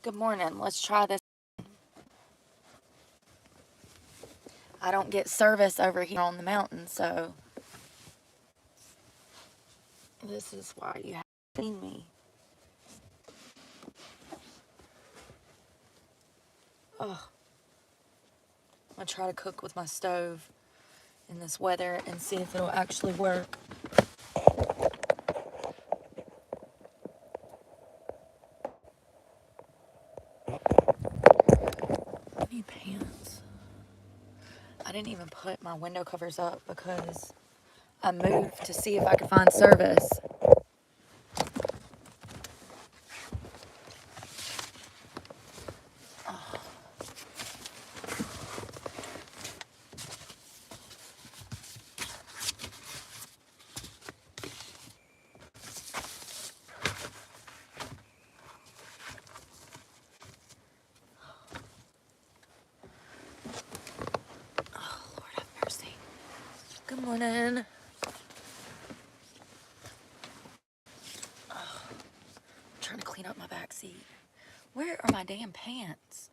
Good morning. Let's try this. I don't get service over here on the mountain, so this is why you haven't seen me. Oh, I'm going to try to cook with my stove in this weather and see if it'll actually work. I need pants. I didn't even put my window covers up because I moved to see if I could find service. Oh, Lord have mercy. Good morning. Oh, I'm trying to clean up my back seat. Where are my damn pants?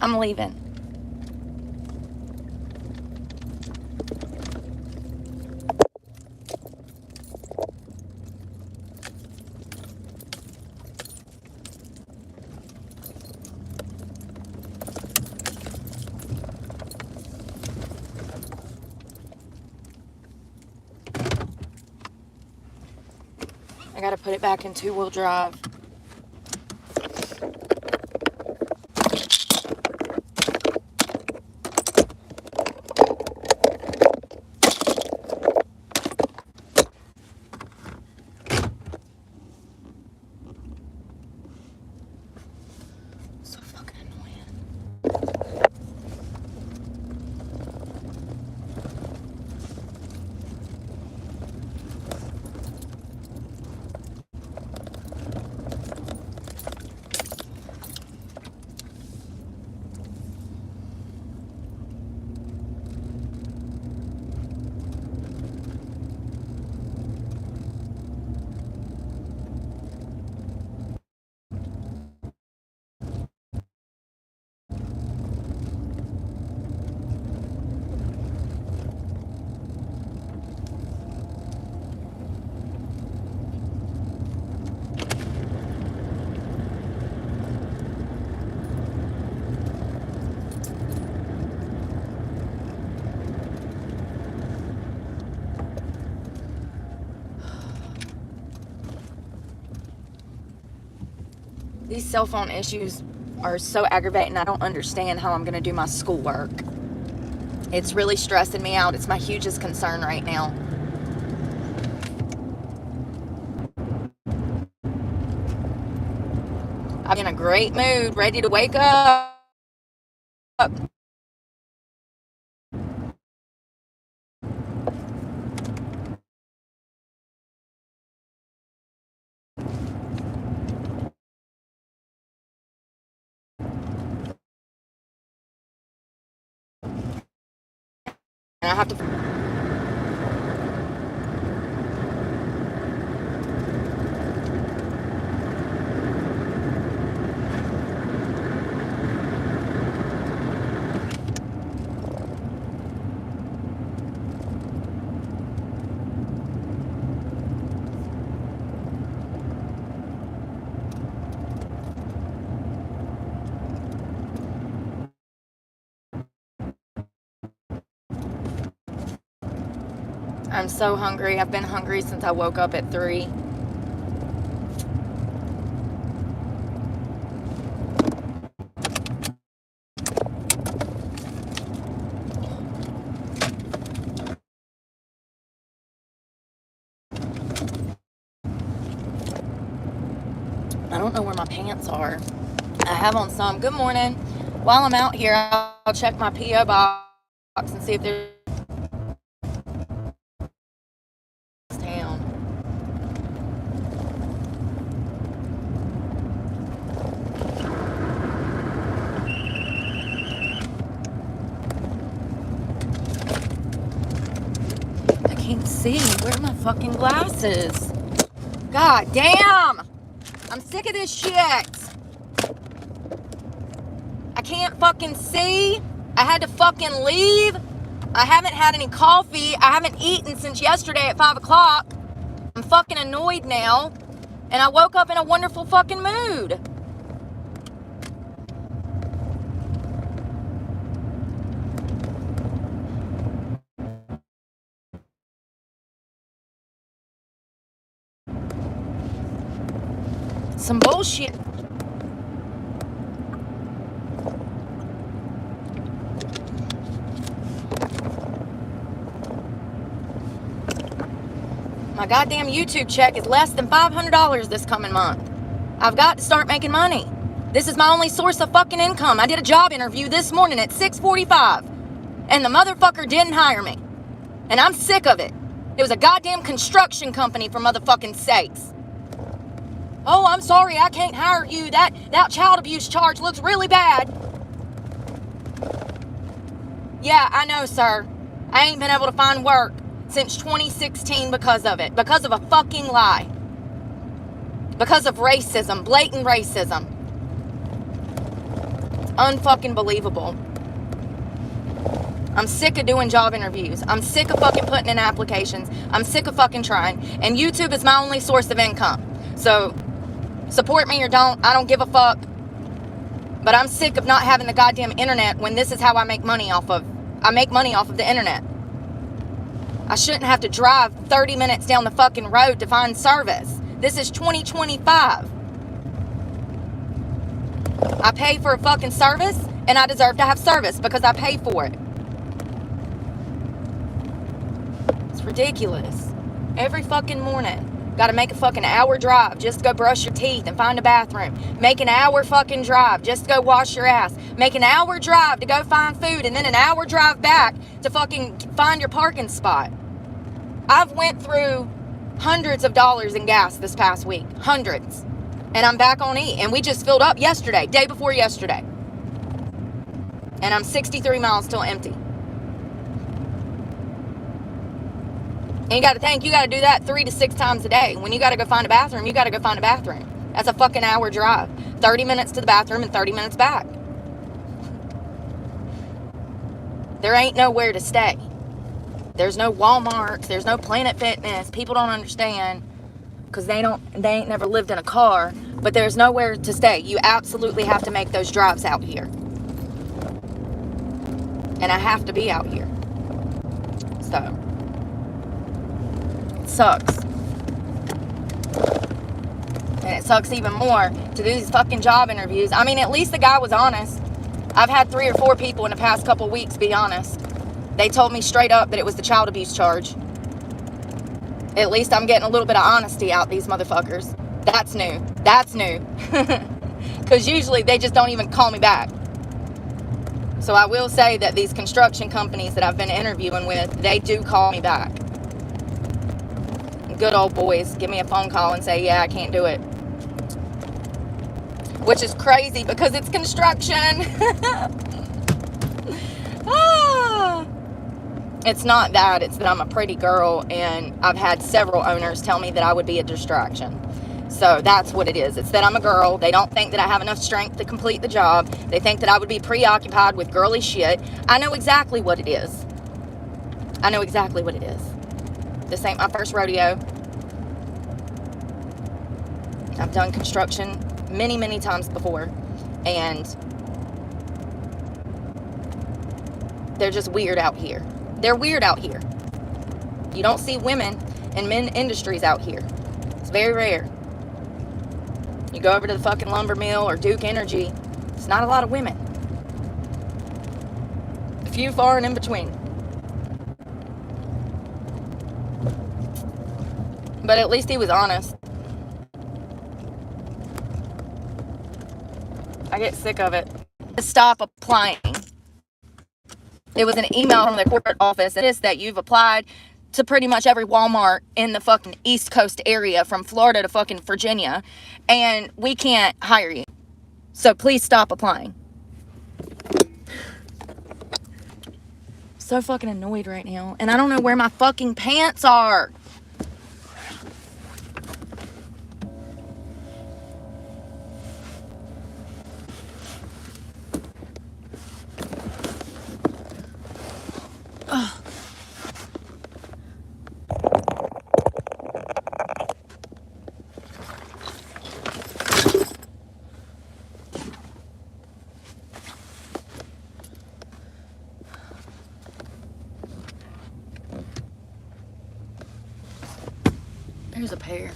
I'm leaving. I gotta put it back in two-wheel drive. So fucking annoying. These cell phone issues are so aggravating. I don't understand how I'm going to do my schoolwork. It's really stressing me out. It's my hugest concern right now. I'm in a great mood, ready to wake up. And I have to... I'm so hungry. I've been hungry since I woke up at 3. I don't know where my pants are. I have on some. Good morning. While I'm out here, I'll check my P.O. box and see if there's town. I can't see. Where are my fucking glasses? God damn! I'm sick of this shit. I can't fucking see. I had to fucking leave. I haven't had any coffee. I haven't eaten since yesterday at 5 o'clock. I'm fucking annoyed now. And I woke up in a wonderful fucking mood. Some bullshit. My goddamn YouTube check is less than $500 this coming month. I've got to start making money. This is my only source of fucking income. I did a job interview this morning at 6:45, and the motherfucker didn't hire me. And I'm sick of it. It was a goddamn construction company, for motherfucking sakes. Oh, I'm sorry, I can't hire you. That child abuse charge looks really bad. Yeah, I know, sir. I ain't been able to find work since 2016 because of it. Because of a fucking lie. Because of racism. Blatant racism. It's unfucking believable. I'm sick of doing job interviews. I'm sick of fucking putting in applications. I'm sick of fucking trying. And YouTube is my only source of income. So, support me or don't. I don't give a fuck. But I'm sick of not having the goddamn internet when this is how I make money off of. I make money off of the internet. I shouldn't have to drive 30 minutes down the fucking road to find service. This is 2025. I pay for a fucking service, and I deserve to have service because I pay for it. It's ridiculous. Every fucking morning. Gotta make a fucking hour drive just to go brush your teeth and find a bathroom. Make an hour fucking drive just to go wash your ass. Make an hour drive to go find food, and then an hour drive back to fucking find your parking spot. I've went through hundreds of dollars in gas this past week. Hundreds. And I'm back on E. And we just filled up yesterday, day before yesterday. And I'm 63 miles still empty. And you got to think, you got to do that 3 to 6 times a day. When you got to go find a bathroom, you got to go find a bathroom. That's a fucking hour drive. 30 minutes to the bathroom and 30 minutes back. There ain't nowhere to stay. There's no Walmarts. There's no Planet Fitness. People don't understand because they ain't never lived in a car. But there's nowhere to stay. You absolutely have to make those drives out here. And I have to be out here. So. Sucks. And it sucks even more to do these fucking job interviews. I mean, at least the guy was honest. I've had 3 or 4 people in the past couple weeks be honest. They told me straight up that it was the child abuse charge. At least I'm getting a little bit of honesty out these motherfuckers. That's new. That's new. Because usually they just don't even call me back. So I will say that these construction companies that I've been interviewing with, they do call me back. Good old boys give me a phone call and say, yeah, I can't do it. Which is crazy because it's construction. It's not that. It's that I'm a pretty girl, and I've had several owners tell me that I would be a distraction. So that's what it is. It's that I'm a girl. They don't think that I have enough strength to complete the job. They think that I would be preoccupied with girly shit. I know exactly what it is. I know exactly what it is. This ain't my first rodeo. I've done construction many, many times before. And they're just weird out here. They're weird out here. You don't see women in men industries out here. It's very rare. You go over to the fucking lumber mill or Duke Energy, it's not a lot of women. A few far and in between. But at least he was honest. I get sick of it. Stop applying. It was an email from the corporate office and it's that you've applied to pretty much every Walmart in the fucking East Coast area from Florida to fucking Virginia, and we can't hire you. So please stop applying. So fucking annoyed right now, and I don't know where my fucking pants are. Ugh. There's a pair.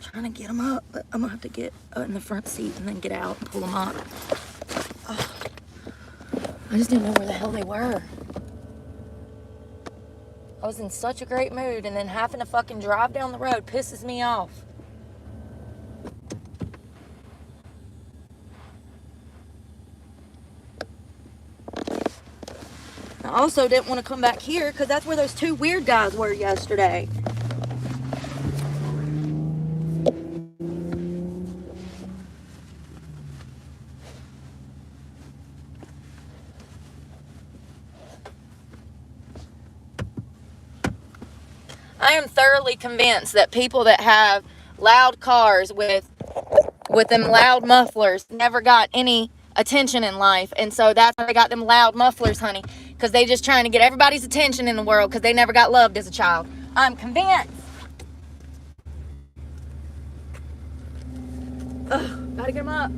Trying to get them up, but I'm gonna have to get in the front seat and then get out and pull them up. Oh, I just didn't know where the hell they were. I was in such a great mood, and then having to fucking drive down the road pisses me off. I also didn't want to come back here because that's where those two weird guys were yesterday. I am thoroughly convinced that people that have loud cars with them loud mufflers never got any attention in life, and so that's why they got them loud mufflers, honey, because they just trying to get everybody's attention in the world because they never got loved as a child. I'm convinced. Ugh, gotta get them up.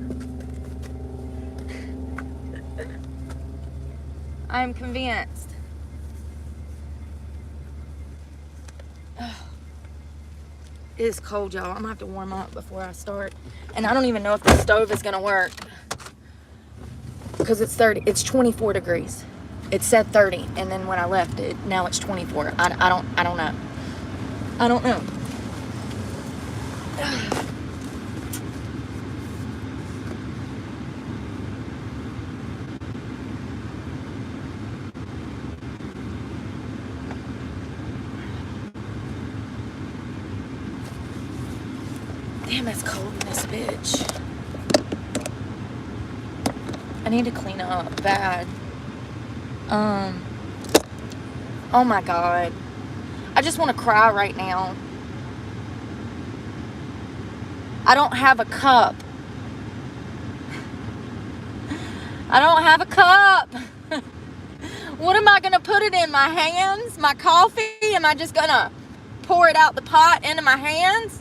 I'm convinced. It is cold, y'all. I'm gonna have to warm up before I start. And I don't even know if the stove is gonna work. Because it's 24 degrees. It said 30, and then when I left it, now it's 24. I don't know. I don't know. Damn, it's cold in this bitch. I need to clean up bad. Oh my God. I just want to cry right now. I don't have a cup. I don't have a cup. What am I going to put it in? My hands? My coffee? Am I just going to pour it out the pot into my hands?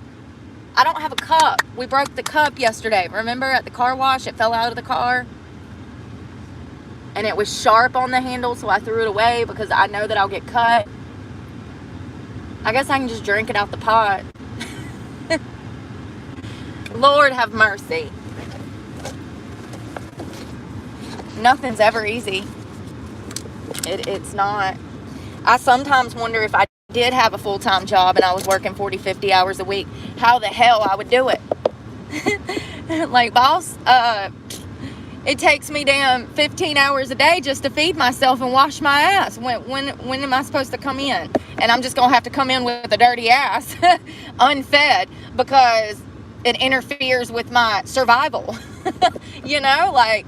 I don't have a cup. We broke the cup yesterday. Remember at the car wash? It fell out of the car. And it was sharp on the handle, so I threw it away because I know that I'll get cut. I guess I can just drink it out the pot. Lord have mercy. Nothing's ever easy. It's not. I sometimes wonder if I did have a full-time job and I was working 40, 50 hours a week, how the hell I would do it. Like, boss, it takes me damn 15 hours a day just to feed myself and wash my ass. When am I supposed to come in? And I'm just going to have to come in with a dirty ass, unfed, because it interferes with my survival. You know, like,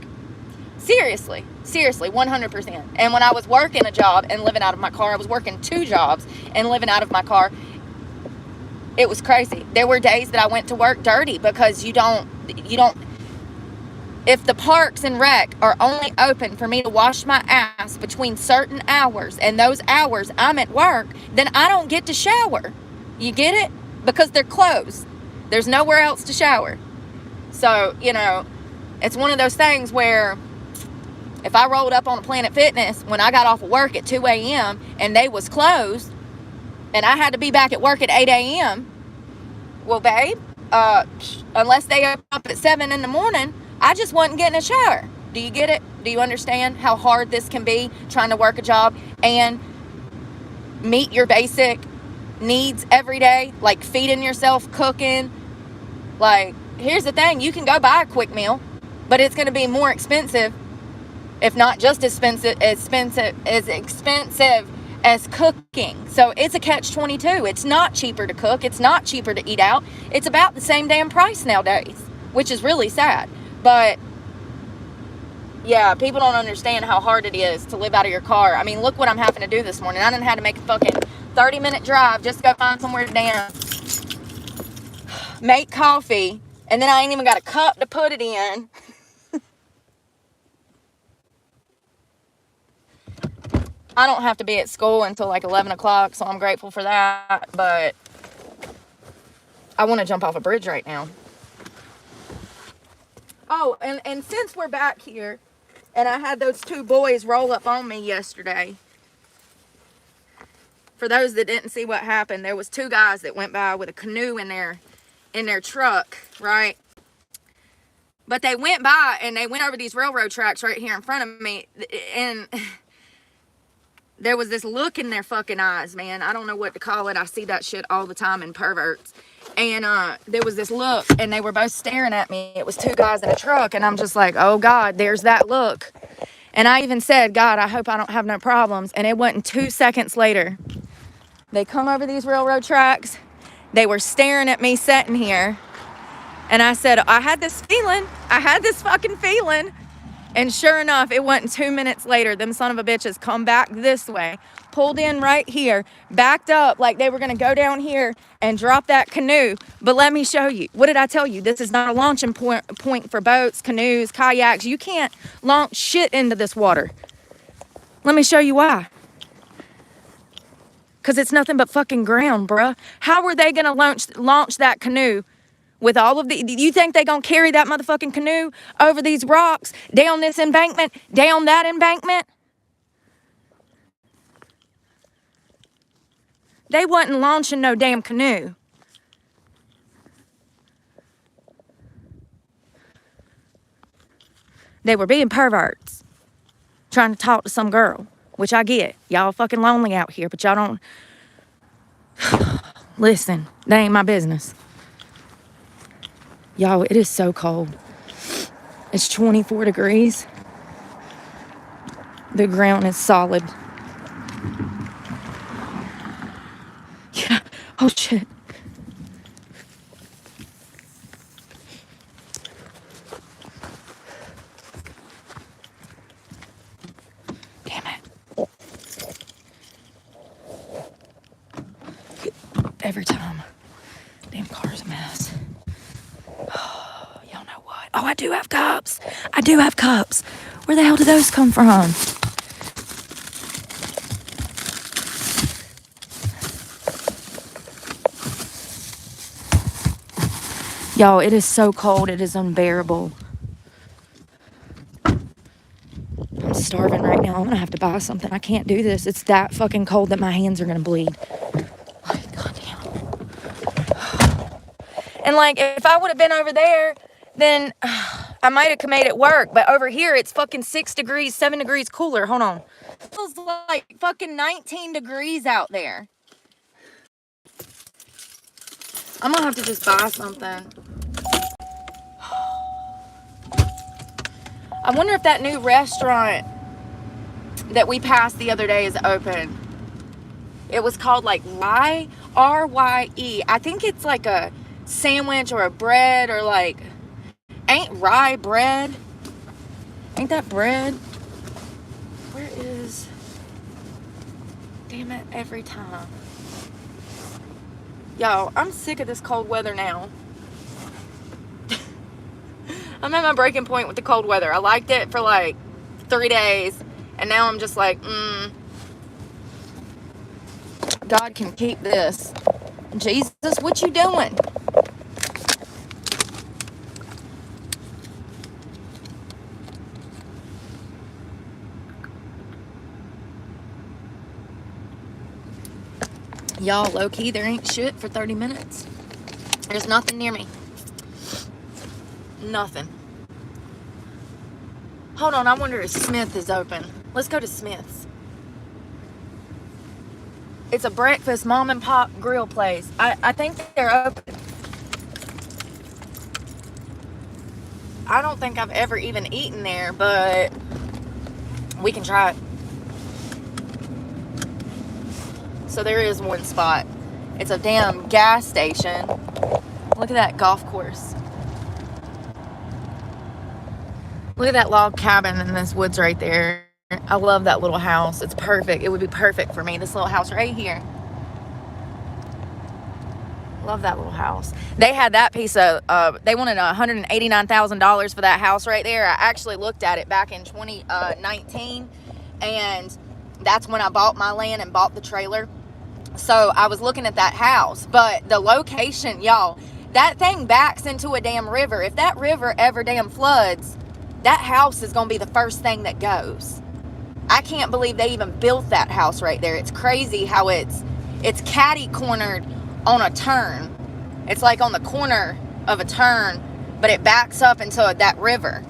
seriously, 100%. And when I was working a job and living out of my car, I was working 2 jobs and living out of my car. It was crazy. There were days that I went to work dirty because you don't, if the parks and rec are only open for me to wash my ass between certain hours, and those hours I'm at work, then I don't get to shower. You get it? Because they're closed. There's nowhere else to shower. So, you know, it's one of those things where If I rolled up on a Planet Fitness when I got off of work at 2 a.m. and they was closed and I had to be back at work at 8 a.m., well, babe, unless they open up at 7 in the morning, I just wasn't getting a shower. Do you get it? Do you understand how hard this can be, trying to work a job and meet your basic needs every day, like feeding yourself, cooking? Like, here's the thing, you can go buy a quick meal, but it's going to be more expensive, if not just as expensive as cooking. So it's a catch-22. It's not cheaper to cook. It's not cheaper to eat out. It's about the same damn price nowadays, which is really sad. But yeah, people don't understand how hard it is to live out of your car. I mean, look what I'm having to do this morning. I didn't have to make a fucking 30-minute drive just to go find somewhere to damn make coffee, and then I ain't even got a cup to put it in. I don't have to be at school until like 11 o'clock, so I'm grateful for that, but I want to jump off a bridge right now. Oh, and since we're back here, and I had those two boys roll up on me yesterday, for those that didn't see what happened, there was two guys that went by with a canoe in their truck, right? But they went by, and they went over these railroad tracks right here in front of me, and there was this look in their fucking eyes, man. I don't know what to call it. I see that shit all the time in perverts. And there was this look, and they were both staring at me. It was two guys in a truck, and I'm just like, oh, God, there's that look. And I even said, God, I hope I don't have no problems. And it wasn't 2 seconds later. They come over these railroad tracks. They were staring at me sitting here. And I said, I had this feeling. I had this fucking feeling. And sure enough, it wasn't 2 minutes later, them son of a bitches come back this way, pulled in right here, backed up like they were going to go down here and drop that canoe. But let me show you. What did I tell you? This is not a launching point for boats, canoes, kayaks. You can't launch shit into this water. Let me show you why. Because it's nothing but fucking ground, bruh. How were they going to launch that canoe? With all of the, you think they gonna carry that motherfucking canoe over these rocks, down this embankment, down that embankment? They wasn't launching no damn canoe. They were being perverts, trying to talk to some girl, which I get. Y'all fucking lonely out here, but y'all don't, listen, that ain't my business. Y'all, it is so cold. It's 24 degrees. The ground is solid. Yeah. Oh, shit. Damn it. Every time. Damn car's a mess. Y'all know what? Oh, I do have cups. I do have cups. Where the hell did those come from? Y'all, it is so cold. It is unbearable. I'm starving right now. I'm going to have to buy something. I can't do this. It's that fucking cold that my hands are going to bleed. Like, goddamn. And, like, if I would have been over there, then I might have made it work. But over here, it's fucking 6 degrees, 7 degrees cooler. Hold on. It feels like fucking 19 degrees out there. I'm going to have to just buy something. I wonder if that new restaurant that we passed the other day is open. It was called like R-Y-E. I think it's like a sandwich or a bread or like, ain't rye bread? Ain't that bread? Where is, damn it, every time. Y'all, I'm sick of this cold weather now. I'm at my breaking point with the cold weather. I liked it for like 3 days, and now I'm just like, God can keep this. Jesus, what you doing? Y'all, low-key, there ain't shit for 30 minutes. There's nothing near me. Nothing. Hold on, I wonder if Smith is open. Let's go to Smith's. It's a breakfast mom and pop grill place. I think they're open. I don't think I've ever even eaten there, but we can try it. So there is one spot. It's a damn gas station. Look at that golf course. Look at that log cabin in this woods right there. I love that little house. It's perfect. It would be perfect for me. This little house right here. Love that little house. They had that piece of, they wanted $189,000 for that house right there. I actually looked at it back in 2019, and that's when I bought my land and bought the trailer. So I was looking at that house, but the location, y'all, that thing backs into a damn river. If that river ever damn floods, that house is going to be the first thing that goes. I can't believe they even built that house right there. It's crazy how it's catty-cornered on a turn. It's like on the corner of a turn, but it backs up into that river.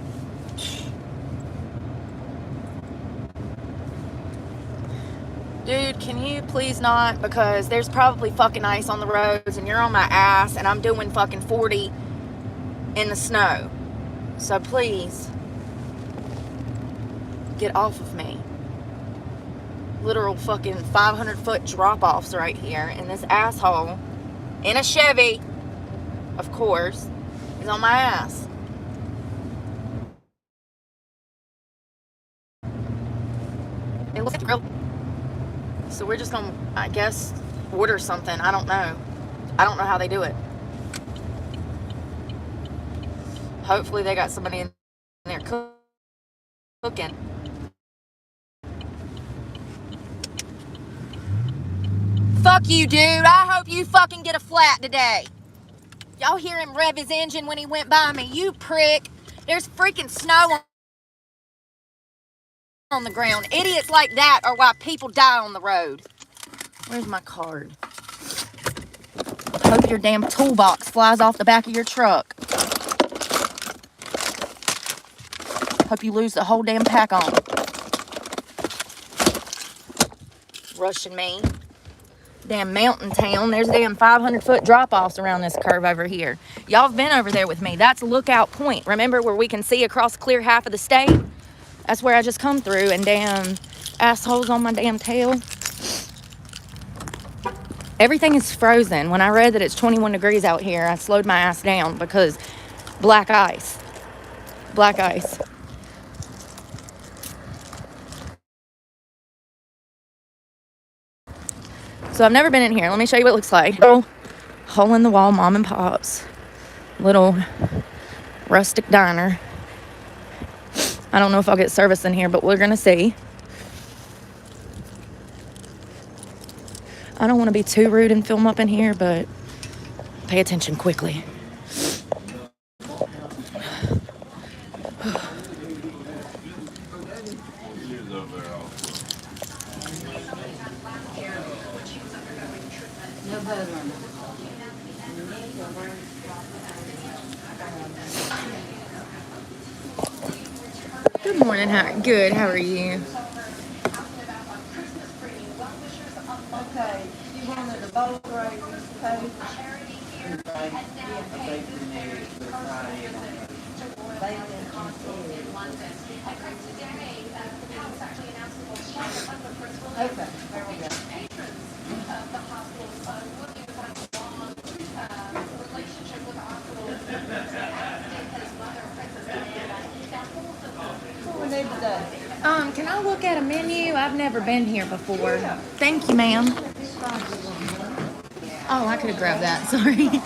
Dude, can you please not? Because there's probably fucking ice on the roads and you're on my ass and I'm doing fucking 40 in the snow. So please, get off of me. Literal fucking 500-foot drop-offs right here. And this asshole, in a Chevy, of course, is on my ass. It looks real. So we're just gonna, I guess, order something. I don't know. I don't know how they do it. Hopefully they got somebody in there cooking. Fuck you, dude. I hope you fucking get a flat today. Y'all hear him rev his engine when he went by me. You prick. There's freaking snow on the ground. Idiots like that are why people die on the road. Where's my card? Hope your damn toolbox flies off the back of your truck. Hope you lose the whole damn pack on. Rushing me. Damn mountain town. There's damn 500-foot drop-offs around this curve over here. Y'all have been over there with me. That's Lookout Point. Remember where we can see across clear half of the state? That's where I just come through, and damn assholes on my damn tail. Everything is frozen. When I read that it's 21 degrees out here, I slowed my ass down because black ice. Black ice. So I've never been in here. Let me show you what it looks like. Oh, hole in the wall mom and pop's little rustic diner. I don't know if I'll get service in here, but we're gonna see. I don't want to be too rude and film up in here, but pay attention quickly. Good morning. Good. How are you? Okay, you wanted the boat right, Cody? Okay, there we go. What we need today? Can I look at a menu? I've never been here before. Thank you, ma'am. Oh, I could have grabbed that. Sorry.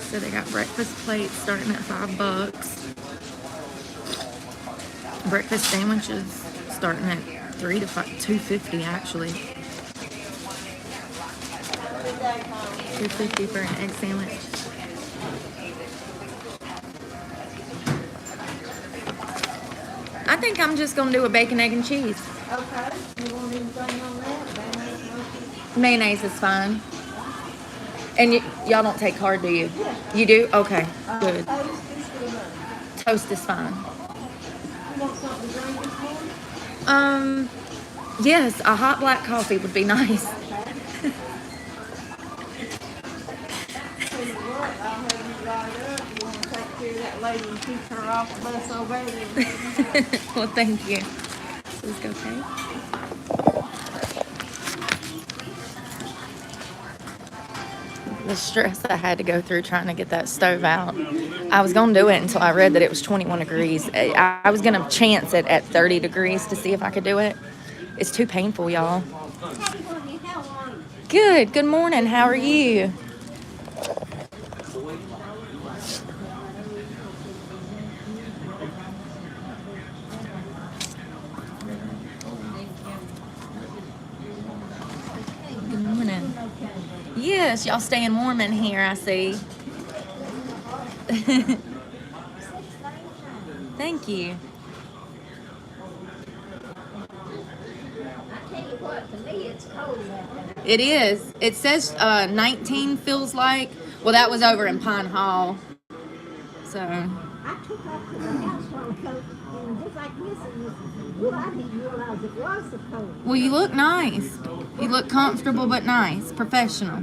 So they got breakfast plates starting at $5. Breakfast sandwiches starting at $3 to $2.50 actually. $2.50 for an egg sandwich. I think I'm just gonna do a bacon, egg, and cheese. Okay. You want anything on that? Mayonnaise is fine. And y'all don't take card, do you? Yeah. You do? Okay, good. Toast is good. Toast is fine. You want something to drink this morning? Yes, a hot black coffee would be nice. Okay. Tell you what, I'll have you ride up. You want to take care of that lady and keep her off the bus over there? Well, thank you. Is this okay? The stress I had to go through trying to get that stove out. I was going to do it until I read that it was 21 degrees. I was going to chance it at 30 degrees to see if I could do it. It's too painful, y'all. Good. Good morning. How are you? Good morning. Yes, y'all staying warm in here, I see. Thank you. It is. It says 19 feels like. Well, that was over in Pine Hall. So. I took off to the house while ago, and just like this, I didn't realize it was so cold. Well, you look nice. You look comfortable but nice, professional.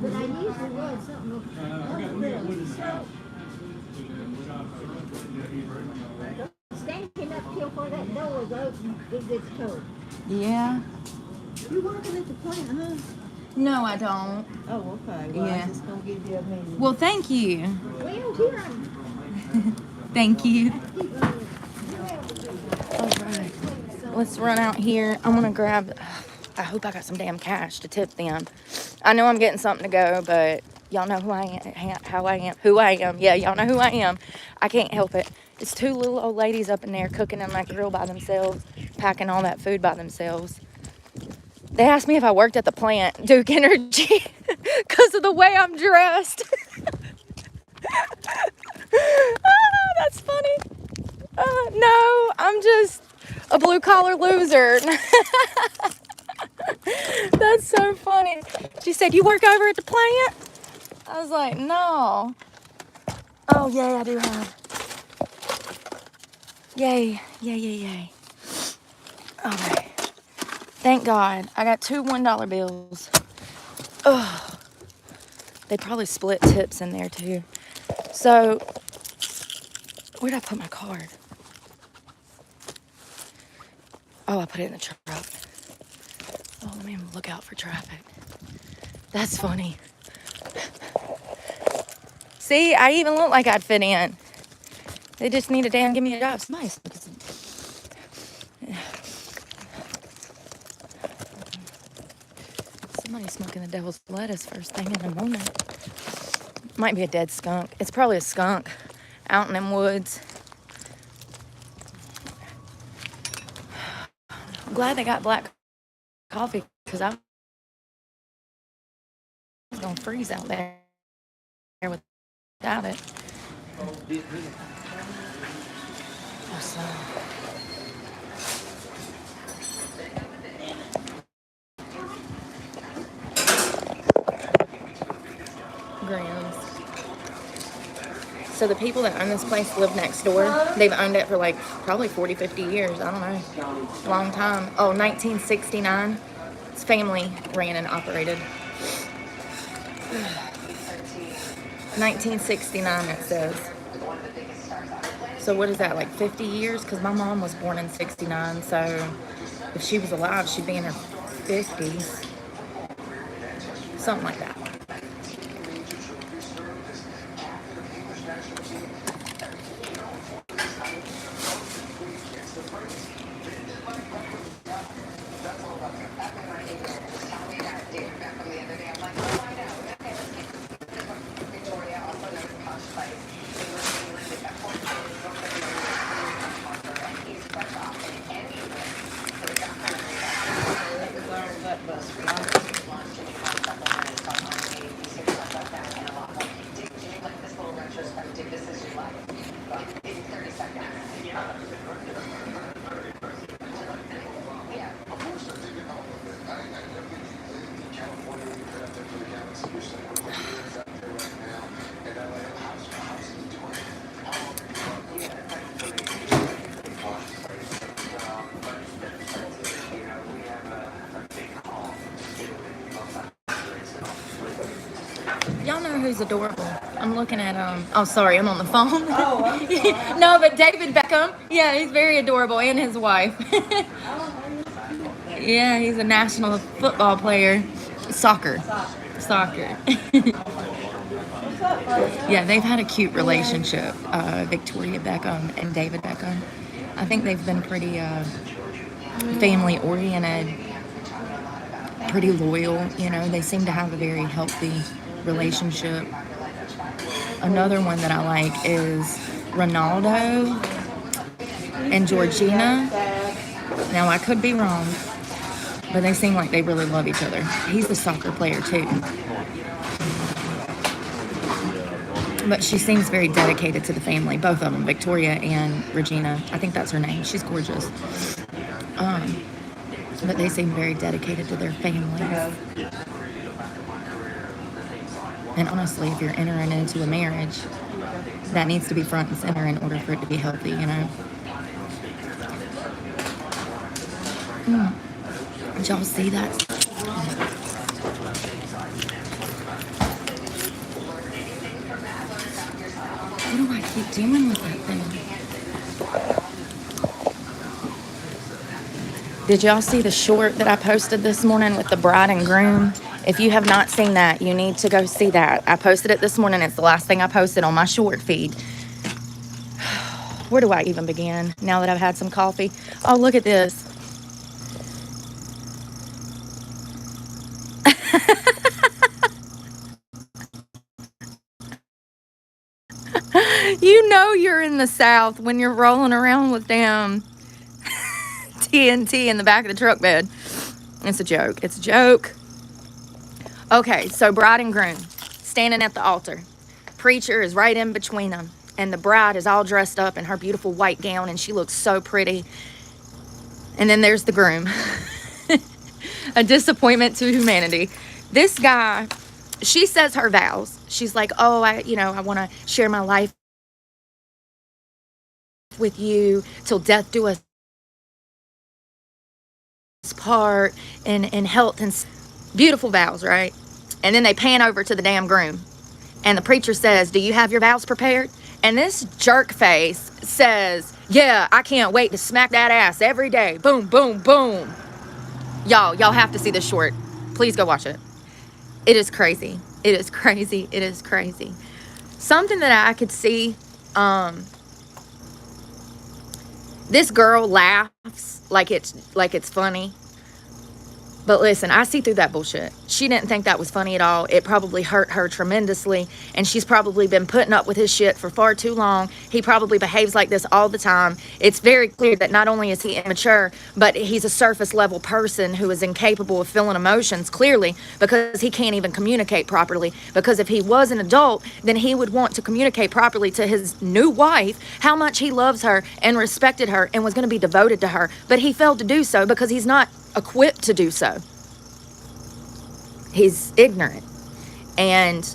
But I usually wear something a little bit so. Standing up here where that door is open, it gets cold. Yeah. You working at the plant, huh? No, I don't. Oh, okay. Well, Yeah. I'm just going to give you a minute. Well, thank you. Well, here I'm. Thank you. Keep on. All right. Let's run out here. I'm going to grab... I hope I got some damn cash to tip them. I know I'm getting something to go, but y'all know who I am, how I am, who I am. Yeah, y'all know who I am. I can't help it. It's two little old ladies up in there cooking on that grill by themselves, packing all that food by themselves. They asked me if I worked at the plant, Duke Energy, because of the way I'm dressed. Oh, that's funny. No, I'm just a blue-collar loser. That's so funny. She said, you work over at the plant? I was like, no. Oh, yay, I do have. Yay, yay, yay, yay. Okay. Thank God. I got two $1 bills. Ugh. They probably split tips in there, too. So, where'd I put my card? Oh, I put it in the truck. Oh, let me look out for traffic. That's funny. See, I even look like I'd fit in. They just need to damn give me a job. Somebody's smoking the devil's lettuce first thing in the morning. Might be a dead skunk. It's probably a skunk out in them woods. I'm glad they got black coffee because I was going to freeze out there without it. Awesome. Grams. So the people that own this place live next door. They've owned it for like probably 40, 50 years. I don't know. Long time. Oh, 1969. It's family ran and operated. 1969 it says. So what is that, like 50 years? Because my mom was born in 69, so if she was alive, she'd be in her 50s. Something like that. know who's adorable? I'm looking at oh sorry, I'm on the phone. Oh, I'm sorry. No, but David Beckham. Yeah, he's very adorable, and his wife. Yeah, he's a national football player. Soccer. Soccer. What's up, buddy? Yeah, they've had a cute relationship, Victoria Beckham and David Beckham. I think they've been pretty family oriented, pretty loyal. You know, they seem to have a very healthy relationship. Another one that I like is Ronaldo and Georgina. Now, I could be wrong, but they seem like they really love each other. He's a soccer player too. But she seems very dedicated to the family, both of them, Victoria and Regina. I think that's her name. She's gorgeous. But they seem very dedicated to their families. And honestly, if you're entering into a marriage, that needs to be front and center in order for it to be healthy, you know? Did y'all see that? What do I keep doing with that thing? Did y'all see the short that I posted this morning with the bride and groom? If you have not seen that, you need to go see that. I posted it this morning. It's the last thing I posted on my short feed. Where do I even begin now that I've had some coffee? Oh, look at this. You know you're in the South when you're rolling around with damn TNT in the back of the truck bed. It's a joke. It's a joke. Okay, so bride and groom standing at the altar. Preacher is right in between them. And the bride is all dressed up in her beautiful white gown, and she looks so pretty. And then there's the groom. A disappointment to humanity. This guy, she says her vows. She's like, oh, I want to share my life with you till death do us part, in health and beautiful vows, right? And then they pan over to the damn groom, and the preacher says, do you have your vows prepared? And this jerk face says, yeah, I can't wait to smack that ass every day. Boom, boom, boom. Y'all have to see this short. Please go watch it. It is crazy. It is crazy. It is crazy. Something that I could see, this girl laughs like it's funny. But listen, I see through that bullshit. She didn't think that was funny at all. It probably hurt her tremendously, and she's probably been putting up with his shit for far too long. He probably behaves like this all the time. It's very clear that not only is he immature, but he's a surface level person who is incapable of feeling emotions, clearly, because he can't even communicate properly. Because if he was an adult, then he would want to communicate properly to his new wife how much he loves her and respected her and was going to be devoted to her. But he failed to do so because he's not equipped to do so. He's ignorant. And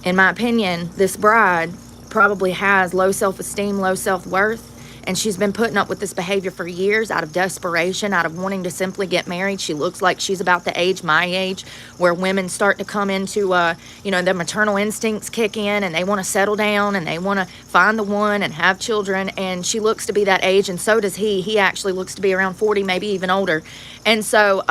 in my opinion, this bride probably has low self-esteem, low self-worth, and she's been putting up with this behavior for years out of desperation, out of wanting to simply get married. She looks like she's about the age, my age, where women start to come into, their maternal instincts kick in, and they want to settle down, and they want to find the one and have children. And she looks to be that age, and so does he. He actually looks to be around 40, maybe even older. And so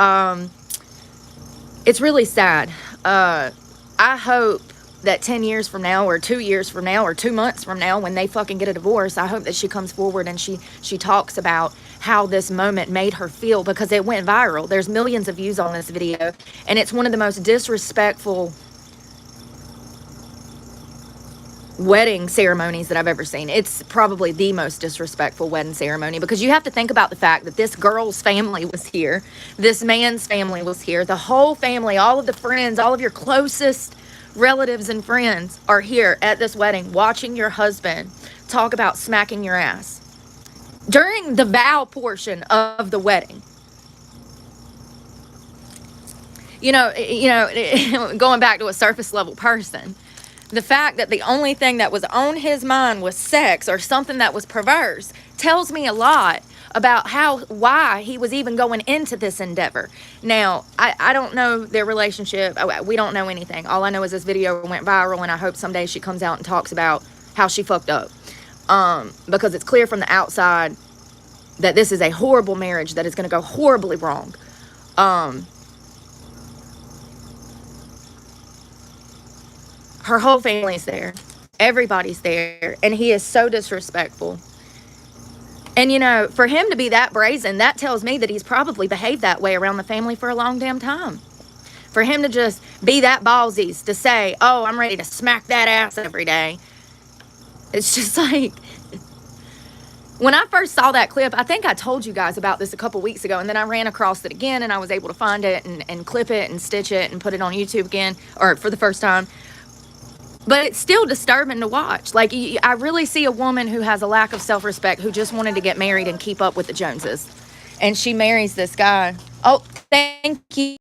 it's really sad. I hope that 10 years from now, or 2 years from now, or 2 months from now, when they fucking get a divorce, I hope that she comes forward and she talks about how this moment made her feel, because it went viral. There's millions of views on this video, and it's one of the most disrespectful wedding ceremonies that I've ever seen. It's probably the most disrespectful wedding ceremony, because you have to think about the fact that this girl's family was here, this man's family was here, the whole family, all of the friends, all of your closest relatives and friends are here at this wedding, watching your husband talk about smacking your ass during the vow portion of the wedding. Going back to a surface level person, the fact that the only thing that was on his mind was sex or something that was perverse tells me a lot about why he was even going into this endeavor. Now, I don't know their relationship. We don't know anything. All I know is this video went viral, and I hope someday she comes out and talks about how she fucked up. Because it's clear from the outside that this is a horrible marriage that is going to go horribly wrong. Her whole family's there. Everybody's there. And he is so disrespectful. And, you know, for him to be that brazen, that tells me that he's probably behaved that way around the family for a long damn time. For him to just be that ballsy to say, oh, I'm ready to smack that ass every day. It's just like, when I first saw that clip, I think I told you guys about this a couple weeks ago, and then I ran across it again, and I was able to find it and clip it and stitch it and put it on YouTube again, or for the first time. But it's still disturbing to watch. Like, I really see a woman who has a lack of self-respect, who just wanted to get married and keep up with the Joneses. And she marries this guy. Oh, thank you.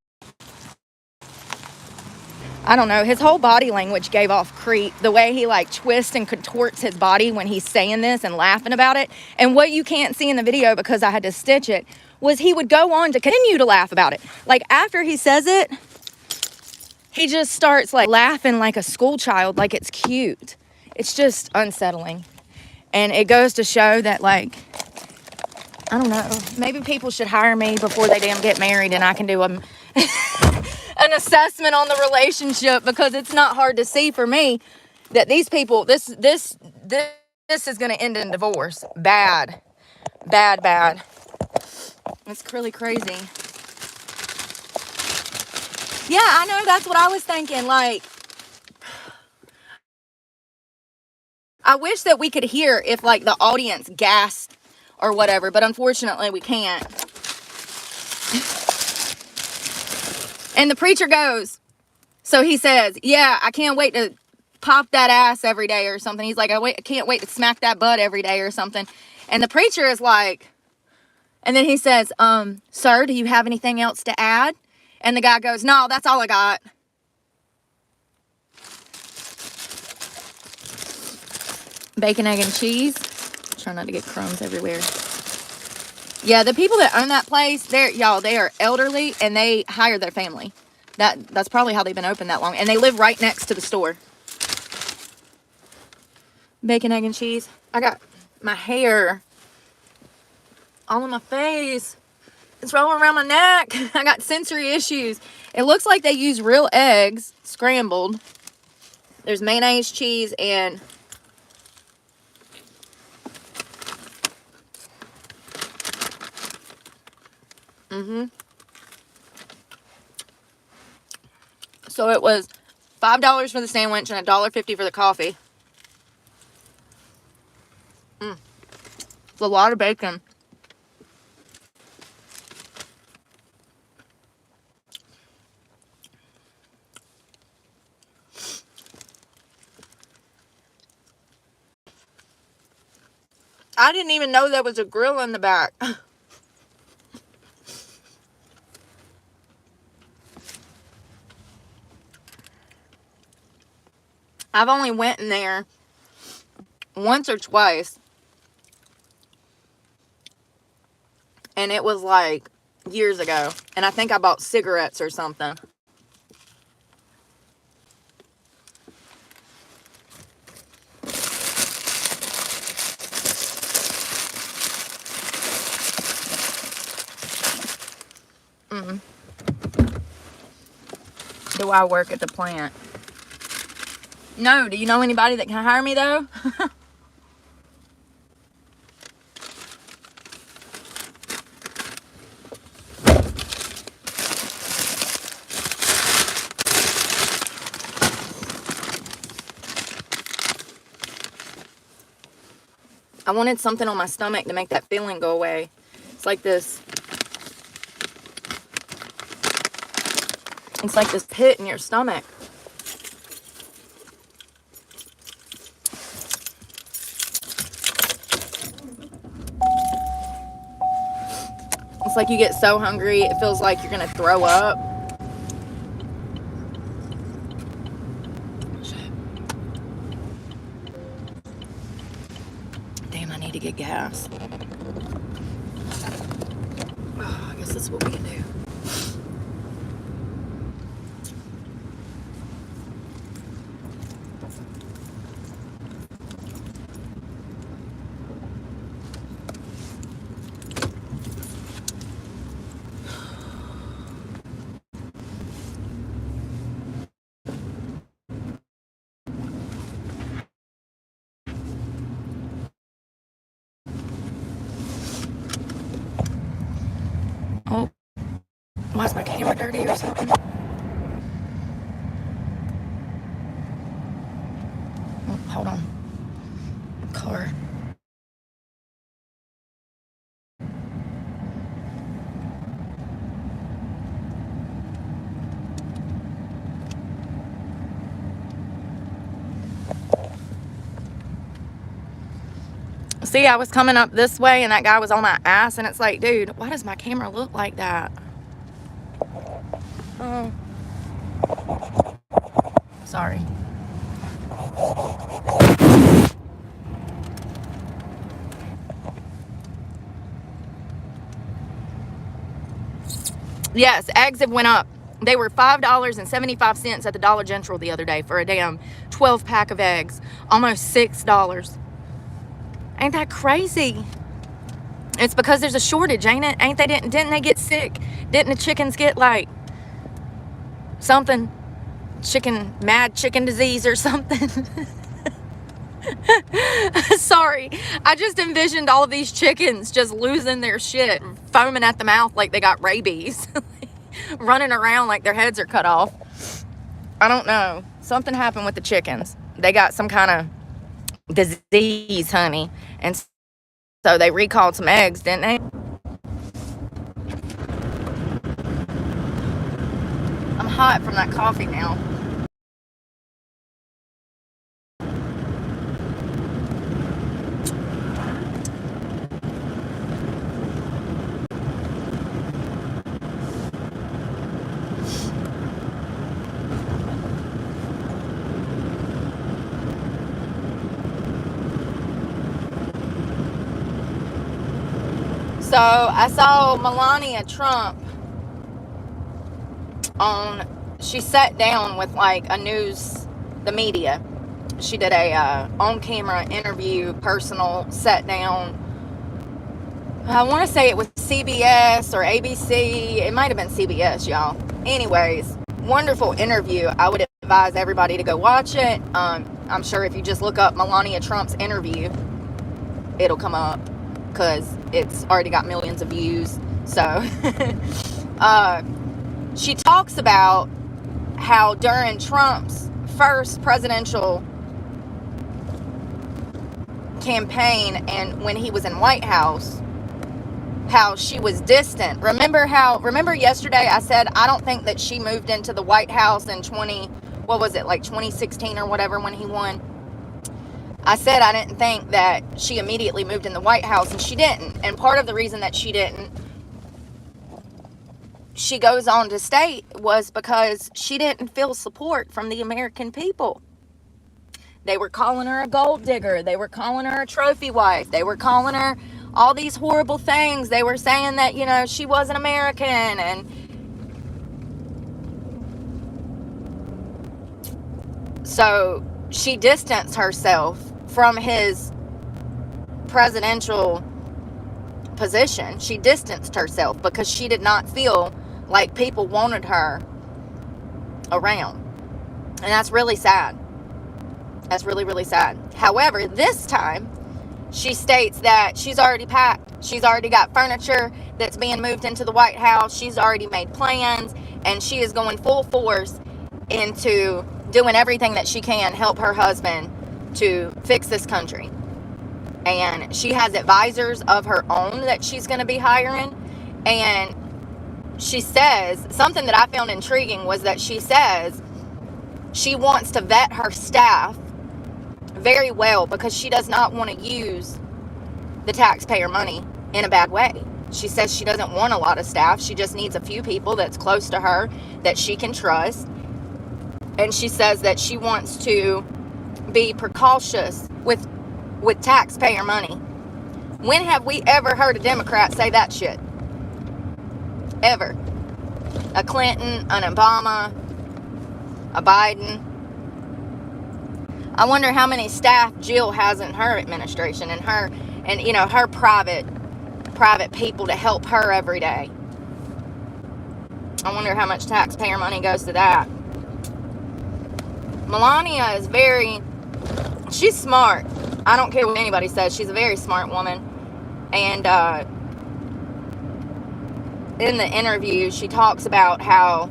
I don't know. His whole body language gave off creep. The way he, like, twists and contorts his body when he's saying this and laughing about it. And what you can't see in the video, because I had to stitch it, was he would go on to continue to laugh about it. Like, after he says it, he just starts like laughing like a school child, like it's cute. It's just unsettling. And it goes to show that, like, I don't know, maybe people should hire me before they damn get married, and I can do an assessment on the relationship, because it's not hard to see for me that these people, this is going to end in divorce. Bad. It's really crazy. Yeah, I know, that's what I was thinking. Like, I wish that we could hear if, like, the audience gasped or whatever, but unfortunately we can't. And the preacher goes, so he says, yeah, I can't wait to pop that ass every day or something. He's like, I can't wait to smack that butt every day or something. And the preacher is like, and then he says, sir, do you have anything else to add? And the guy goes, no, that's all I got. Bacon, egg, and cheese. Try not to get crumbs everywhere. Yeah, the people that own that place, they are elderly, and they hire their family. That's probably how they've been open that long. And they live right next to the store. Bacon, egg, and cheese. I got my hair all in my face. It's rolling around my neck. I got sensory issues. It looks like they use real eggs, scrambled. There's mayonnaise, cheese, and so it was $5 for the sandwich and $1.50 for the coffee. It's a lot of bacon. I didn't even know there was a grill in the back. I've only went in there once or twice. And it was like years ago. And I think I bought cigarettes or something. Do I work at the plant? No. Do you know anybody that can hire me, though? I wanted something on my stomach to make that feeling go away. It's like this. It's like this pit in your stomach. It's like you get so hungry, it feels like you're gonna throw up. Damn, I need to get gas. guess that's what we can do. Oh, why is my camera dirty or something? Oh, hold on. Car. See, I was coming up this way and that guy was on my ass, and it's like, dude, why does my camera look like that? Oh. Sorry. Yes, eggs have went up. They were $5.75 at the Dollar General the other day for a damn 12-pack of eggs. Almost $6. Ain't that crazy? It's because there's a shortage, ain't it? Ain't they didn't they get sick? Didn't the chickens get like something? Mad chicken disease or something? Sorry. I just envisioned all of these chickens just losing their shit, foaming at the mouth like they got rabies. Running around like their heads are cut off. I don't know. Something happened with the chickens. They got some kind of disease, honey. And so they recalled some eggs, didn't they? I'm hot from that coffee now. So I saw Melania Trump she sat down with like the media. She did a on-camera interview, personal sit down. I want to say it was CBS or ABC. It might have been CBS, y'all. Anyways, wonderful interview. I would advise everybody to go watch it. I'm sure if you just look up Melania Trump's interview, it'll come up because it's already got millions of views. So she talks about how during Trump's first presidential campaign and when he was in White House, how she was distant. Remember yesterday I said I don't think that she moved into the White House in 2016 or whatever when he won. I said I didn't think that she immediately moved in the White House, and she didn't. And part of the reason that she didn't, she goes on to state, was because she didn't feel support from the American people. They were calling her a gold digger. They were calling her a trophy wife. They were calling her all these horrible things. They were saying that, she wasn't American. And so she distanced herself from his presidential position. She distanced herself because she did not feel like people wanted her around. And that's really sad. That's really, really sad. However, this time, she states that she's already packed. She's already got furniture that's being moved into the White House. She's already made plans, and she is going full force into doing everything that she can help her husband to fix this country. And she has advisors of her own that she's going to be hiring. And she says, something that I found intriguing was that she says she wants to vet her staff very well because she does not want to use the taxpayer money in a bad way. She says she doesn't want a lot of staff. She just needs a few people that's close to her that she can trust. And she says that she wants to be precautious with taxpayer money. When have we ever heard a Democrat say that shit? ever. A Clinton, an Obama, a Biden. I wonder how many staff Jill has in her administration and her private people to help her every day. I wonder how much taxpayer money goes to that. Melania is she's smart. I don't care what anybody says. She's a very smart woman. And in the interview, she talks about how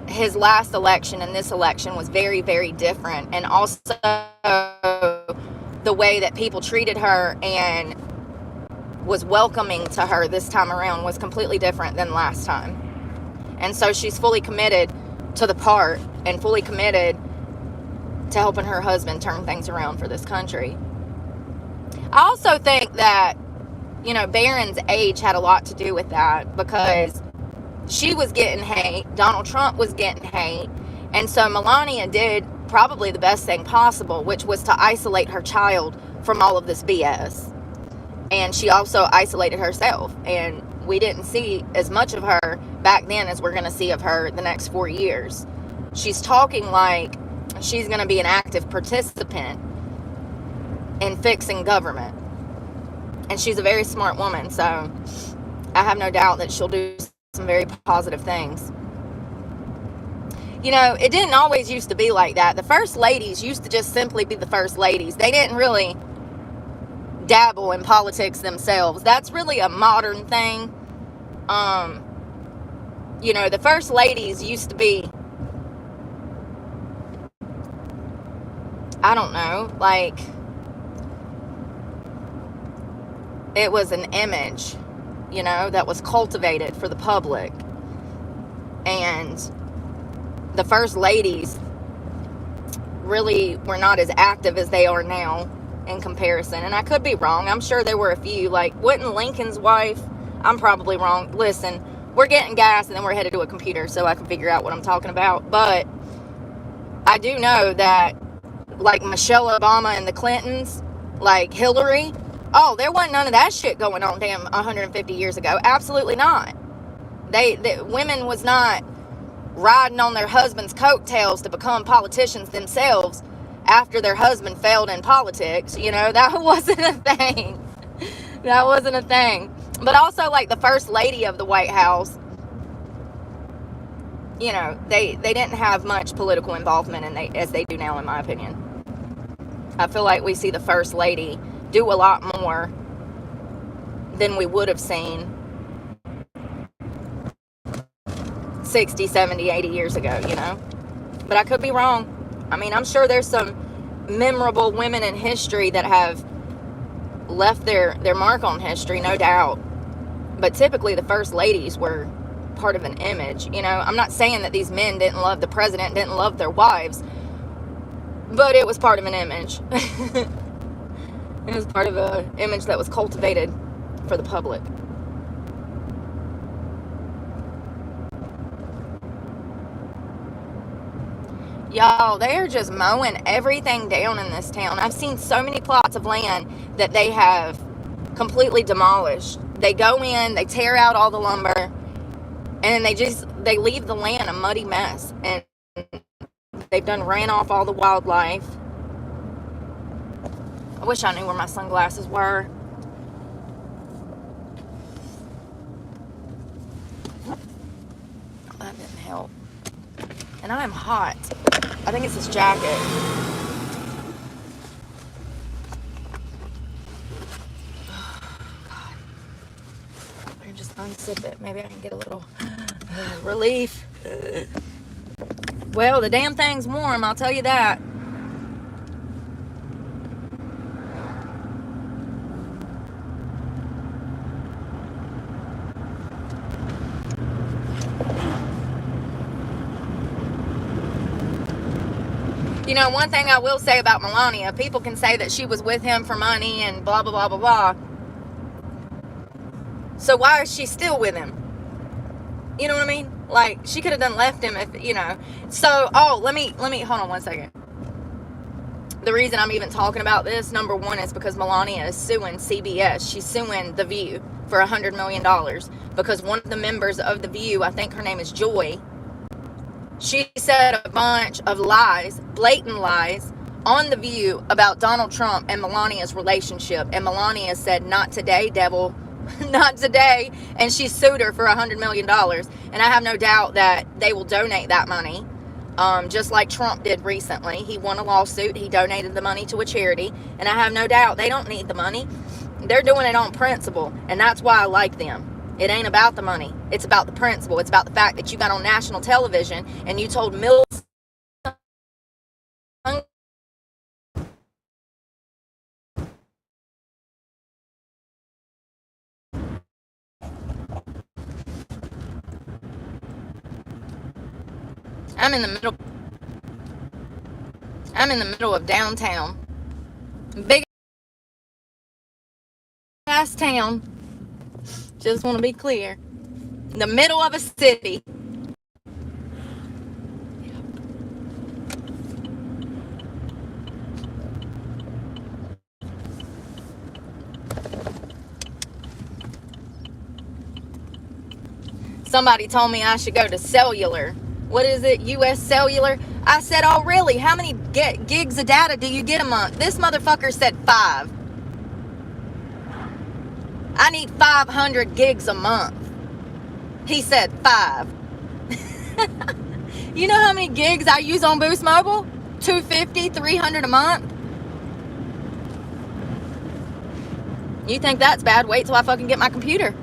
his last election and this election was very, very different. And also the way that people treated her and was welcoming to her this time around was completely different than last time. And so she's fully committed to the part and fully committed to helping her husband turn things around for this country. I also think that, Barron's age had a lot to do with that, because she was getting hate, Donald Trump was getting hate, and so Melania did probably the best thing possible, which was to isolate her child from all of this BS. And she also isolated herself, and we didn't see as much of her back then as we're going to see of her the next 4 years. She's talking like she's going to be an active participant in fixing government. And she's a very smart woman, so I have no doubt that she'll do some very positive things. It didn't always used to be like that. The first ladies used to just simply be the first ladies. They didn't really dabble in politics themselves. That's really a modern thing. The first ladies used to be, I don't know, like, it was an image, that was cultivated for the public. And the first ladies really were not as active as they are now in comparison. And I could be wrong. I'm sure there were a few. Like, wasn't Lincoln's wife? I'm probably wrong. Listen, we're getting gas and then we're headed to a computer so I can figure out what I'm talking about. But I do know that, like, Michelle Obama and the Clintons, like Hillary, there wasn't none of that shit going on damn 150 years ago. Absolutely not. Women was not riding on their husband's coattails to become politicians themselves after their husband failed in politics. That wasn't a thing. That wasn't a thing. But also, like, the first lady of the White House, they didn't have much political involvement as they do now, in my opinion. I feel like we see the first lady do a lot more than we would have seen 60, 70, 80 years ago, But I could be wrong. I mean, I'm sure there's some memorable women in history that have left their mark on history, no doubt. But typically the first ladies were part of an image, I'm not saying that these men didn't love the president, didn't love their wives, but it was part of an image. It was part of an image that was cultivated for the public. Y'all, they are just mowing everything down in this town. I've seen so many plots of land that they have completely demolished. They go in, they tear out all the lumber, and they leave the land a muddy mess. And they've ran off all the wildlife. I wish I knew where my sunglasses were. That didn't help. And I am hot. I think it's this jacket. God. I can just unzip it. Maybe I can get a little relief. Well, the damn thing's warm, I'll tell you that. One thing I will say about Melania, people can say that she was with him for money and blah, blah, blah, blah, blah. So why is she still with him? You know what I mean? Like, she could have done left him if, So, let me, hold on one second. the reason I'm even talking about this, number one, is because Melania is suing CBS. She's suing The View for $100 million because one of the members of The View, I think her name is Joy, she said a bunch of lies, blatant lies, on The View about Donald Trump and Melania's relationship. And Melania said, not today, devil, not today. And she sued her for $100 million. And I have no doubt that they will donate that money. Just like Trump did recently. He won a lawsuit. He donated the money to a charity. And I have no doubt they don't need the money. They're doing it on principle. And that's why I like them. It ain't about the money. It's about the principle. It's about the fact that you got on national television and you told millions. I'm in the middle of downtown. Big ass town. Just want to be clear. The middle of a city. Somebody told me I should go to cellular. What is it? US Cellular? I said, oh really? How many gigs of data do you get a month? This motherfucker said 5. I need 500 gigs a month. He said 5. You know how many gigs I use on Boost Mobile? 250, 300 a month. You think that's bad? Wait till I fucking get my computer.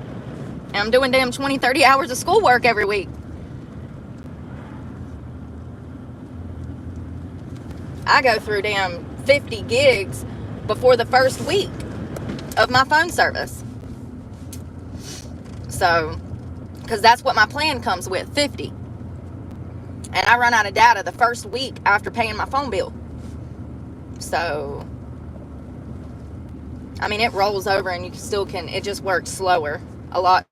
And I'm doing damn 20, 30 hours of schoolwork every week. I go through damn 50 gigs before the first week of my phone service. So, because that's what my plan comes with, 50. And I run out of data the first week after paying my phone bill. So, I mean, it rolls over and you still can, it just works slower. A lot,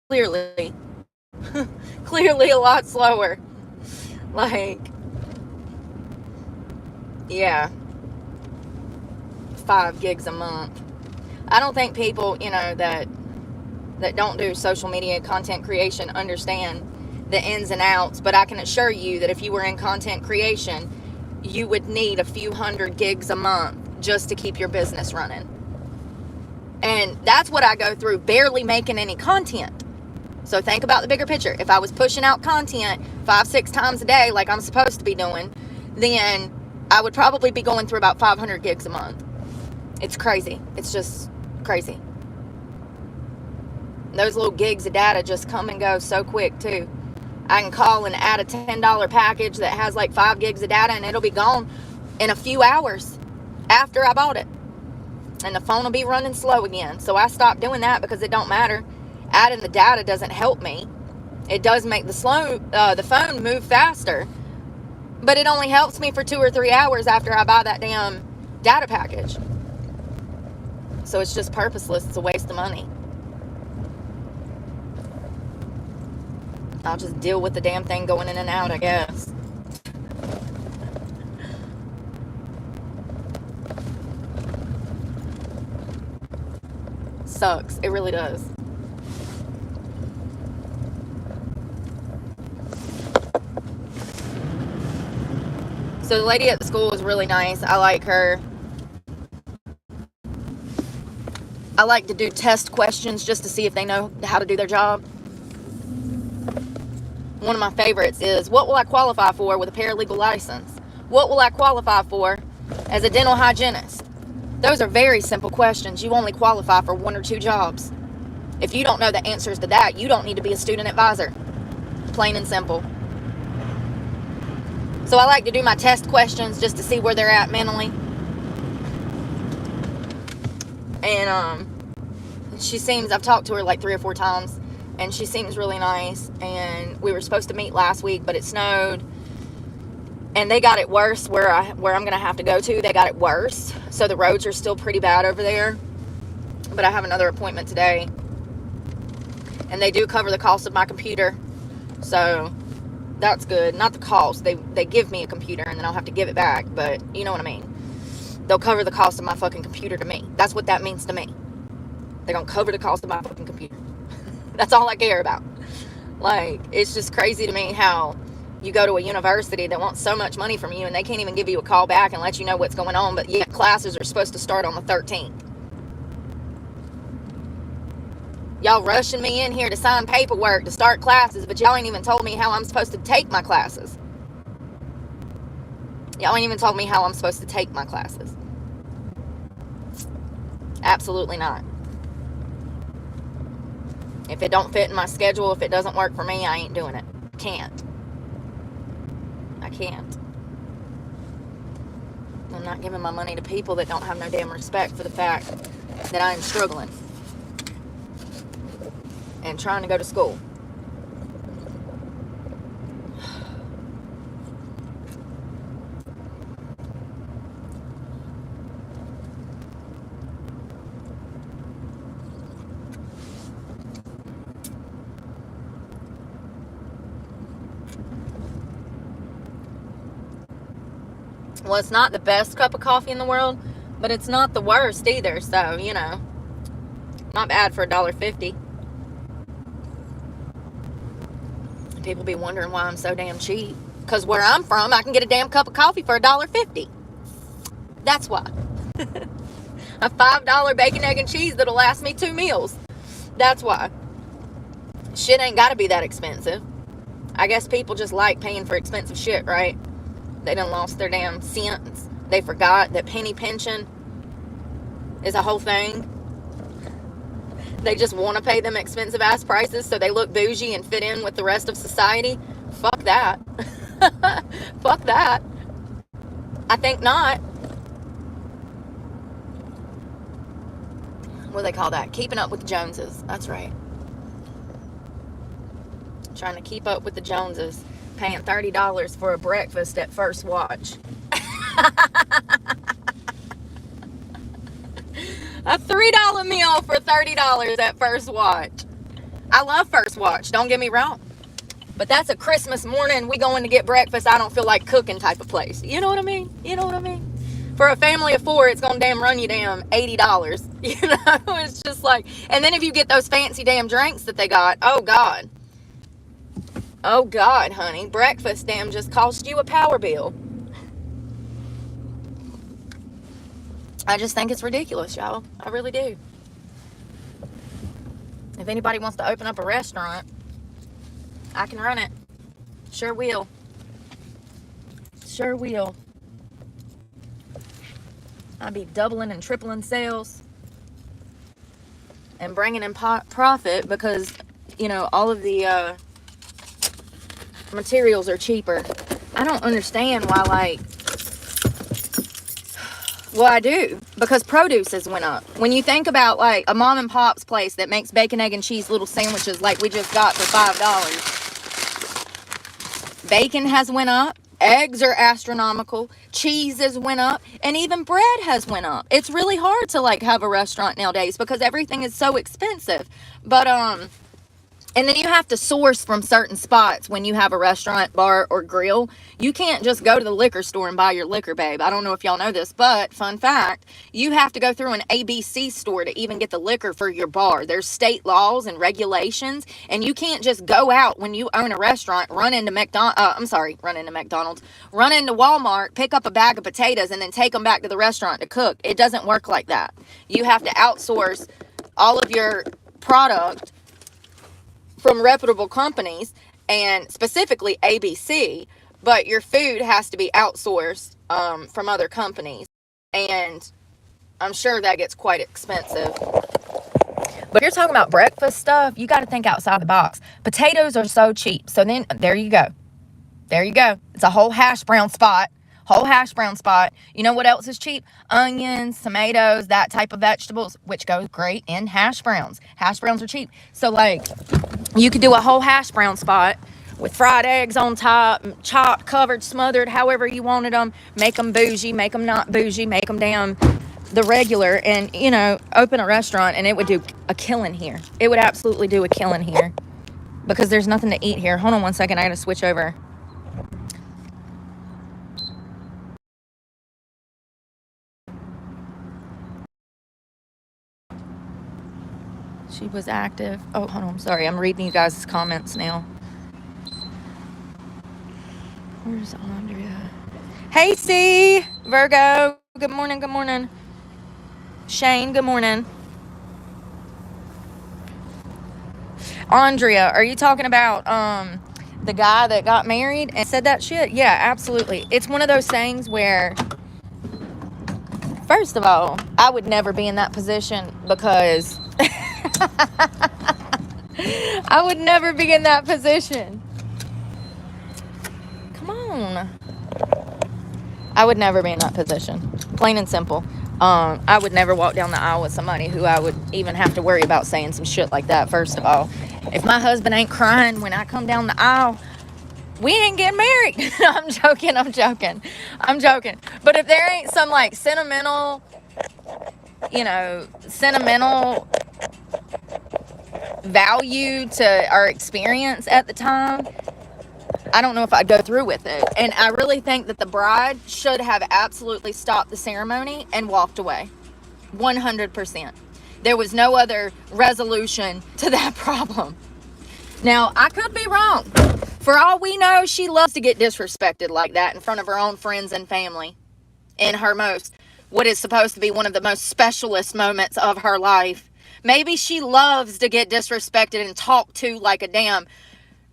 clearly. Clearly a lot slower. Like, yeah. 5 gigs a month. I don't think people, that don't do social media content creation understand the ins and outs, but I can assure you that if you were in content creation, you would need a few hundred gigs a month just to keep your business running. And that's what I go through, barely making any content. So think about the bigger picture. If I was pushing out content 5-6 times a day like I'm supposed to be doing, then I would probably be going through about 500 gigs a month. It's crazy. It's just crazy. Those little gigs of data just come and go so quick too. I can call and add a $10 package that has like 5 gigs of data and it'll be gone in a few hours after I bought it. And the phone will be running slow again. So I stopped doing that because it don't matter. Adding the data doesn't help me. It does make the phone move faster. But it only helps me for 2 or 3 hours after I buy that damn data package. So it's just purposeless. It's a waste of money. I'll just deal with the damn thing going in and out, I guess. Sucks. It really does. So the lady at the school is really nice. I like her. I like to do test questions just to see if they know how to do their job. One of my favorites is, what will I qualify for with a paralegal license? What will I qualify for as a dental hygienist? Those are very simple questions. You only qualify for 1 or 2 jobs. If you don't know the answers to that, you don't need to be a student advisor. Plain and simple. So I like to do my test questions just to see where they're at mentally. And she seems, I've talked to her like 3 or 4 times, and she seems really nice. And we were supposed to meet last week, but it snowed. And they got it worse where I'm going to have to go to. They got it worse. So the roads are still pretty bad over there. But I have another appointment today. And they do cover the cost of my computer. So that's good. Not the cost. They give me a computer and then I'll have to give it back. But you know what I mean. they'll cover the cost of my fucking computer to me. That's what that means to me. They're gonna cover the cost of my fucking computer. That's all I care about. Like, it's just crazy to me how you go to a university that wants so much money from you and they can't even give you a call back and let you know what's going on, but yet classes are supposed to start on the 13th. Y'all rushing me in here to sign paperwork to start classes, but y'all ain't even told me how I'm supposed to take my classes. Y'all ain't even told me how I'm supposed to take my classes. Absolutely not. If it don't fit in my schedule, if it doesn't work for me, I ain't doing it. Can't. I can't. I'm not giving my money to people that don't have no damn respect for the fact that I am struggling and trying to go to school. Well, it's not the best cup of coffee in the world, but it's not the worst either. So, you know, not bad for $1.50. People be wondering why I'm so damn cheap. Because where I'm from, I can get a damn cup of coffee for $1.50. That's why. A $5 bacon, egg, and cheese that'll last me 2 meals. That's why. Shit ain't got to be that expensive. I guess people just like paying for expensive shit, right? They done lost their damn cents. They forgot that penny pinching is a whole thing. They just want to pay them expensive ass prices so they look bougie and fit in with the rest of society. Fuck that. Fuck that. I think not. What do they call that? Keeping up with the Joneses. That's right. Trying to keep up with the Joneses. Paying $30 for a breakfast at First Watch. A $3 meal for $30 at First Watch. I love First Watch, don't get me wrong. But that's a Christmas morning, we going to get breakfast, I don't feel like cooking type of place. You know what I mean? You know what I mean? For a family of 4, it's going to damn run you damn $80. You know, it's just like, and then if you get those fancy damn drinks that they got, oh God. Oh God, honey, breakfast damn just cost you a power bill. I just think it's ridiculous, y'all. I really do. If anybody wants to open up a restaurant, I can run it. Sure will. Sure will. I'll be doubling and tripling sales and bringing in profit because, you know, all of the materials are cheaper. I don't understand why, like, well, I do, because produce has went up. When you think about, like, a mom and pop's place that makes bacon, egg, and cheese little sandwiches like we just got for $5, bacon has went up, eggs are astronomical, cheese has went up, and even bread has went up. It's really hard to, like, have a restaurant nowadays because everything is so expensive. But, and then you have to source from certain spots when you have a restaurant, bar, or grill. You can't just go to the liquor store and buy your liquor, babe. I don't know if y'all know this, but fun fact, you have to go through an ABC store to even get the liquor for your bar. There's state laws and regulations, and you can't just go out when you own a restaurant, run into McDonald's, run into Walmart, pick up a bag of potatoes, and then take them back to the restaurant to cook. It doesn't work like that. You have to outsource all of your product from reputable companies, and specifically ABC, but your food has to be outsourced from other companies, and I'm sure that gets quite expensive. But if you're talking about breakfast stuff, you got to think outside the box. Potatoes are so cheap, so then there you go. There you go. It's a whole hash brown spot. You know what else is cheap? Onions, tomatoes, that type of vegetables, which goes great in hash browns. Hash browns are cheap. So, like, you could do a whole hash brown spot with fried eggs on top, chopped, covered, smothered, however you wanted them. Make them bougie, make them not bougie, make them damn the regular, and, you know, open a restaurant, and it would do a killing here. It would absolutely do a killing here because there's nothing to eat here. Hold on one second. I got to switch over. She was active. Oh, hold on. Sorry, I'm reading you guys' comments now. Where's Andrea? Hey, C. Virgo. Good morning. Good morning. Shane. Good morning. Andrea, are you talking about the guy that got married and said that shit? Yeah, absolutely. It's one of those things where, first of all, I would never be in that position because I would never be in that position. Come on. I would never be in that position. Plain and simple. I would never walk down the aisle with somebody who I would even have to worry about saying some shit like that, first of all. If my husband ain't crying when I come down the aisle, we ain't getting married. I'm joking. But if there ain't some like sentimental value to our experience at the time, I don't know if I'd go through with it. And I really think that the bride should have absolutely stopped the ceremony and walked away. 100%. There was no other resolution to that problem. Now, I could be wrong. For all we know, she loves to get disrespected like that in front of her own friends and family. In what is supposed to be one of the most specialist moments of her life. Maybe she loves to get disrespected and talked to like a damn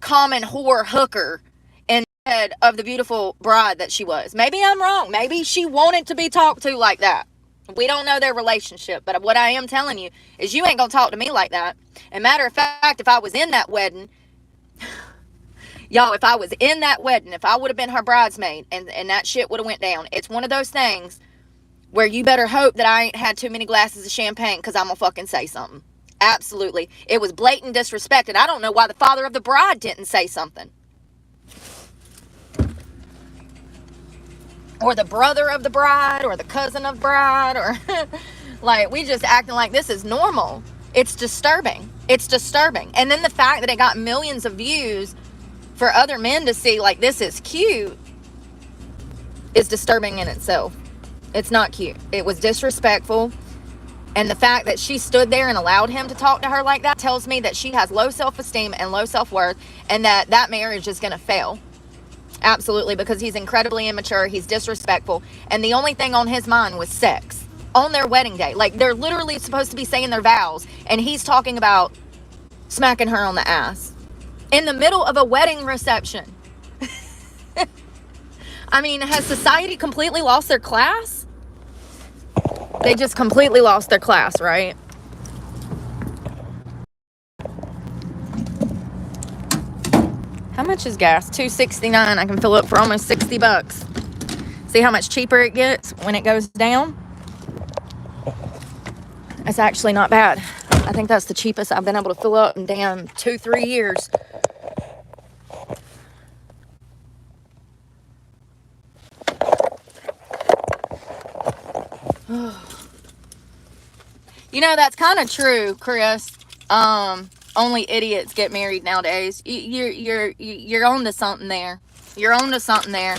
common whore hooker instead of the beautiful bride that she was. Maybe I'm wrong. Maybe she wanted to be talked to like that. We don't know their relationship, but what I am telling you is you ain't gonna talk to me like that. And matter of fact, if I was in that wedding, y'all, if I was in that wedding, if I would have been her bridesmaid and that shit would have went down, it's one of those things where you better hope that I ain't had too many glasses of champagne because I'm gonna fucking say something. Absolutely. It was blatant disrespect, and I don't know why the father of the bride didn't say something. Or the brother of the bride, or the cousin of bride, or like, we just acting like this is normal. It's disturbing. And then the fact that it got millions of views for other men to see like this is cute is disturbing in itself. It's not cute. It was disrespectful. And the fact that she stood there and allowed him to talk to her like that tells me that she has low self-esteem and low self-worth, and that marriage is going to fail. Absolutely, because he's incredibly immature, he's disrespectful, and the only thing on his mind was sex on their wedding day. Like, they're literally supposed to be saying their vows, and he's talking about smacking her on the ass in the middle of a wedding reception. I mean, has society completely lost their class? They just completely lost their class, right? How much is gas? $2.69. I can fill up for almost $60. See how much cheaper it gets when it goes down? It's actually not bad. I think that's the cheapest I've been able to fill up in damn 2-3 years. You know, that's kind of true, Chris. Only idiots get married nowadays. You're on to something there. You're on to something there.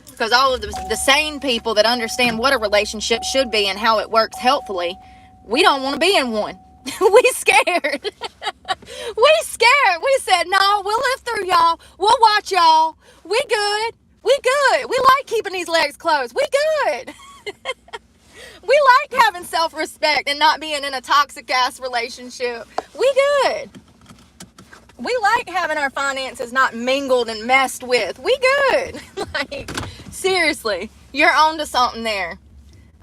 Because all of the sane people that understand what a relationship should be and how it works healthfully, we don't want to be in one. We scared. We scared. We said, no, we'll live through y'all. We'll watch y'all. We good. We good. We like keeping these legs closed. We good. We like having self-respect and not being in a toxic-ass relationship. We good. We like having our finances not mingled and messed with. We good. Like, seriously, you're on to something there.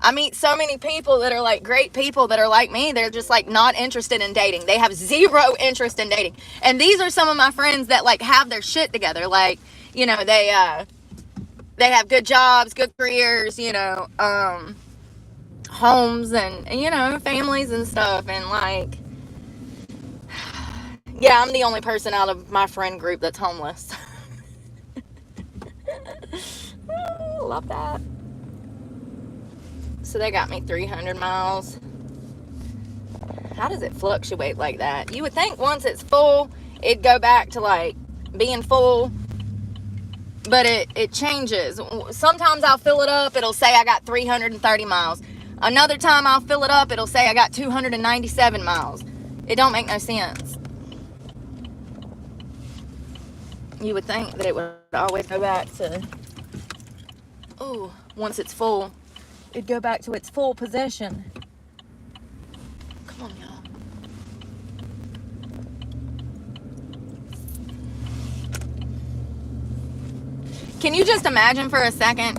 I meet so many people that are like great people that are like me. They're just like not interested in dating. They have zero interest in dating. And these are some of my friends that like have their shit together. Like, you know, they have good jobs, good careers, you know, homes and, you know, families and stuff. And like, yeah, I'm the only person out of my friend group that's homeless. Love that. So they got me 300 miles. How does it fluctuate like that? You would think once it's full, it'd go back to like being full. But it changes. Sometimes I'll fill it up. It'll say I got 330 miles. Another time I'll fill it up. It'll say I got 297 miles. It don't make no sense. You would think that it would always go back to, oh, once it's full, it'd go back to its full position. Come on, y'all. Can you just imagine for a second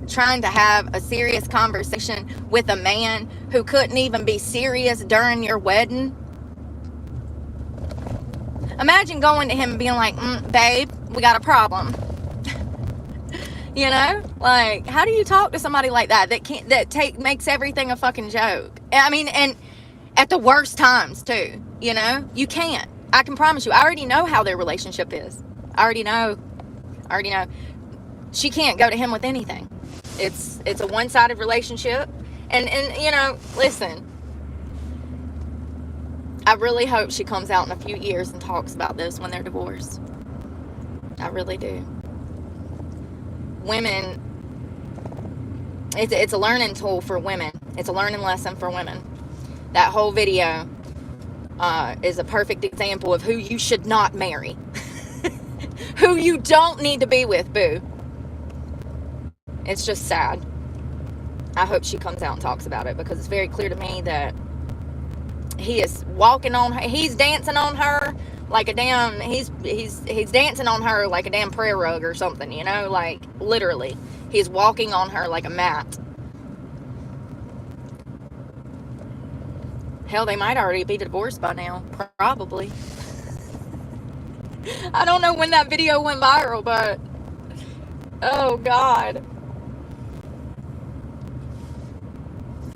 trying to have a serious conversation with a man who couldn't even be serious during your wedding? Imagine going to him and being like, babe, we got a problem. You know, like, how do you talk to somebody like that makes everything a fucking joke? I mean, and at the worst times too. You know, you can't. I can promise you. I already know how their relationship is. I already know. She can't go to him with anything. It's a one-sided relationship. And you know, listen, I really hope she comes out in a few years and talks about this when they're divorced. I really do. Women, it's a learning tool for women. It's a learning lesson for women. That whole video is a perfect example of who you should not marry. Who you don't need to be with, boo. It's just sad. I hope she comes out and talks about it, because it's very clear to me that he is walking on her. He's dancing on her like a damn, he's dancing on her like a damn prayer rug or something, you know, like literally. He's walking on her like a mat. Hell, they might already be divorced by now. Probably. I don't know when that video went viral, but oh God.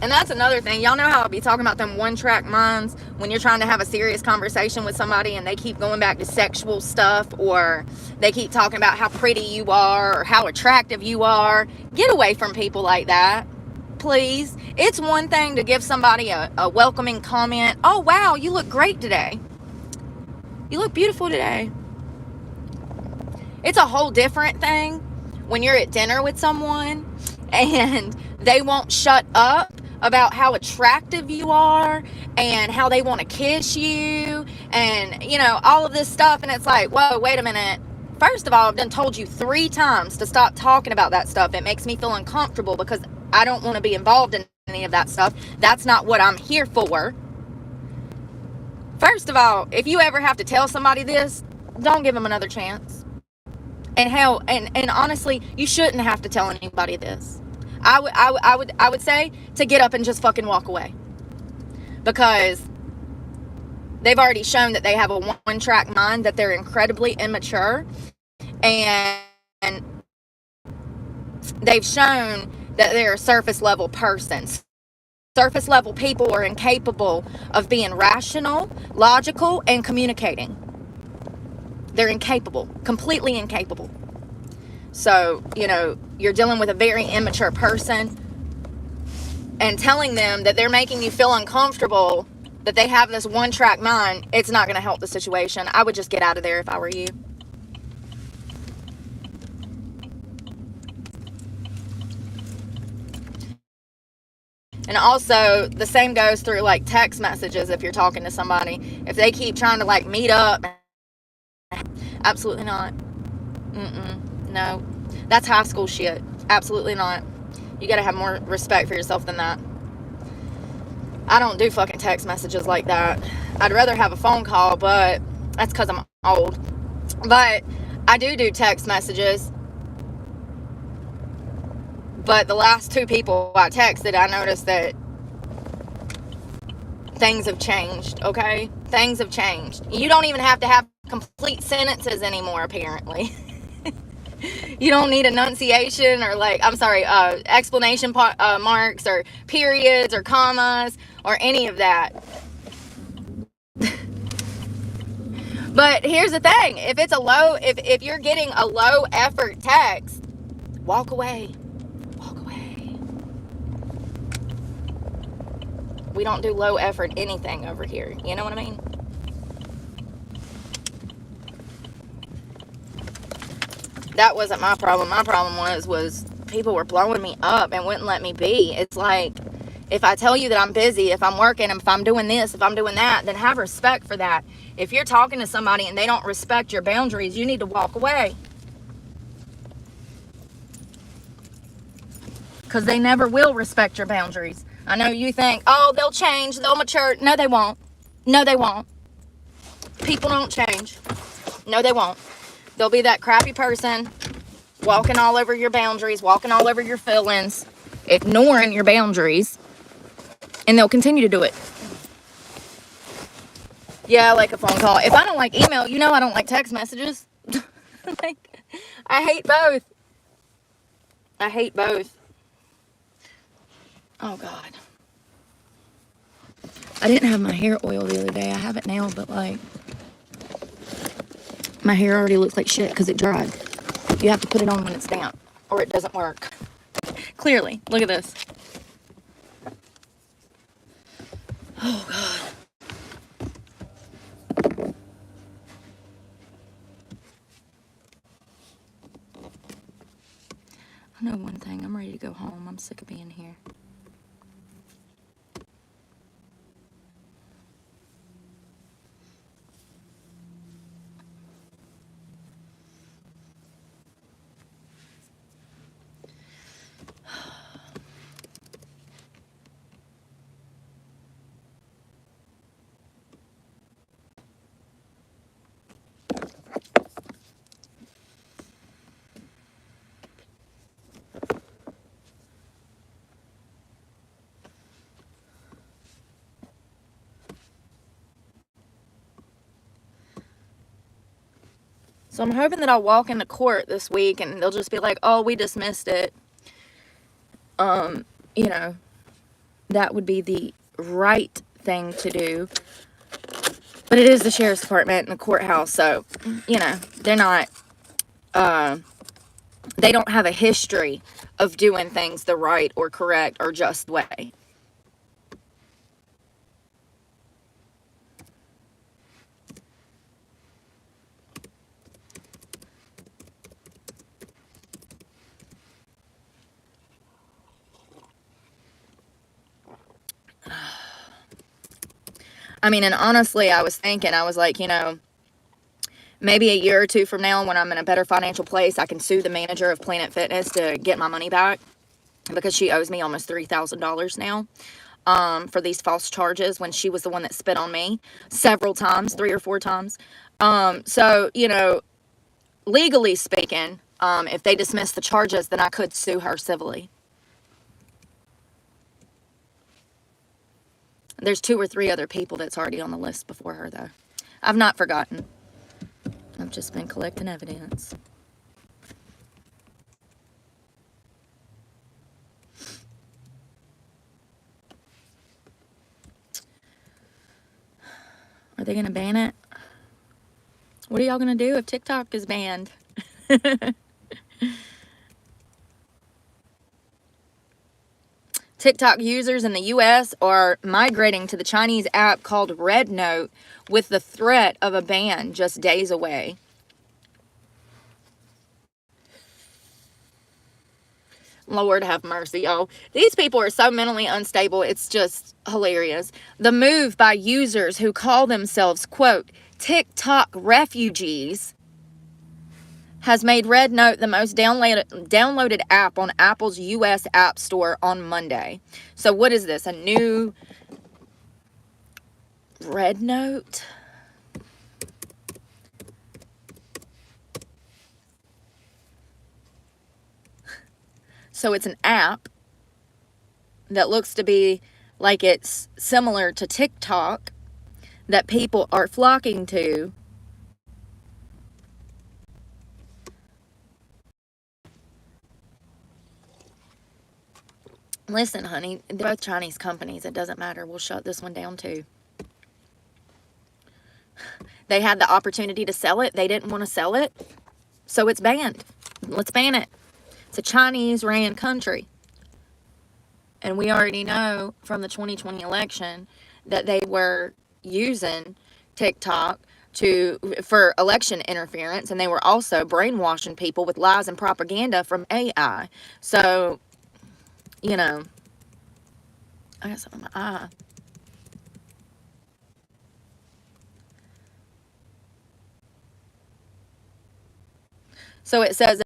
And that's another thing. Y'all know how I'll be talking about them one-track minds when you're trying to have a serious conversation with somebody and they keep going back to sexual stuff, or they keep talking about how pretty you are or how attractive you are. Get away from people like that, please. It's one thing to give somebody a welcoming comment. Oh, wow, you look great today. You look beautiful today. It's a whole different thing when you're at dinner with someone and they won't shut up about how attractive you are and how they want to kiss you and, you know, all of this stuff. And it's like, whoa, wait a minute. First of all, I've done told you 3 times to stop talking about that stuff. It makes me feel uncomfortable because I don't want to be involved in any of that stuff. That's not what I'm here for. First of all, if you ever have to tell somebody this, don't give them another chance. And hell, and honestly, you shouldn't have to tell anybody this. I would say to get up and just fucking walk away, because they've already shown that they have a one-track mind, that they're incredibly immature, and they've shown that they're a surface level person. Surface level people are incapable of being rational, logical, and communicating. They're incapable, completely incapable. So, you know, you're dealing with a very immature person, and telling them that they're making you feel uncomfortable, that they have this one-track mind, it's not going to help the situation. I would just get out of there if I were you. And also, the same goes through, like, text messages if you're talking to somebody. If they keep trying to, like, meet up, absolutely not. No. That's high school shit. Absolutely not. You gotta have more respect for yourself than that. I don't do fucking text messages like that. I'd rather have a phone call, but that's because I'm old. But I do text messages. But the last 2 people I texted, I noticed that things have changed, okay? Things have changed. You don't even have to have complete sentences anymore, apparently. You don't need enunciation or, like, explanation marks or periods or commas or any of that. But here's the thing. If it's if you're getting a low effort text, walk away. Walk away. We don't do low effort anything over here. You know what I mean? That wasn't my problem. My problem was people were blowing me up and wouldn't let me be. It's like, If I tell you that I'm busy, if I'm working, if I'm doing this, if I'm doing that, then have respect for that. If you're talking to somebody and they don't respect your boundaries, you need to walk away. Because they never will respect your boundaries. I know you think, oh, they'll change, they'll mature. No, they won't. No, they won't. People don't change. No, they won't. They'll be that crappy person walking all over your boundaries, walking all over your feelings, ignoring your boundaries, and they'll continue to do it. Yeah, I like a phone call. If I don't like email, you know I don't like text messages. Like, I hate both. I hate both. Oh, God. I didn't have my hair oiled the other day. I have it now, but, like, my hair already looks like shit because it dried. You have to put it on when it's damp, or it doesn't work. Clearly. Look at this. Oh, God. I know one thing. I'm ready to go home. I'm sick of being here. So I'm hoping that I'll walk into court this week and they'll just be like, oh, we dismissed it. You know, that would be the right thing to do. But it is the sheriff's department and the courthouse, so, you know, they're not, they don't have a history of doing things the right or correct or just way. I mean, and honestly, I was thinking, I was like, you know, maybe a year or two from now when I'm in a better financial place, I can sue the manager of Planet Fitness to get my money back because she owes me almost $3,000 now for these false charges when she was the one that spit on me several times, 3 or 4 times. So, you know, legally speaking, if they dismiss the charges, then I could sue her civilly. There's 2 or 3 other people that's already on the list before her, though. I've not forgotten. I've just been collecting evidence. Are they going to ban it? What are y'all going to do if TikTok is banned? TikTok users in the U.S. are migrating to the Chinese app called Red Note with the threat of a ban just days away. Lord have mercy, y'all. These people are so mentally unstable, it's just hilarious. The move by users who call themselves, quote, TikTok refugees has made Red Note the most downloaded app on Apple's U.S. App Store on Monday. So what is this? A new Red Note? So it's an app that looks to be like it's similar to TikTok that people are flocking to. Listen, honey, they're both Chinese companies. It doesn't matter. We'll shut this one down too. They had the opportunity to sell it. They didn't want to sell it. So it's banned. Let's ban it. It's a Chinese-ran country. And we already know from the 2020 election that they were using TikTok for election interference, and they were also brainwashing people with lies and propaganda from AI. So, you know, I got something in my eye. So it says,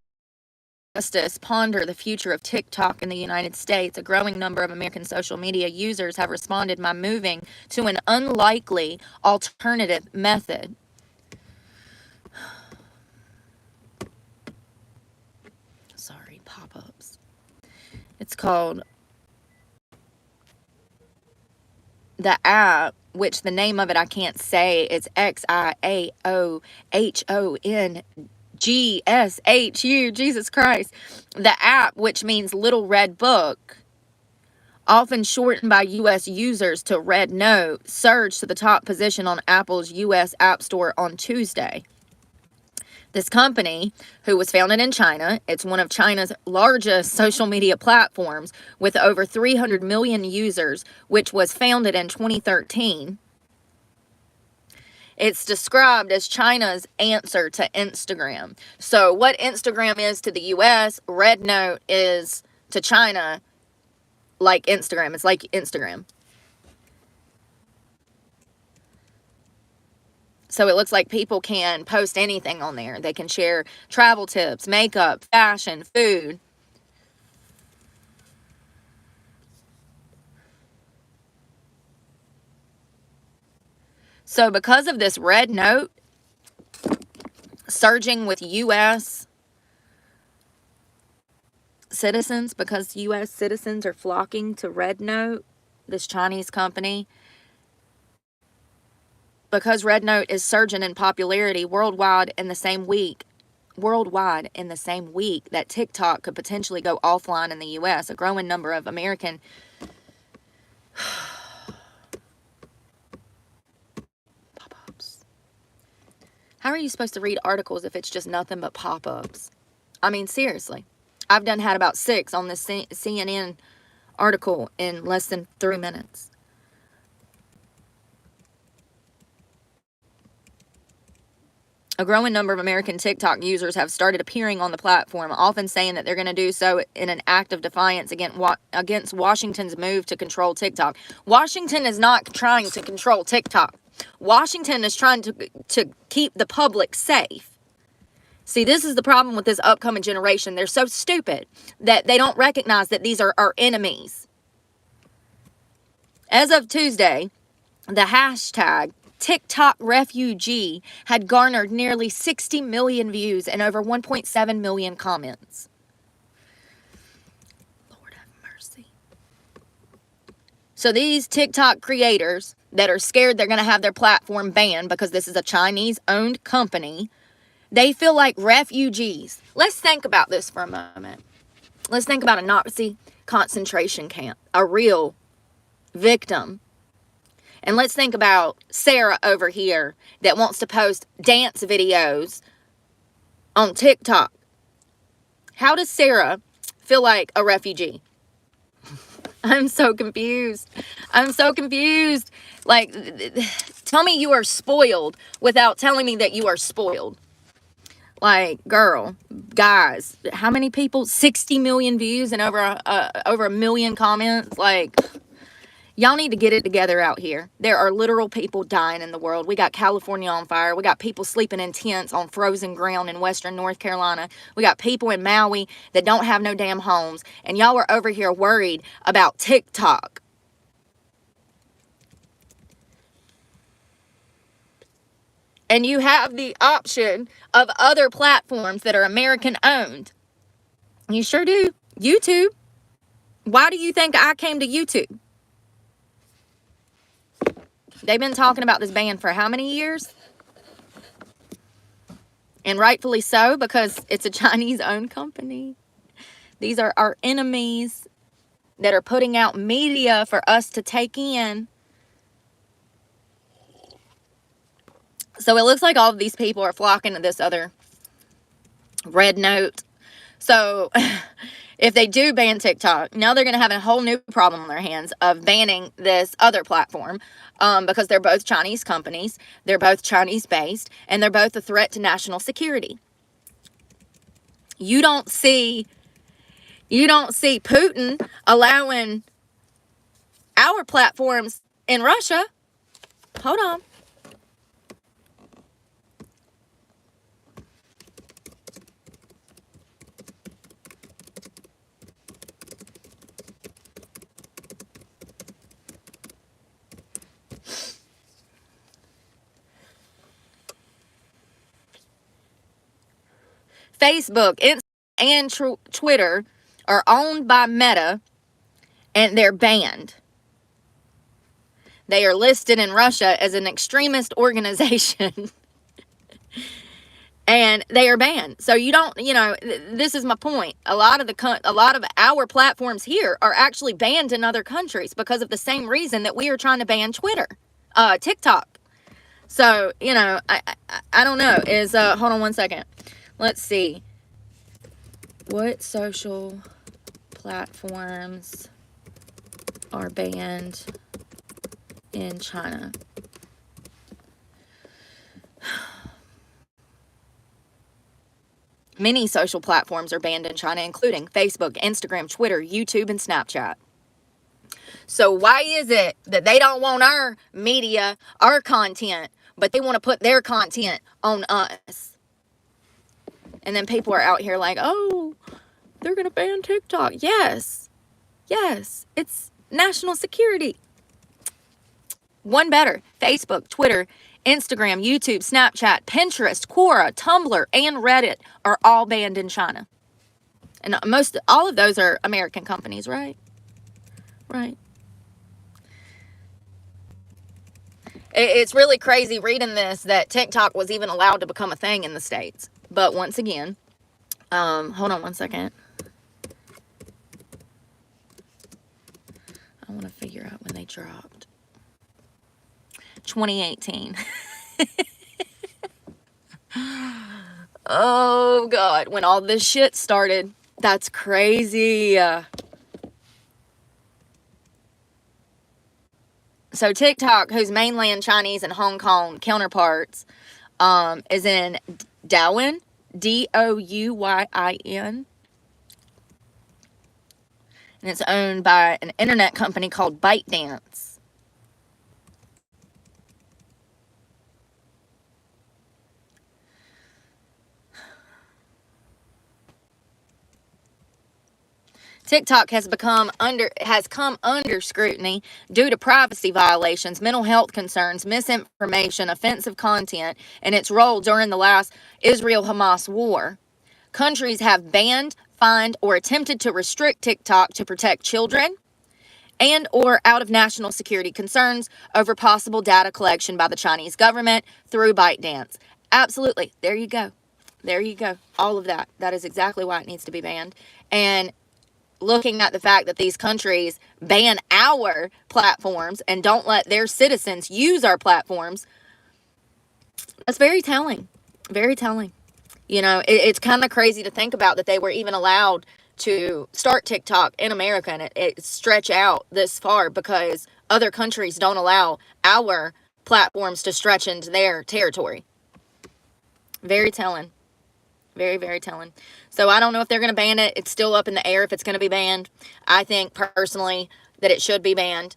Justice ponder the future of TikTok in the United States. A growing number of American social media users have responded by moving to an unlikely alternative method. Sorry, pop-ups. It's called the app, which the name of it I can't say. It's XIAOHONGSHU. Jesus Christ. The app, which means Little Red Book, often shortened by U.S. users to Red Note, surged to the top position on Apple's U.S. App Store on Tuesday. This company, who was founded in China, it's one of China's largest social media platforms with over 300 million users, which was founded in 2013. It's described as China's answer to Instagram. So what Instagram is to the US, Red Note is to China like Instagram. It's like Instagram. So it looks like people can post anything on there. They can share travel tips, makeup, fashion, food. So because of this Red Note surging with U.S. citizens, because U.S. citizens are flocking to Red Note, this Chinese company, because Red Note is surging in popularity worldwide in the same week that TikTok could potentially go offline in the U.S., a growing number of American pop-ups. How are you supposed to read articles if it's just nothing but pop-ups? I mean, seriously. I've had about 6 on this CNN article in less than 3 minutes. A growing number of American TikTok users have started appearing on the platform, often saying that they're going to do so in an act of defiance against Washington's move to control TikTok. Washington is not trying to control TikTok. Washington is trying to keep the public safe. See, this is the problem with this upcoming generation. They're so stupid that they don't recognize that these are our enemies. As of Tuesday, the hashtag TikTok refugee had garnered nearly 60 million views and over 1.7 million comments. Lord have mercy. So these TikTok creators that are scared they're going to have their platform banned because this is a Chinese-owned company, they feel like refugees. Let's think about this for a moment. Let's think about a Nazi concentration camp, a real victim. And let's think about Sarah over here that wants to post dance videos on TikTok. How does Sarah feel like a refugee? I'm so confused. I'm so confused. Like, tell me you are spoiled without telling me that you are spoiled. Like, girl, guys, how many people? 60 million views and over a million comments. Like, y'all need to get it together out here. There are literal people dying in the world. We got California on fire. We got people sleeping in tents on frozen ground in western North Carolina. We got people in Maui that don't have no damn homes. And y'all are over here worried about TikTok. And you have the option of other platforms that are American owned. You sure do. YouTube. Why do you think I came to YouTube? They've been talking about this ban for how many years? And rightfully so, because it's a Chinese-owned company. These are our enemies that are putting out media for us to take in. So it looks like all of these people are flocking to this other Red Note. So if they do ban TikTok, now they're going to have a whole new problem on their hands of banning this other platform because they're both Chinese companies. They're both Chinese-based, and they're both a threat to national security. You don't see Putin allowing our platforms in Russia. Hold on. Facebook, Instagram, and Twitter are owned by Meta, and they're banned. They are listed in Russia as an extremist organization. And they are banned. So you don't, this is my point. A lot of our platforms here are actually banned in other countries because of the same reason that we are trying to ban Twitter, TikTok. So, I don't know. Hold on one second. Let's see. What social platforms are banned in China? Many social platforms are banned in China, including Facebook, Instagram, Twitter, YouTube, and Snapchat. So why is it that they don't want our media, our content, but they want to put their content on us? And then people are out here like, oh, they're going to ban TikTok. Yes. Yes. It's national security. One better. Facebook, Twitter, Instagram, YouTube, Snapchat, Pinterest, Quora, Tumblr, and Reddit are all banned in China. And all of those are American companies, right? Right. It's really crazy reading this that TikTok was even allowed to become a thing in the States. But once again, hold on one second. I want to figure out when they dropped. 2018. Oh, God. When all this shit started. That's crazy. So TikTok, whose mainland Chinese and Hong Kong counterparts, is in Douyin, Douyin. And it's owned by an internet company called ByteDance. TikTok has come under scrutiny due to privacy violations, mental health concerns, misinformation, offensive content, and its role during the last Israel-Hamas war. Countries have banned, fined, or attempted to restrict TikTok to protect children and or out of national security concerns over possible data collection by the Chinese government through ByteDance. Absolutely. There you go. There you go. All of that. That is exactly why it needs to be banned. And looking at the fact that these countries ban our platforms and don't let their citizens use our platforms, that's very telling. Very telling. It's kind of crazy to think about that they were even allowed to start TikTok in America and it stretch out this far because other countries don't allow our platforms to stretch into their territory. Very telling. Very, very telling. So I don't know if they're going to ban it. It's still up in the air if it's going to be banned. I think personally that it should be banned,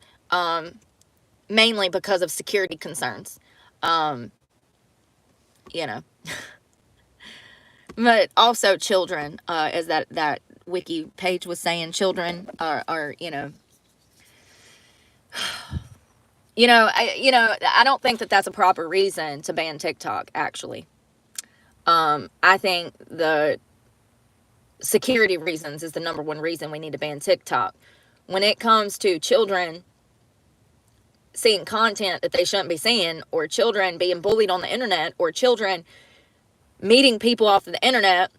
mainly because of security concerns. But also children, as that wiki page was saying, children are I don't think that that's a proper reason to ban TikTok, actually. I think the security reasons is the number one reason we need to ban TikTok. When it comes to children seeing content that they shouldn't be seeing, or children being bullied on the internet, or children meeting people off of the internet,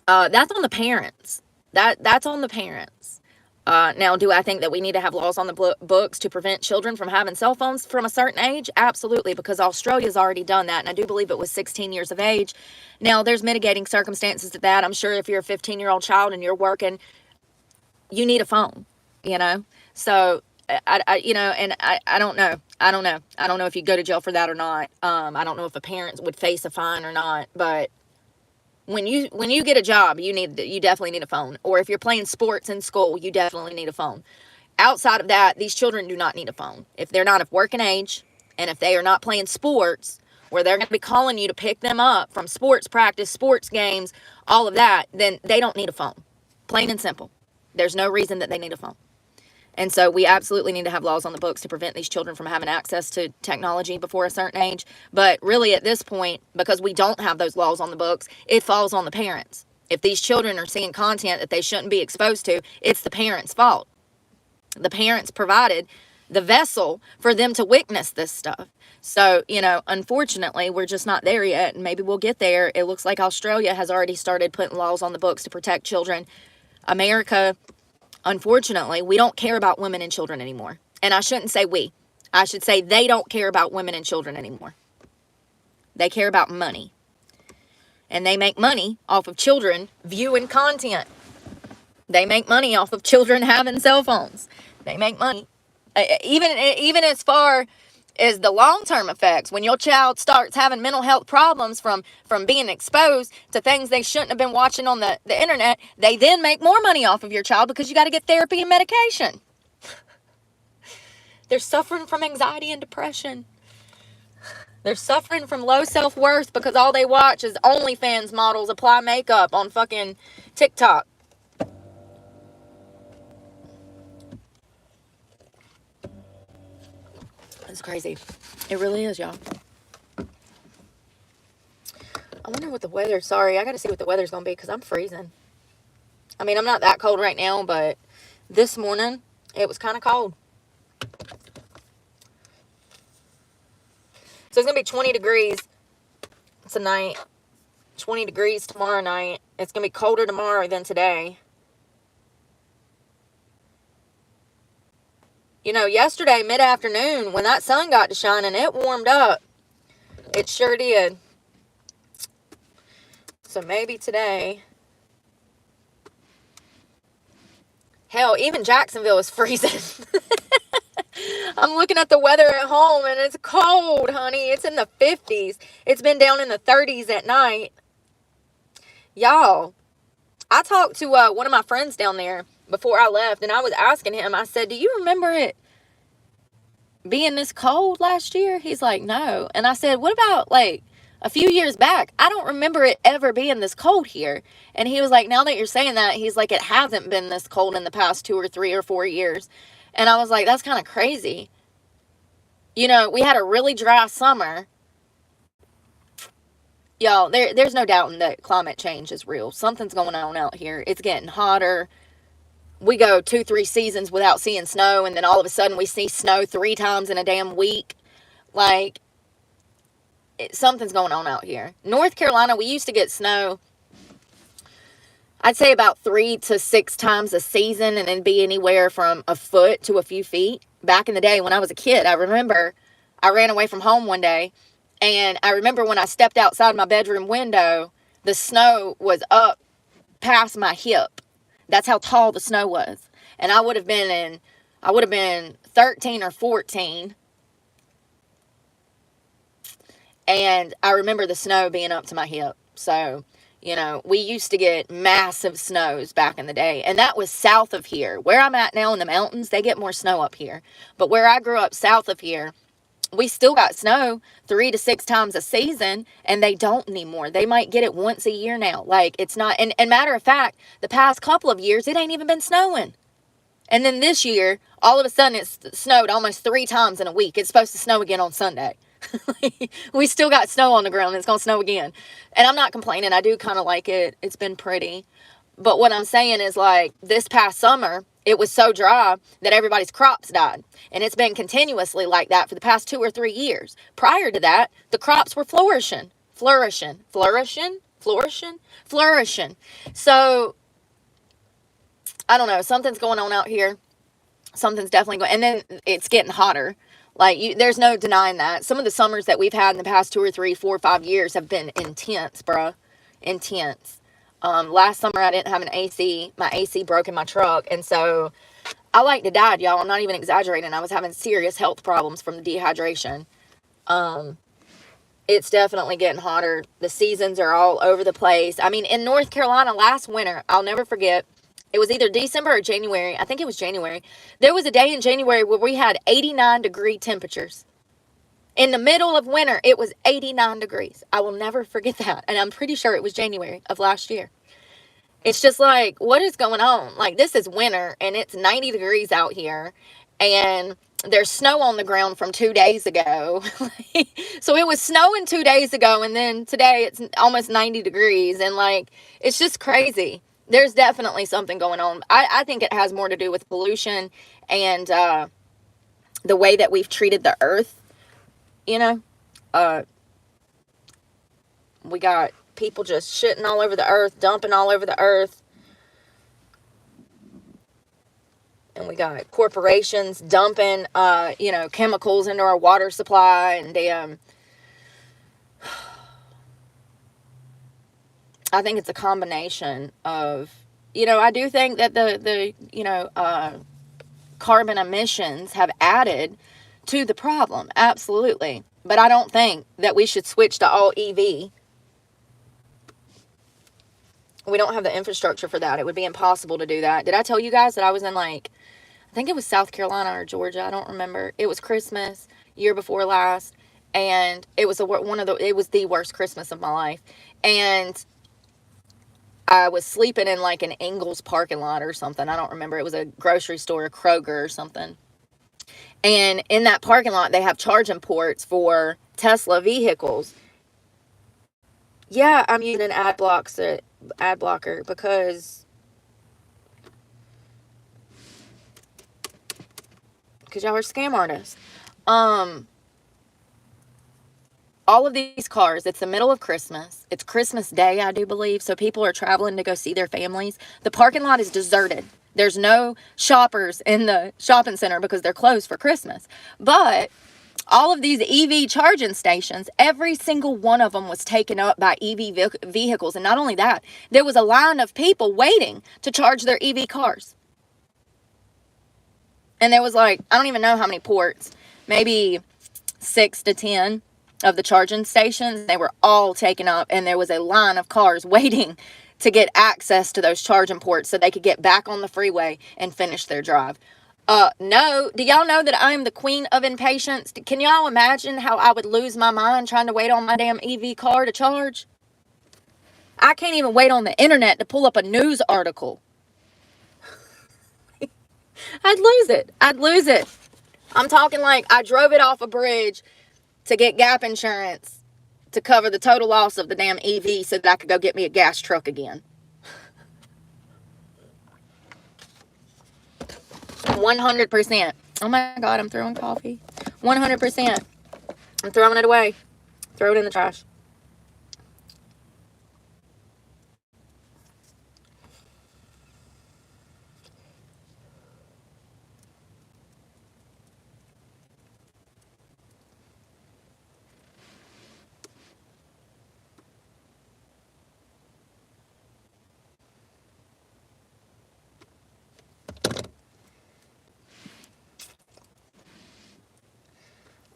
that's on the parents. That's on the parents. Now, do I think that we need to have laws on the books to prevent children from having cell phones from a certain age? Absolutely, because Australia's already done that, and I do believe it was 16 years of age. Now, there's mitigating circumstances to that. I'm sure if you're a 15-year-old child and you're working, you need a phone, So, I don't know. I don't know if you go to jail for that or not. I don't know if a parent would face a fine or not, but when you get a job, you definitely need a phone. Or if you're playing sports in school, you definitely need a phone. outside of that, these children do not need a phone. If they're not of working age, and if they are not playing sports, where they're going to be calling you to pick them up from sports practice, sports games, all of that, then they don't need a phone. Plain and simple. There's no reason that they need a phone. And so we absolutely need to have laws on the books to prevent these children from having access to technology before a certain age. But really at this point, because we don't have those laws on the books, it falls on the parents. If these children are seeing content that they shouldn't be exposed to, it's the parents' fault. The parents provided the vessel for them to witness this stuff. So, you know, unfortunately, we're just not there yet. And maybe we'll get there. It looks like Australia has already started putting laws on the books to protect children. America, unfortunately, we don't care about women and children anymore. And I shouldn't say we. I should say they don't care about women and children anymore. They care about money. And they make money off of children viewing content. They make money off of children having cell phones. They make money. Even as far as the long-term effects, when your child starts having mental health problems from being exposed to things they shouldn't have been watching on the internet, they then make more money off of your child because you got to get therapy and medication. They're suffering from anxiety and depression. They're suffering from low self-worth because all they watch is OnlyFans models apply makeup on fucking TikTok. It's crazy. It really is, y'all. I wonder what the weather... Sorry, I got to see what the weather's going to be because I'm freezing. I mean, I'm not that cold right now, but this morning, it was kind of cold. So it's going to be 20 degrees tonight. 20 degrees tomorrow night. It's going to be colder tomorrow than today. You know, yesterday, mid-afternoon, when that sun got to shining, it warmed up. It sure did. So maybe today. Hell, even Jacksonville is freezing. I'm looking at the weather at home, and it's cold, honey. It's in the 50s. It's been down in the 30s at night. Y'all, I talked to one of my friends down there before I left, and I was asking him, I said, do you remember it being this cold last year? He's like, no. And I said, what about like a few years back? I don't remember it ever being this cold here. And he was like, now that you're saying that, he's like, it hasn't been this cold in the past 2 or 3 or 4 years. And I was like, that's kind of crazy. You know, we had a really dry summer. Y'all, there's no doubting that climate change is real. Something's going on out here. It's getting hotter. We go 2-3 seasons without seeing snow, and then all of a sudden we see snow 3 times in a damn week. Like, something's going on out here. North Carolina, we used to get snow, I'd say about 3 to 6 times a season, and then be anywhere from a foot to a few feet. Back in the day when I was a kid, I remember I ran away from home one day, and I remember when I stepped outside my bedroom window, the snow was up past my hip. That's how tall the snow was. And I would have been 13 or 14. And I remember the snow being up to my hip. So, you know, we used to get massive snows back in the day. And that was south of here. Where I'm at now in the mountains, they get more snow up here. But where I grew up south of here, we still got snow 3 to 6 times a season, and they don't anymore. They might get it once a year now. Like, it's not, and matter of fact, the past couple of years, it ain't even been snowing. And then this year, all of a sudden, it's snowed almost 3 times in a week. It's supposed to snow again on Sunday. We still got snow on the ground, and it's going to snow again. And I'm not complaining. I do kind of like it. It's been pretty. But what I'm saying is, like, this past summer, it was so dry that everybody's crops died. And it's been continuously like that for the past 2 or 3 years. Prior to that, the crops were flourishing. So, I don't know. Something's going on out here. Something's definitely going. And then it's getting hotter. Like, there's no denying that. Some of the summers that we've had in the past 2 or 3, 4, 5 years have been intense, bruh. Intense. Last summer I didn't have an AC. My AC broke in my truck. And so I like to die, y'all. I'm not even exaggerating. I was having serious health problems from the dehydration. It's definitely getting hotter. The seasons are all over the place. I mean, in North Carolina last winter, I'll never forget, It was either December or January. I think it was January. There was a day in January where we had 89-degree temperatures. In the middle of winter, it was 89 degrees. I will never forget that. And I'm pretty sure it was January of last year. It's just like, what is going on? Like, this is winter and it's 90 degrees out here. And there's snow on the ground from 2 days ago. So it was snowing 2 days ago. And then today it's almost 90 degrees. And like, it's just crazy. There's definitely something going on. I think it has more to do with pollution and the way that we've treated the earth. You know, we got people just shitting all over the earth, dumping all over the earth. And we got corporations dumping, chemicals into our water supply. And I think it's a combination of, I do think that the carbon emissions have added to the problem. Absolutely. But I don't think that we should switch to all EV. We don't have the infrastructure for that. It would be impossible to do that. Did I tell you guys that I was in I think it was South Carolina or Georgia. I don't remember. It was Christmas, year before last. And it was it was the worst Christmas of my life. And I was sleeping in an Ingles parking lot or something. I don't remember. It was a grocery store, a Kroger or something. And in that parking lot, they have charging ports for Tesla vehicles. Yeah, I'm using an ad blocker because y'all are scam artists. All of these cars, it's the middle of Christmas. It's Christmas Day, I do believe. So people are traveling to go see their families. The parking lot is deserted. There's no shoppers in the shopping center because they're closed for Christmas. But all of these EV charging stations, every single one of them was taken up by EV vehicles. And not only that, there was a line of people waiting to charge their EV cars. And there was I don't even know how many ports, maybe 6 to 10 of the charging stations. They were all taken up, and there was a line of cars waiting to get access to those charging ports so they could get back on the freeway and finish their drive. No. Do y'all know that I'm the queen of impatience? Can y'all imagine how I would lose my mind trying to wait on my damn EV car to charge? I can't even wait on the internet to pull up a news article. I'd lose it. I'm talking I drove it off a bridge to get gap insurance to cover the total loss of the damn EV so that I could go get me a gas truck again. 100%. Oh my God, I'm throwing coffee. 100%. I'm throwing it away. Throw it in the trash.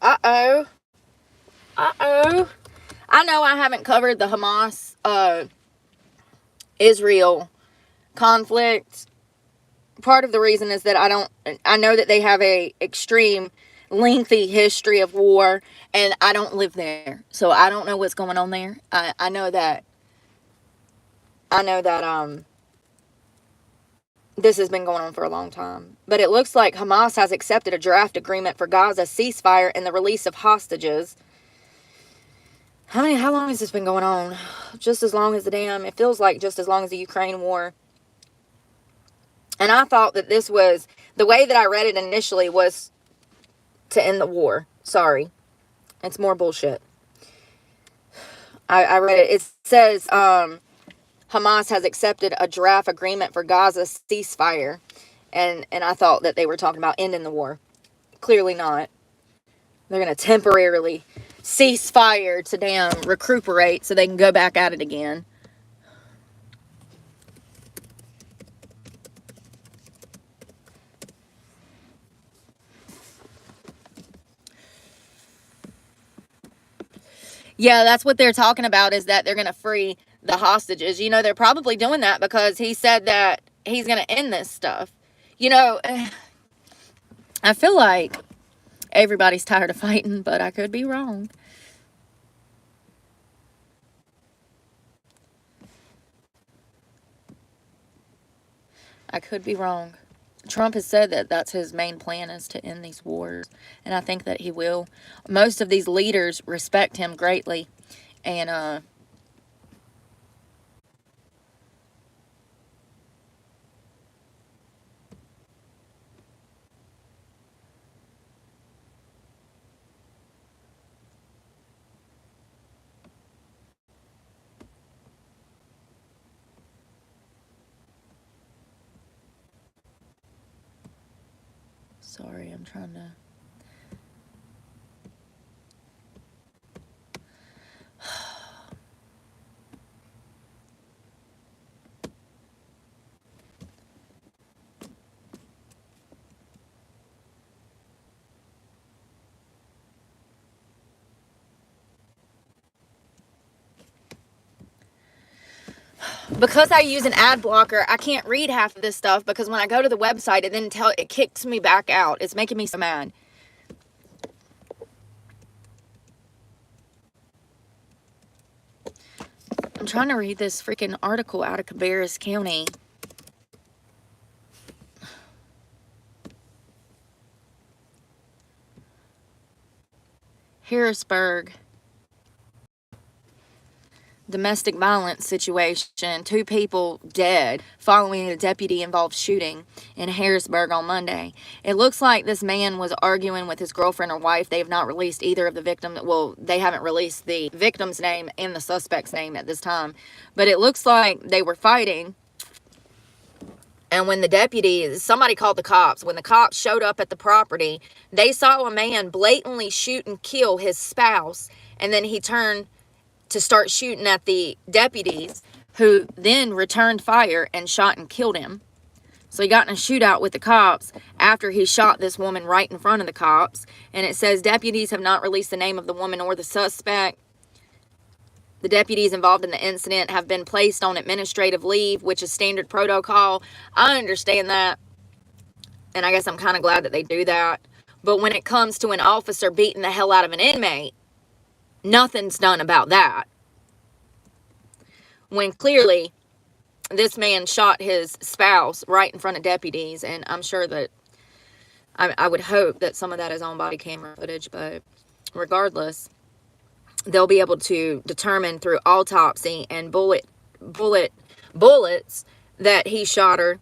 Uh-oh. I know I haven't covered the Hamas, Israel conflict. Part of the reason is that I know that they have a extreme lengthy history of war, and I don't live there. So I don't know what's going on there. I know that this has been going on for a long time. But it looks like Hamas has accepted a draft agreement for Gaza ceasefire and the release of hostages. How long has this been going on? Just as long as it feels like just as long as the Ukraine war. And I thought that this was, the way that I read it initially was to end the war. Sorry. It's more bullshit. I read it. It says, Hamas has accepted a draft agreement for Gaza ceasefire. And I thought that they were talking about ending the war. Clearly not. They're going to temporarily cease fire to damn recuperate so they can go back at it again. Yeah, that's what they're talking about, is that they're going to free the hostages. You know, they're probably doing that because he said that he's going to end this stuff. You know, I feel like everybody's tired of fighting, but I could be wrong. I could be wrong. Trump has said that that's his main plan, is to end these wars, and I think that he will. Most of these leaders respect him greatly, and sorry, I'm trying to... Because I use an ad blocker, I can't read half of this stuff, because when I go to the website, it kicks me back out. It's making me so mad. I'm trying to read this freaking article out of Cabarrus County. Harrisburg. Domestic violence situation. 2 people dead following a deputy-involved shooting in Harrisburg on Monday. It looks like this man was arguing with his girlfriend or wife. They have not released either of the victims. Well, they haven't released the victim's name and the suspect's name at this time. But it looks like they were fighting. And when somebody called the cops. When the cops showed up at the property, they saw a man blatantly shoot and kill his spouse. And then he turned to start shooting at the deputies, who then returned fire and shot and killed him. So he got in a shootout with the cops after he shot this woman right in front of the cops. And it says deputies have not released the name of the woman or the suspect. The deputies involved in the incident have been placed on administrative leave, which is standard protocol. I understand that, and I guess I'm kind of glad that they do that. But when it comes to an officer beating the hell out of an inmate, nothing's done about that. When clearly this man shot his spouse right in front of deputies, and I'm sure that I would hope that some of that is on body camera footage, but regardless, they'll be able to determine through autopsy and bullets that he shot her.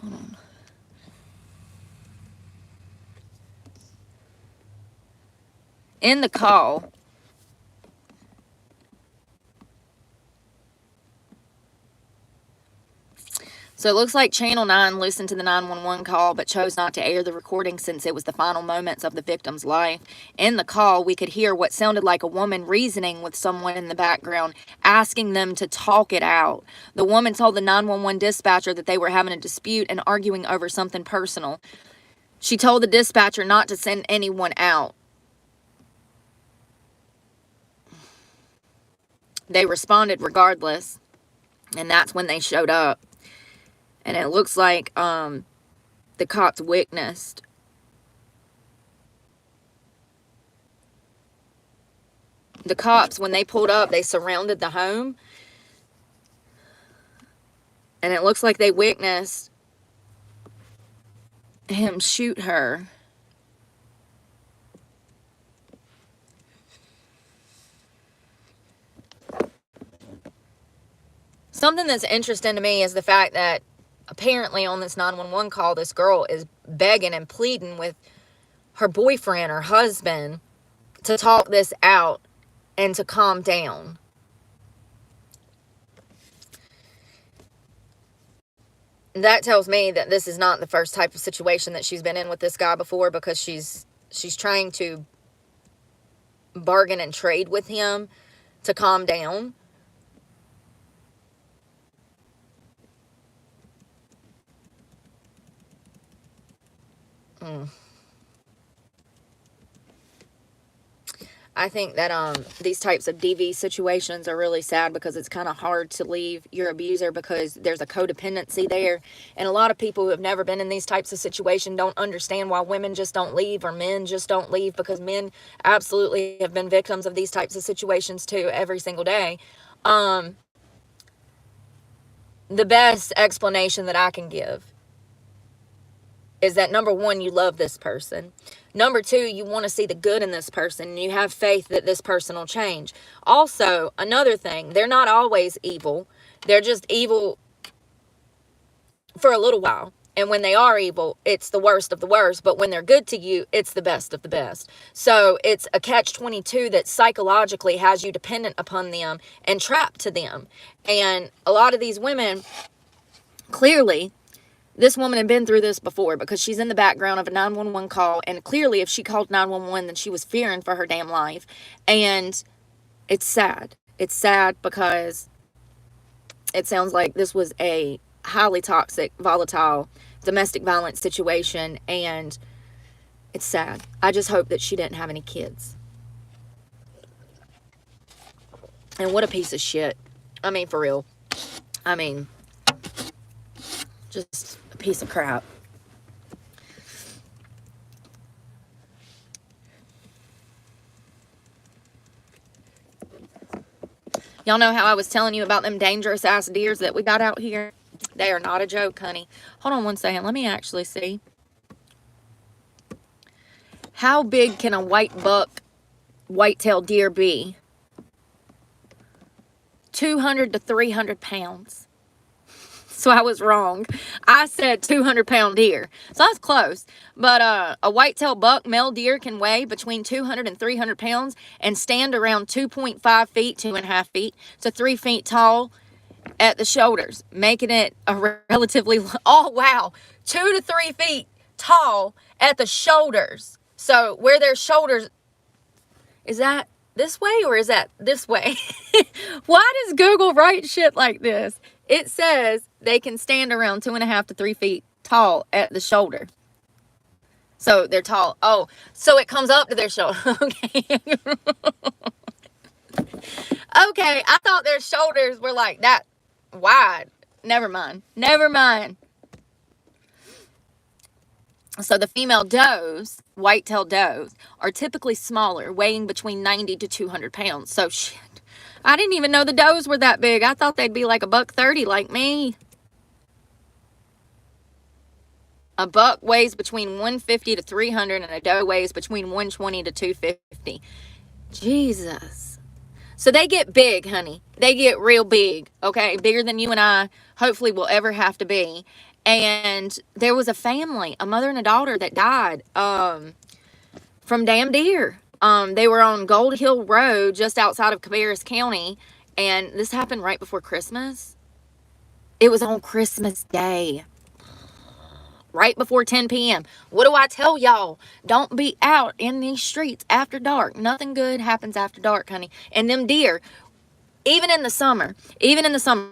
Hold on. In the call, so it looks like Channel 9 listened to the 911 call but chose not to air the recording since it was the final moments of the victim's life. In the call, we could hear what sounded like a woman reasoning with someone in the background, asking them to talk it out. The woman told the 911 dispatcher that they were having a dispute and arguing over something personal. She told the dispatcher not to send anyone out. They responded regardless, and that's when they showed up. And it looks like the cops witnessed the cops, when they pulled up, they surrounded the home. And it looks like they witnessed him shoot her. Something that's interesting to me is the fact that apparently on this 911 call, this girl is begging and pleading with her boyfriend or husband to talk this out and to calm down. That tells me that this is not the first type of situation that she's been in with this guy before, because she's trying to bargain and trade with him to calm down. I think that these types of DV situations are really sad because it's kind of hard to leave your abuser because there's a codependency there. And a lot of people who have never been in these types of situations don't understand why women just don't leave or men just don't leave, because men absolutely have been victims of these types of situations too every single day. The best explanation that I can give is that, number one, you love this person. Number two, you want to see the good in this person, and you have faith that this person will change. Also, another thing, they're not always evil. They're just evil for a little while. And when they are evil, it's the worst of the worst. But when they're good to you, it's the best of the best. So it's a catch-22 that psychologically has you dependent upon them and trapped to them. And a lot of these women, clearly, this woman had been through this before because she's in the background of a 911 call. And clearly, if she called 911, then she was fearing for her damn life. And it's sad. It's sad because it sounds like this was a highly toxic, volatile, domestic violence situation. And it's sad. I just hope that she didn't have any kids. And what a piece of shit. I mean, for real. I mean, just a piece of crap. Y'all know how I was telling you about them dangerous ass deers that we got out here? They are not a joke, honey. Hold on one second. Let me actually see. How big can a white-tailed deer be? 200 to 300 pounds. So I was wrong. I said 200-pound deer. So that's close. But a white-tailed buck male deer can weigh between 200 and 300 pounds and stand around 2.5 feet, 2.5 feet to 3 feet tall at the shoulders, making it a relatively, oh wow, 2 to 3 feet tall at the shoulders. So where their shoulders, is that this way or is that this way? Why does Google write shit like this? It says they can stand around 2.5 to 3 feet tall at the shoulder. So they're tall. Oh, so it comes up to their shoulder. Okay. Okay, I thought their shoulders were like that wide. Never mind. Never mind. So the female does, white-tailed does, are typically smaller, weighing between 90 to 200 pounds. So shit. I didn't even know the does were that big. I thought they'd be like a $130 like me. A buck weighs between 150 to 300 and a doe weighs between 120 to 250. Jesus. So they get big, honey. They get real big, okay? Bigger than you and I hopefully will ever have to be. And there was a family, a mother and a daughter that died from damn deer. They were on Gold Hill Road just outside of Cabarrus County. And this happened right before Christmas. It was on Christmas Day. Right before 10 p.m. What do I tell y'all? Don't be out in these streets after dark. Nothing good happens after dark, honey. And them deer, even in the summer,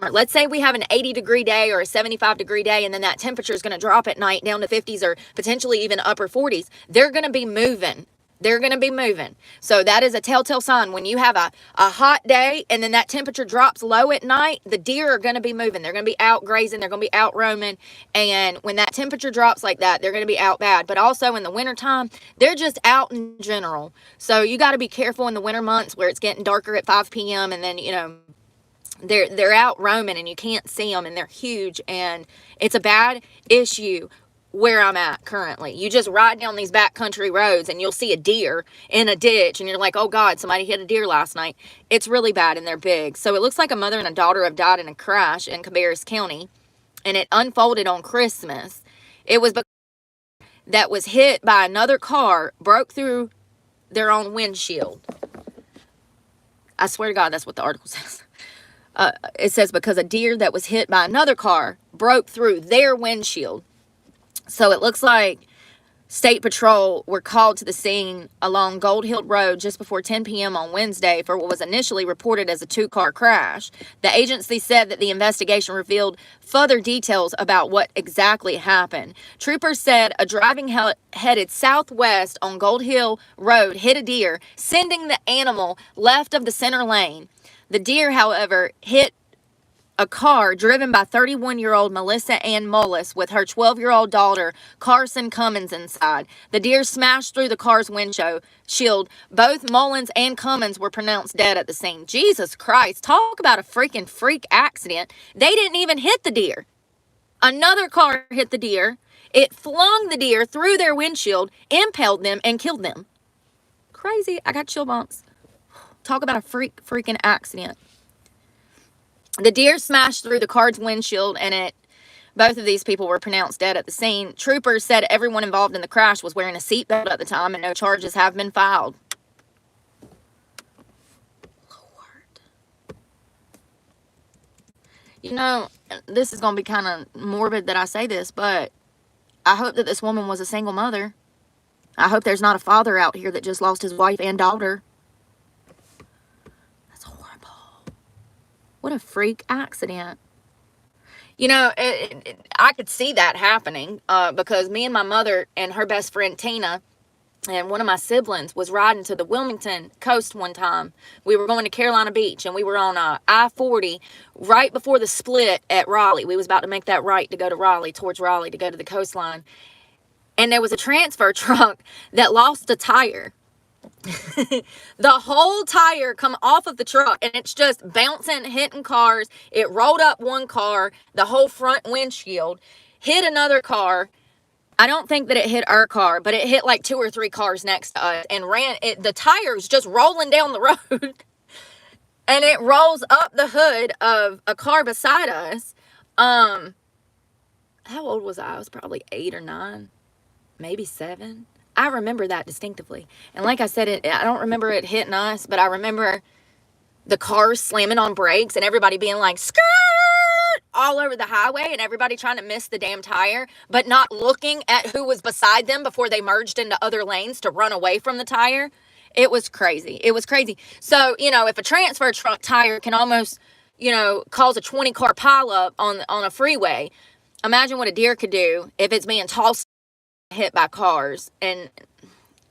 let's say we have an 80-degree day or a 75-degree day, and then that temperature is going to drop at night down to 50s or potentially even upper 40s. They're going to be moving. They're going to be moving. So that is a telltale sign. When you have a hot day and then that temperature drops low at night, the deer are going to be moving. They're going to be out grazing. They're going to be out roaming. And when that temperature drops like that, they're going to be out bad. But also in the wintertime, they're just out in general. So you got to be careful in the winter months where it's getting darker at 5 p.m. and then, you know, they're out roaming and you can't see them and they're huge. And it's a bad issue where I'm at currently. You just ride down these backcountry roads and you'll see a deer in a ditch and you're like, oh God, somebody hit a deer last night. It's really bad and they're big. So it looks like a mother and a daughter have died in a crash in Cabarrus County, and it unfolded on Christmas. It was because that was hit by another car, broke through their own windshield. I swear to God, that's what the article says. It says because a deer that was hit by another car broke through their windshield. So it looks like State Patrol were called to the scene along Gold Hill Road just before 10 p.m. on Wednesday for what was initially reported as a two-car crash. The agency said that the investigation revealed further details about what exactly happened. Troopers said a driving headed southwest on Gold Hill Road hit a deer, sending the animal left of the center lane. The deer, however, hit a car driven by 31-year-old Melissa Ann Mullis with her 12-year-old daughter, Carson Cummins, inside. The deer smashed through the car's windshield. Both Mullins and Cummins were pronounced dead at the scene. Jesus Christ, talk about a freaking freak accident. They didn't even hit the deer. Another car hit the deer. It flung the deer through their windshield, impaled them, and killed them. Crazy. I got chill bumps. Talk about a freaking accident. The deer smashed through the car's windshield, and both of these people were pronounced dead at the scene. Troopers said everyone involved in the crash was wearing a seatbelt at the time, and no charges have been filed. Lord. You know, this is going to be kind of morbid that I say this, but I hope that this woman was a single mother. I hope there's not a father out here that just lost his wife and daughter. What a freak accident. You know, I could see that happening because me and my mother and her best friend Tina and one of my siblings was riding to the Wilmington coast one time. We were going to Carolina Beach, and we were on I-40 right before the split at Raleigh. We was about to make that right to go to Raleigh, towards Raleigh, to go to the coastline. And there was a transfer truck that lost a tire. The whole tire come off of the truck, and it's just bouncing, hitting cars. It rolled up one car, the whole front windshield, hit another car. I don't think that it hit our car, but it hit like 2 or 3 cars next to us and the tires just rolling down the road. And it rolls up the hood of a car beside us. How old was I? I was probably 8 or 9, maybe 7. I remember that distinctively. And like I said, I don't remember it hitting us, but I remember the cars slamming on brakes and everybody being like, skirt, all over the highway, and everybody trying to miss the damn tire, but not looking at who was beside them before they merged into other lanes to run away from the tire. It was crazy. It was crazy. So, you know, if a transfer truck tire can almost, you know, cause a 20-car pileup on a freeway, imagine what a deer could do if it's being tossed, hit by cars, and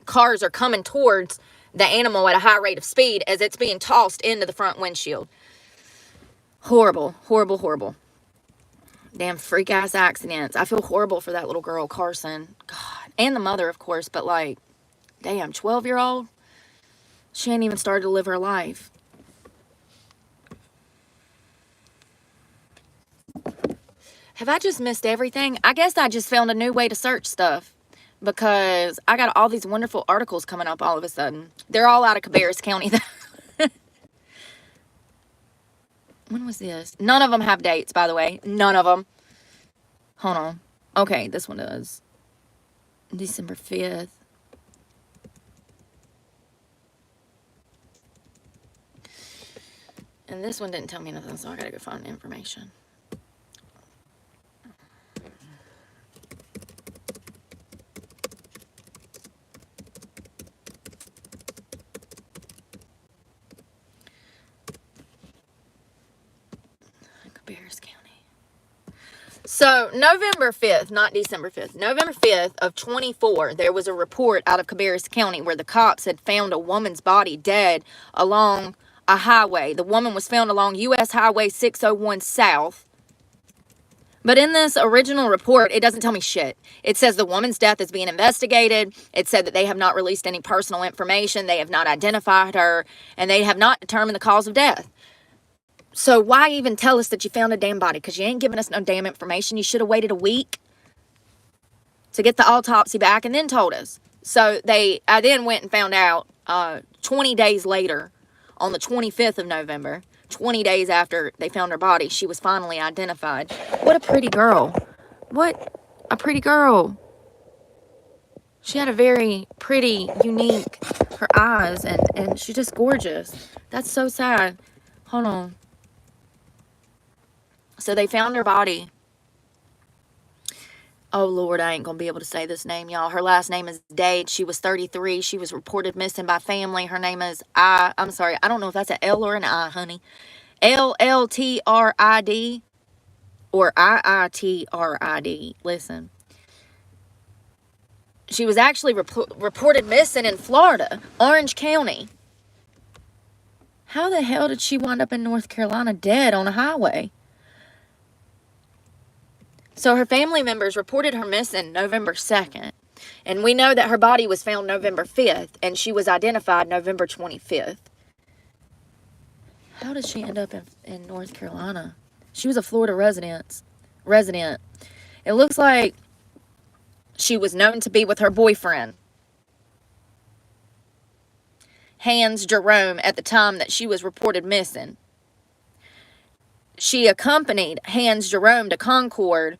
cars are coming towards the animal at a high rate of speed as it's being tossed into the front windshield. Horrible, horrible, horrible. Damn freak ass accidents. I feel horrible for that little girl, Carson. God. And the mother, of course, but like, damn, 12-year-old? She ain't even started to live her life. Have I just missed everything? I guess I just found a new way to search stuff because I got all these wonderful articles coming up all of a sudden. They're all out of Cabarrus County. When was this? None of them have dates, by the way. None of them. Hold on. Okay, this one does. December 5th. And this one didn't tell me nothing, so I gotta go find the information. Cabarrus County. So, November 5th, not December 5th, November 5th of 24, there was a report out of Cabarrus County where the cops had found a woman's body dead along a highway. The woman was found along U.S. Highway 601 South. But in this original report, it doesn't tell me shit. It says the woman's death is being investigated. It said that they have not released any personal information. They have not identified her. And they have not determined the cause of death. So why even tell us that you found a damn body? Because you ain't giving us no damn information. You should have waited a week to get the autopsy back and then told us. So I then went and found out 20 days later, on the 25th of November, 20 days after they found her body, she was finally identified. What a pretty girl. What a pretty girl. She had a very pretty, unique, her eyes, and she's just gorgeous. That's so sad. Hold on. So they found her body Oh, Lord, I ain't going to be able to say this name, y'all. Her last name is Dade. She was 33. She was reported missing by family. Her name is I'm sorry. I don't know if that's an L or an I, honey. Liltrid or Iitrid. Listen. She was actually reported missing in Florida, Orange County. How the hell did she wind up in North Carolina dead on a highway? So her family members reported her missing November 2nd. And we know that her body was found November 5th. And she was identified November 25th. How did she end up in North Carolina? She was a Florida resident. It looks like she was known to be with her boyfriend, Hans Jerome, at the time that she was reported missing. She accompanied Hans Jerome to Concord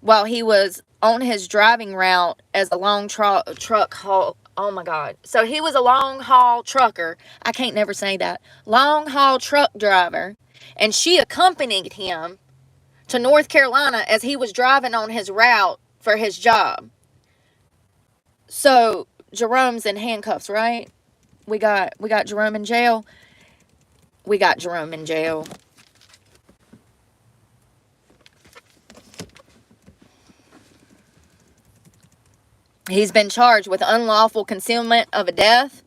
while he was on his driving route as a long truck haul. Oh my God. So he was a long haul trucker. I can't never say that. Long haul truck driver. And she accompanied him to North Carolina as he was driving on his route for his job. So Jerome's in handcuffs, right? We got Jerome in jail. We got Jerome in jail. He's been charged with unlawful concealment of a death,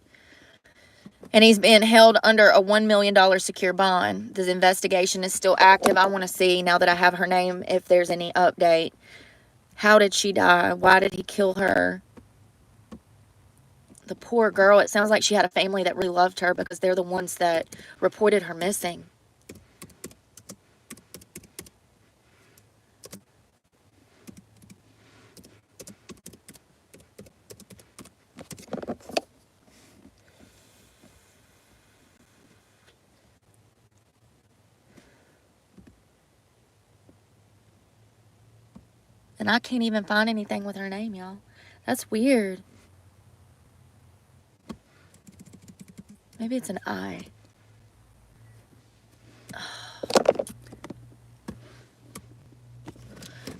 and he's been held under a $1 million secure bond. The investigation is still active. I want to see, now that I have her name, if there's any update. How did she die? Why did he kill her? The poor girl. It sounds like she had a family that really loved her because they're the ones that reported her missing. And I can't even find anything with her name, y'all. That's weird. Maybe it's an I.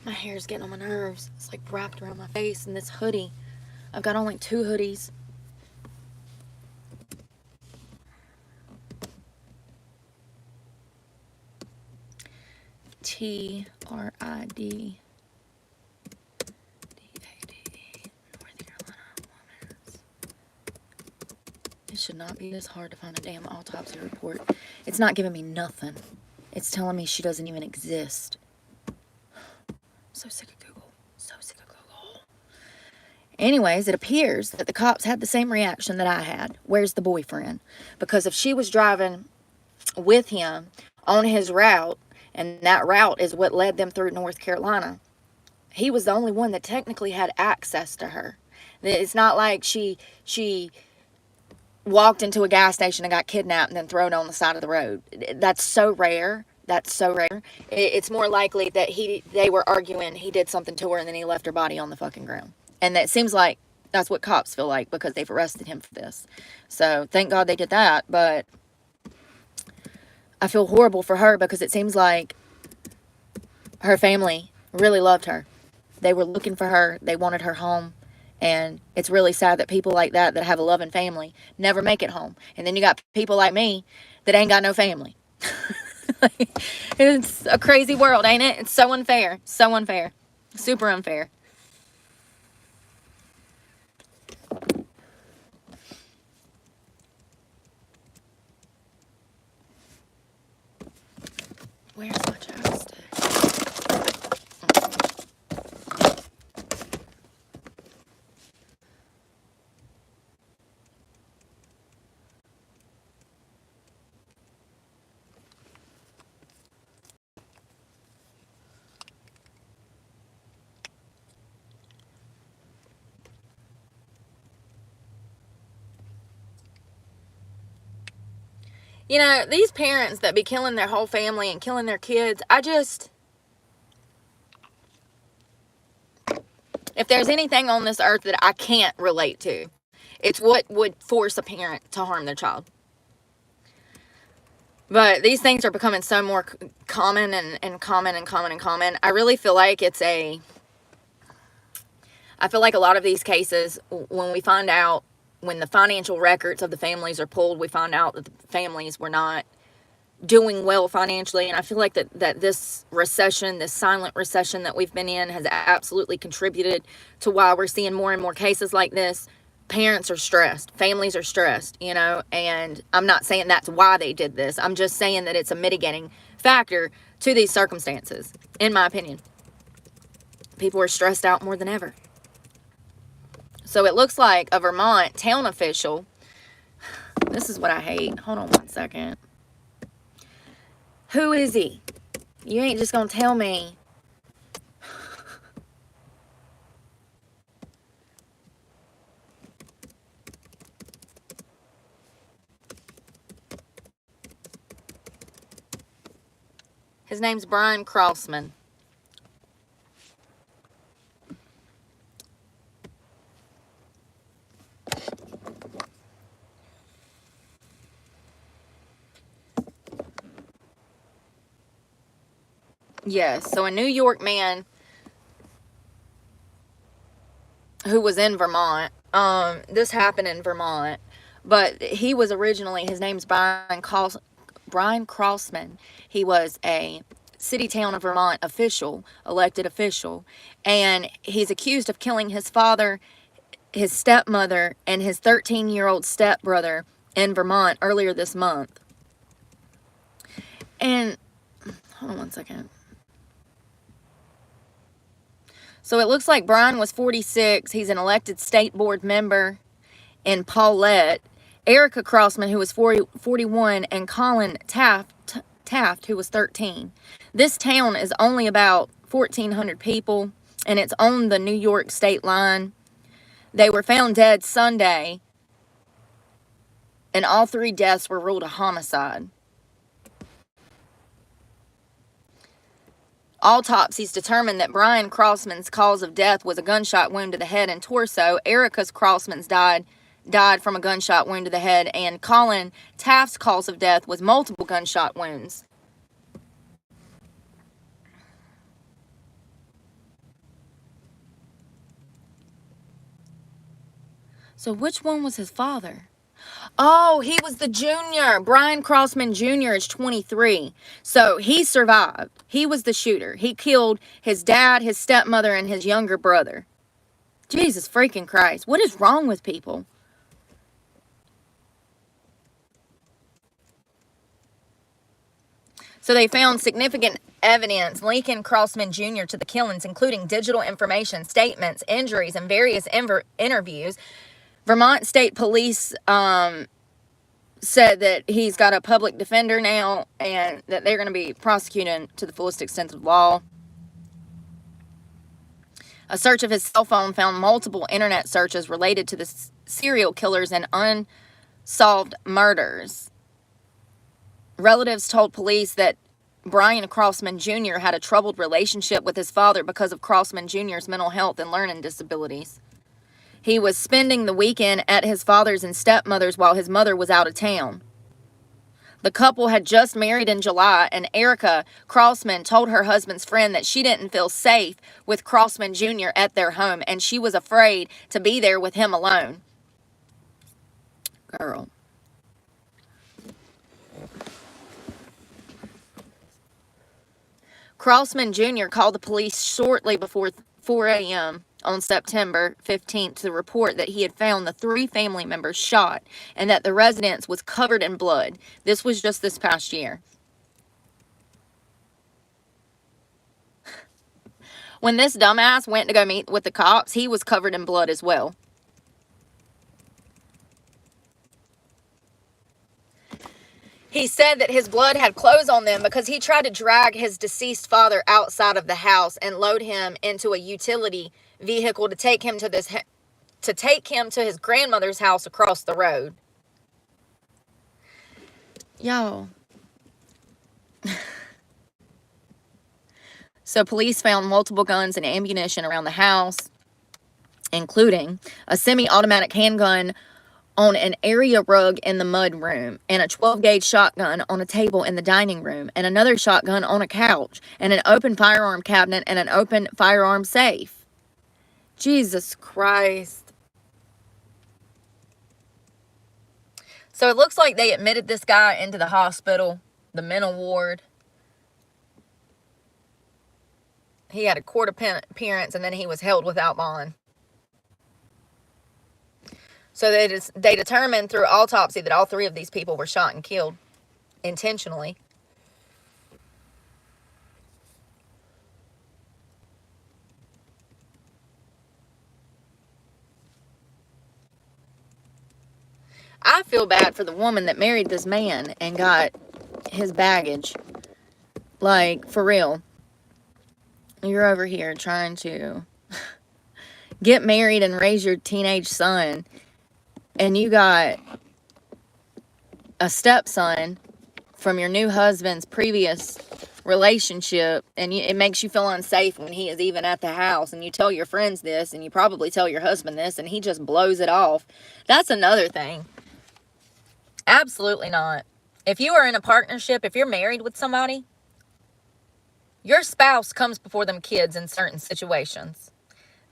My hair's getting on my nerves. It's like wrapped around my face in this hoodie. I've got only 2 hoodies. TRID. North Carolina Women's. It should not be this hard to find a damn autopsy report. It's not giving me nothing. It's telling me she doesn't even exist. So sick of Google. So sick of Google. Anyways, it appears that the cops had the same reaction that I had. Where's the boyfriend? Because if she was driving with him on his route, and that route is what led them through North Carolina, he was the only one that technically had access to her. It's not like she walked into a gas station and got kidnapped and then thrown on the side of the road. That's so rare. That's so rare. It's more likely that they were arguing, he did something to her, and then he left her body on the fucking ground. And that seems like that's what cops feel like because they've arrested him for this. So thank God they did that. But I feel horrible for her because it seems like her family really loved her. They were looking for her. They wanted her home. And it's really sad that people like that have a loving family never make it home. And then you got people like me that ain't got no family. It's a crazy world, ain't it? It's so unfair. So unfair. Super unfair. Where's my chapstick? You know, these parents that be killing their whole family and killing their kids, if there's anything on this earth that I can't relate to, it's what would force a parent to harm their child. But these things are becoming so more common and common. I really feel like it's a I feel like a lot of these cases, when we find out, when the financial records of the families are pulled, we find out that the families were not doing well financially. And I feel like that this recession, this silent recession that we've been in, has absolutely contributed to why we're seeing more and more cases like this. Parents are stressed, families are stressed, you know, and I'm not saying that's why they did this. I'm just saying that it's a mitigating factor to these circumstances, in my opinion. People are stressed out more than ever. So it looks like a Vermont town official, this is what I hate. Hold on one second. Who is he? You ain't just gonna tell me. His name's Brian Crossman. Yes, so a New York man who was in Vermont, this happened in Vermont, but he was originally, his name's Brian Crossman. He was a city town of Vermont official, elected official, and he's accused of killing his father, his stepmother, and his 13-year-old stepbrother in Vermont earlier this month. And hold on one second. So it looks like Brian was 46. He's an elected state board member in Paulette. Erica Crossman, who was 41, and Colin Taft, who was 13. This town is only about 1,400 people, and it's on the New York state line. They were found dead Sunday, and all 3 deaths were ruled a homicide. Autopsies determined that Brian Crossman's cause of death was a gunshot wound to the head and torso. Erica's Crossman's died from a gunshot wound to the head, and Colin Taft's cause of death was multiple gunshot wounds. So which one was his father? Oh, he was the junior. Brian Crossman Jr. is 23. So he survived. He was the shooter. He killed his dad, his stepmother, and his younger brother. Jesus freaking Christ. What is wrong with people? So they found significant evidence linking Crossman Jr. to the killings, including digital information, statements, injuries, and various interviews. Vermont State Police said that he's got a public defender now and that they're going to be prosecuting to the fullest extent of the law. A search of his cell phone found multiple internet searches related to the serial killers and unsolved murders. Relatives told police that Brian Crossman Jr. had a troubled relationship with his father because of Crossman Jr.'s mental health and learning disabilities. He was spending the weekend at his father's and stepmother's while his mother was out of town. The couple had just married in July, and Erica Crossman told her husband's friend that she didn't feel safe with Crossman Jr. at their home, and she was afraid to be there with him alone. Girl. Crossman Jr. called the police shortly before 4 a.m. on September 15th to report that he had found the 3 family members shot and that the residence was covered in blood. This was just this past year. When this dumbass went to go meet with the cops, he was covered in blood as well. He said that his blood had clothes on them because he tried to drag his deceased father outside of the house and load him into a utility vehicle to take him to his grandmother's house across the road. Yo. So police found multiple guns and ammunition around the house, including a semi-automatic handgun on an area rug in the mud room, and a 12-gauge shotgun on a table in the dining room, and another shotgun on a couch, and an open firearm cabinet and an open firearm safe. Jesus Christ. So it looks like they admitted this guy into the hospital, the mental ward. He had a court appearance, and then he was held without bond. So they determined through autopsy that all 3 of these people were shot and killed intentionally. I feel bad for the woman that married this man and got his baggage. Like, for real. You're over here trying to get married and raise your teenage son, and you got a stepson from your new husband's previous relationship, and it makes you feel unsafe when he is even at the house, and you tell your friends this, and you probably tell your husband this, and he just blows it off. That's another thing. Absolutely not. If you are in a partnership, if you're married with somebody, your spouse comes before them kids in certain situations.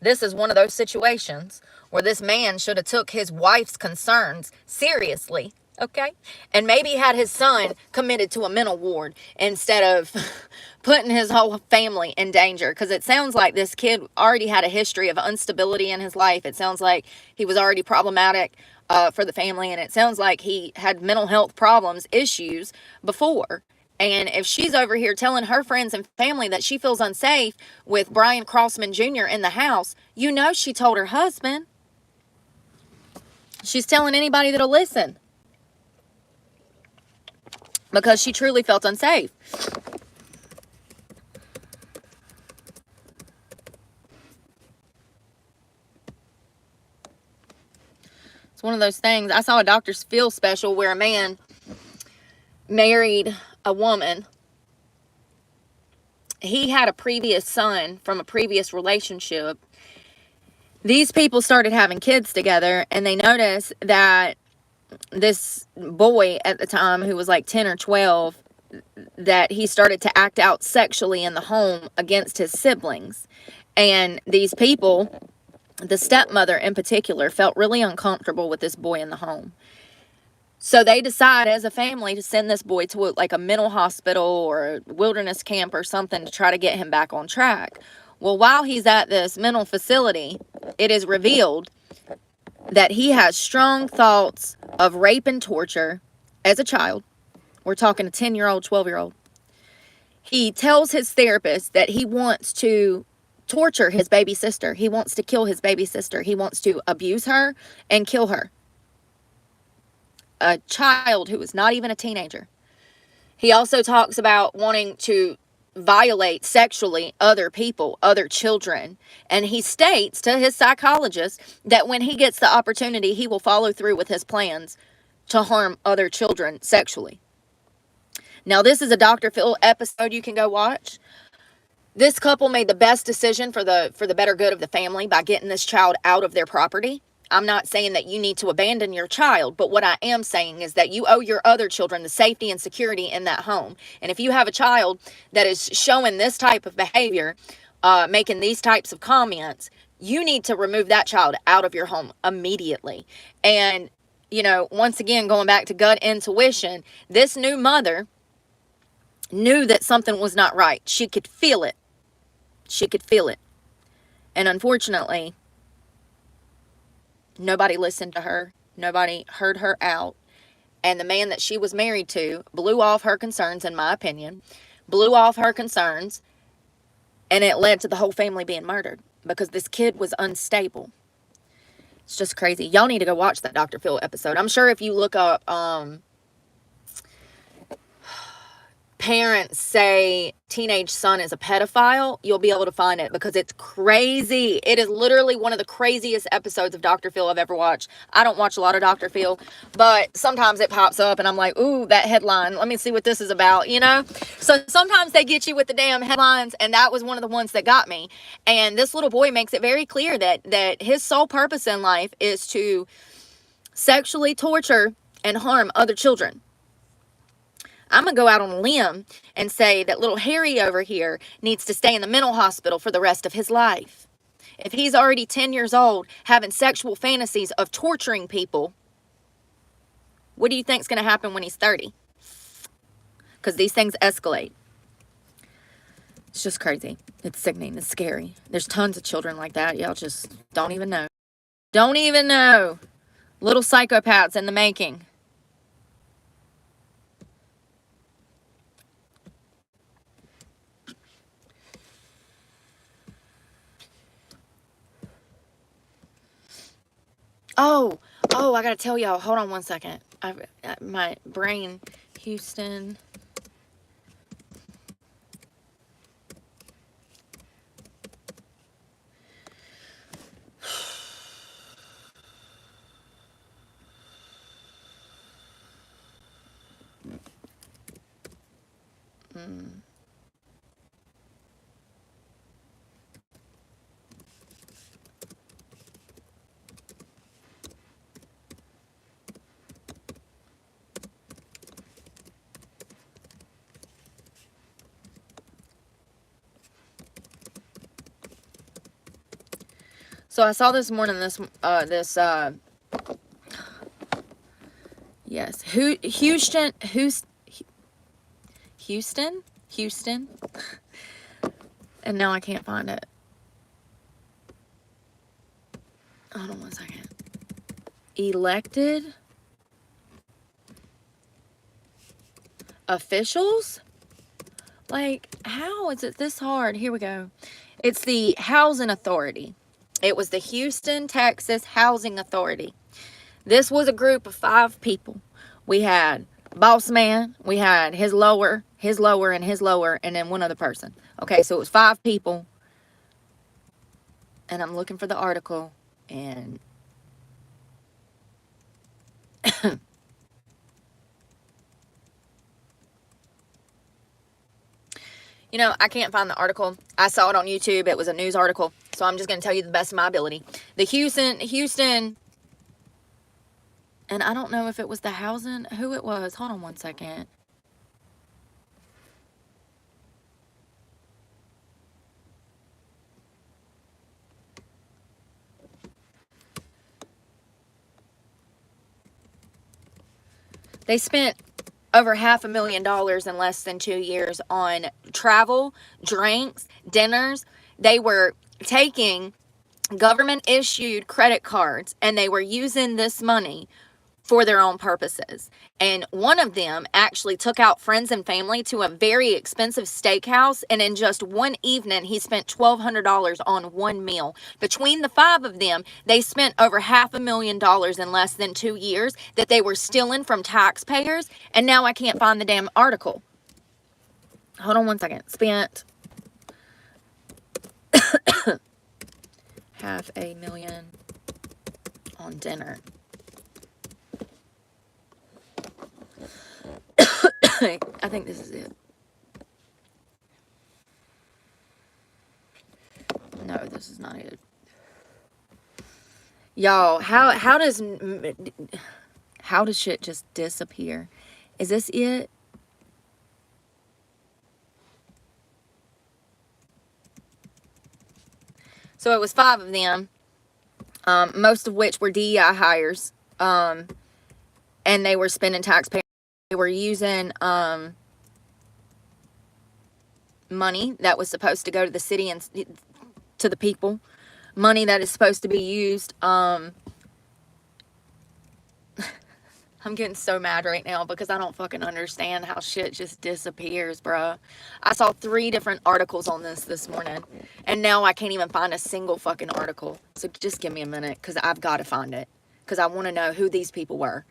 This is one of those situations where this man should have took his wife's concerns seriously, okay? And maybe had his son committed to a mental ward instead of putting his whole family in danger. Because it sounds like this kid already had a history of instability in his life. It sounds like he was already problematic for the family. And it sounds like he had mental health problems, issues before. And if she's over here telling her friends and family that she feels unsafe with Brian Crossman Jr. in the house, you know she told her husband. She's telling anybody that'll listen. Because she truly felt unsafe. It's one of those things. I saw a Dr. Phil special where a man married a woman. He had a previous son from a previous relationship. These people started having kids together, and they noticed that this boy at the time, who was like 10 or 12, that he started to act out sexually in the home against his siblings. And these people, the stepmother in particular, felt really uncomfortable with this boy in the home. So they decide as a family to send this boy to like a mental hospital or a wilderness camp or something to try to get him back on track. Well, while he's at this mental facility, it is revealed that he has strong thoughts of rape and torture as a child. We're talking a 10-year-old, 12-year-old. He tells his therapist that he wants to torture his baby sister. He wants to kill his baby sister. He wants to abuse her and kill her. A child who is not even a teenager. He also talks about wanting to violate sexually other people, other children. And he states to his psychologist that when he gets the opportunity, he will follow through with his plans to harm other children sexually. Now, this is a Dr. Phil episode you can go watch. This couple made the best decision for the better good of the family by getting this child out of their property. I'm not saying that you need to abandon your child, but what I am saying is that you owe your other children the safety and security in that home. And if you have a child that is showing this type of behavior, making these types of comments, you need to remove that child out of your home immediately. And, you know, once again, going back to gut intuition, this new mother knew that something was not right. She could feel it. She could feel it. And unfortunately, nobody listened to her. Nobody heard her out. And the man that she was married to blew off her concerns, in my opinion. Blew off her concerns. And it led to the whole family being murdered. Because this kid was unstable. It's just crazy. Y'all need to go watch that Dr. Phil episode. I'm sure if you look up... parents say teenage son is a pedophile, you'll be able to find it because it's crazy. It is literally one of the craziest episodes of Dr. Phil I've ever watched. I don't watch a lot of Dr. Phil, but sometimes it pops up and I'm like, ooh, that headline, let me see what this is about, you know? So sometimes they get you with the damn headlines, and that was one of the ones that got me. And this little boy makes it very clear that his sole purpose in life is to sexually torture and harm other children. I'm going to go out on a limb and say that little Harry over here needs to stay in the mental hospital for the rest of his life. If he's already 10 years old having sexual fantasies of torturing people, what do you think's going to happen when he's 30? Because these things escalate. It's just crazy. It's sickening. It's scary. There's tons of children like that. Y'all just don't even know. Don't even know. Little psychopaths in the making. Oh, I gotta tell y'all. Hold on one second. My brain, Houston. So I saw this morning yes, Houston, and now I can't find it. Hold on one second. Elected officials? Like, how is it this hard? Here we go. It's the Housing Authority. It was the Houston, Texas Housing Authority. This was a group of 5 people. We had boss man, we had his lower, and his lower, and then one other person. Okay, so it was 5 people. And I'm looking for the article, and you know, I can't find the article. I saw it on YouTube. It was a news article. So I'm just going to tell you the best of my ability. The Houston, and I don't know if it was the housing, who it was. Hold on one second. They spent over $500,000 in less than 2 years on travel, drinks, dinners. They were taking government issued credit cards and they were using this money for their own purposes. And one of them actually took out friends and family to a very expensive steakhouse, and in just one evening he spent $1,200 on one meal. Between the 5 of them, they spent over $500,000 in less than 2 years that they were stealing from taxpayers. And now I can't find the damn article. Hold on one second. Spent $500,000 on dinner. I think this is it. No, this is not it. Y'all, how does shit just disappear? Is this it? So it was 5 of them, most of which were DEI hires, and they were spending taxpayer. They were using money that was supposed to go to the city and to the people, money that is supposed to be used. I'm getting so mad right now because I don't fucking understand how shit just disappears, bruh. I saw 3 different articles on this morning, and now I can't even find a single fucking article. So just give me a minute, because I've got to find it, because I want to know who these people were.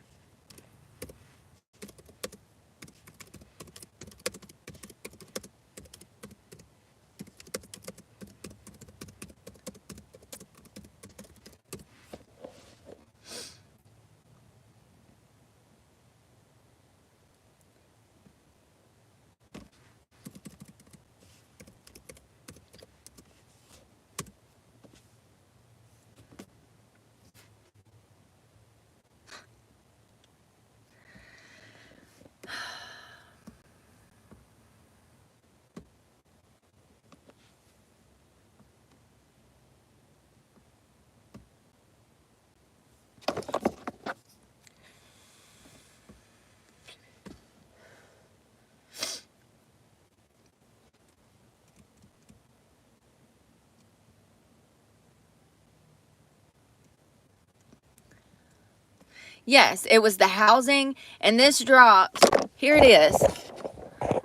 Yes, it was the housing, and this dropped. Here it is. Hold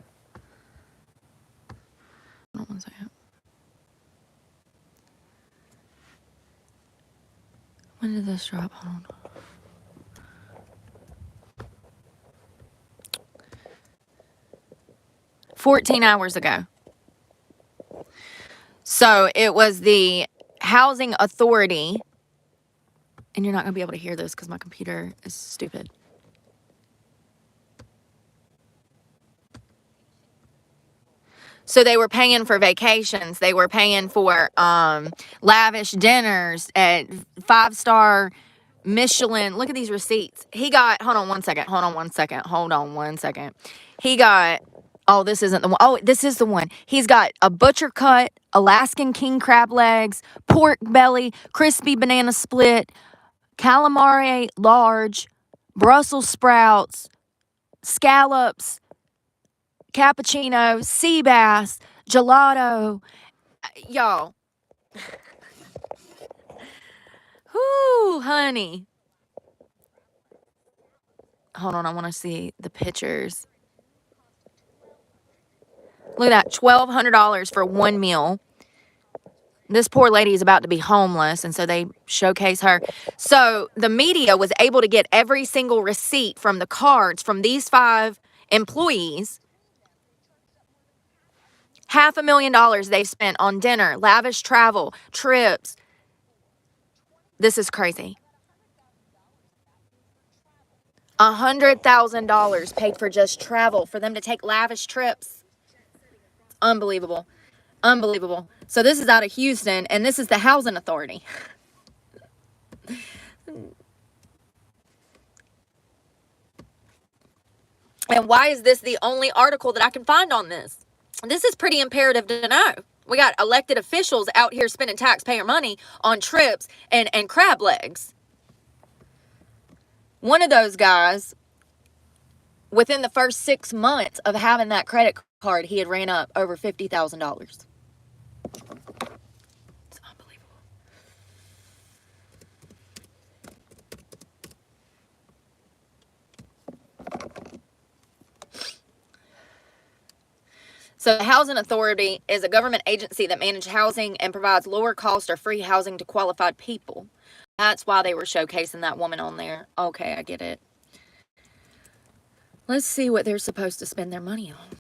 on one second. When did this drop? Hold on. $14 hours ago. So it was the housing authority, and you're not going to be able to hear this because my computer is stupid. So they were paying for vacations. They were paying for lavish dinners at 5-star Michelin. Look at these receipts. He got, hold on one second. He got, oh, this isn't the one. Oh, this is the one. He's got a butcher cut, Alaskan king crab legs, pork belly, crispy banana split, calamari large, Brussels sprouts, scallops, cappuccino, sea bass, gelato. Y'all. Whoo, honey. Hold on, I want to see the pictures. Look at that, $1,200 for one meal. This poor lady is about to be homeless, and so they showcase her. So the media was able to get every single receipt from the cards from these 5 employees. $500,000 they've spent on dinner, lavish travel, trips. This is crazy. $100,000 paid for just travel for them to take lavish trips. Unbelievable. Unbelievable. So this is out of Houston, and this is the housing authority. And why is this the only article that I can find on this? This is pretty imperative to know. We got elected officials out here spending taxpayer money on trips and crab legs. One of those guys, within the first 6 months of having that credit card, he had ran up over $50,000. It's unbelievable. So the Housing Authority is a government agency that manages housing and provides lower cost or free housing to qualified people. That's why they were showcasing that woman on there. Okay, I get it. Let's see what they're supposed to spend their money on.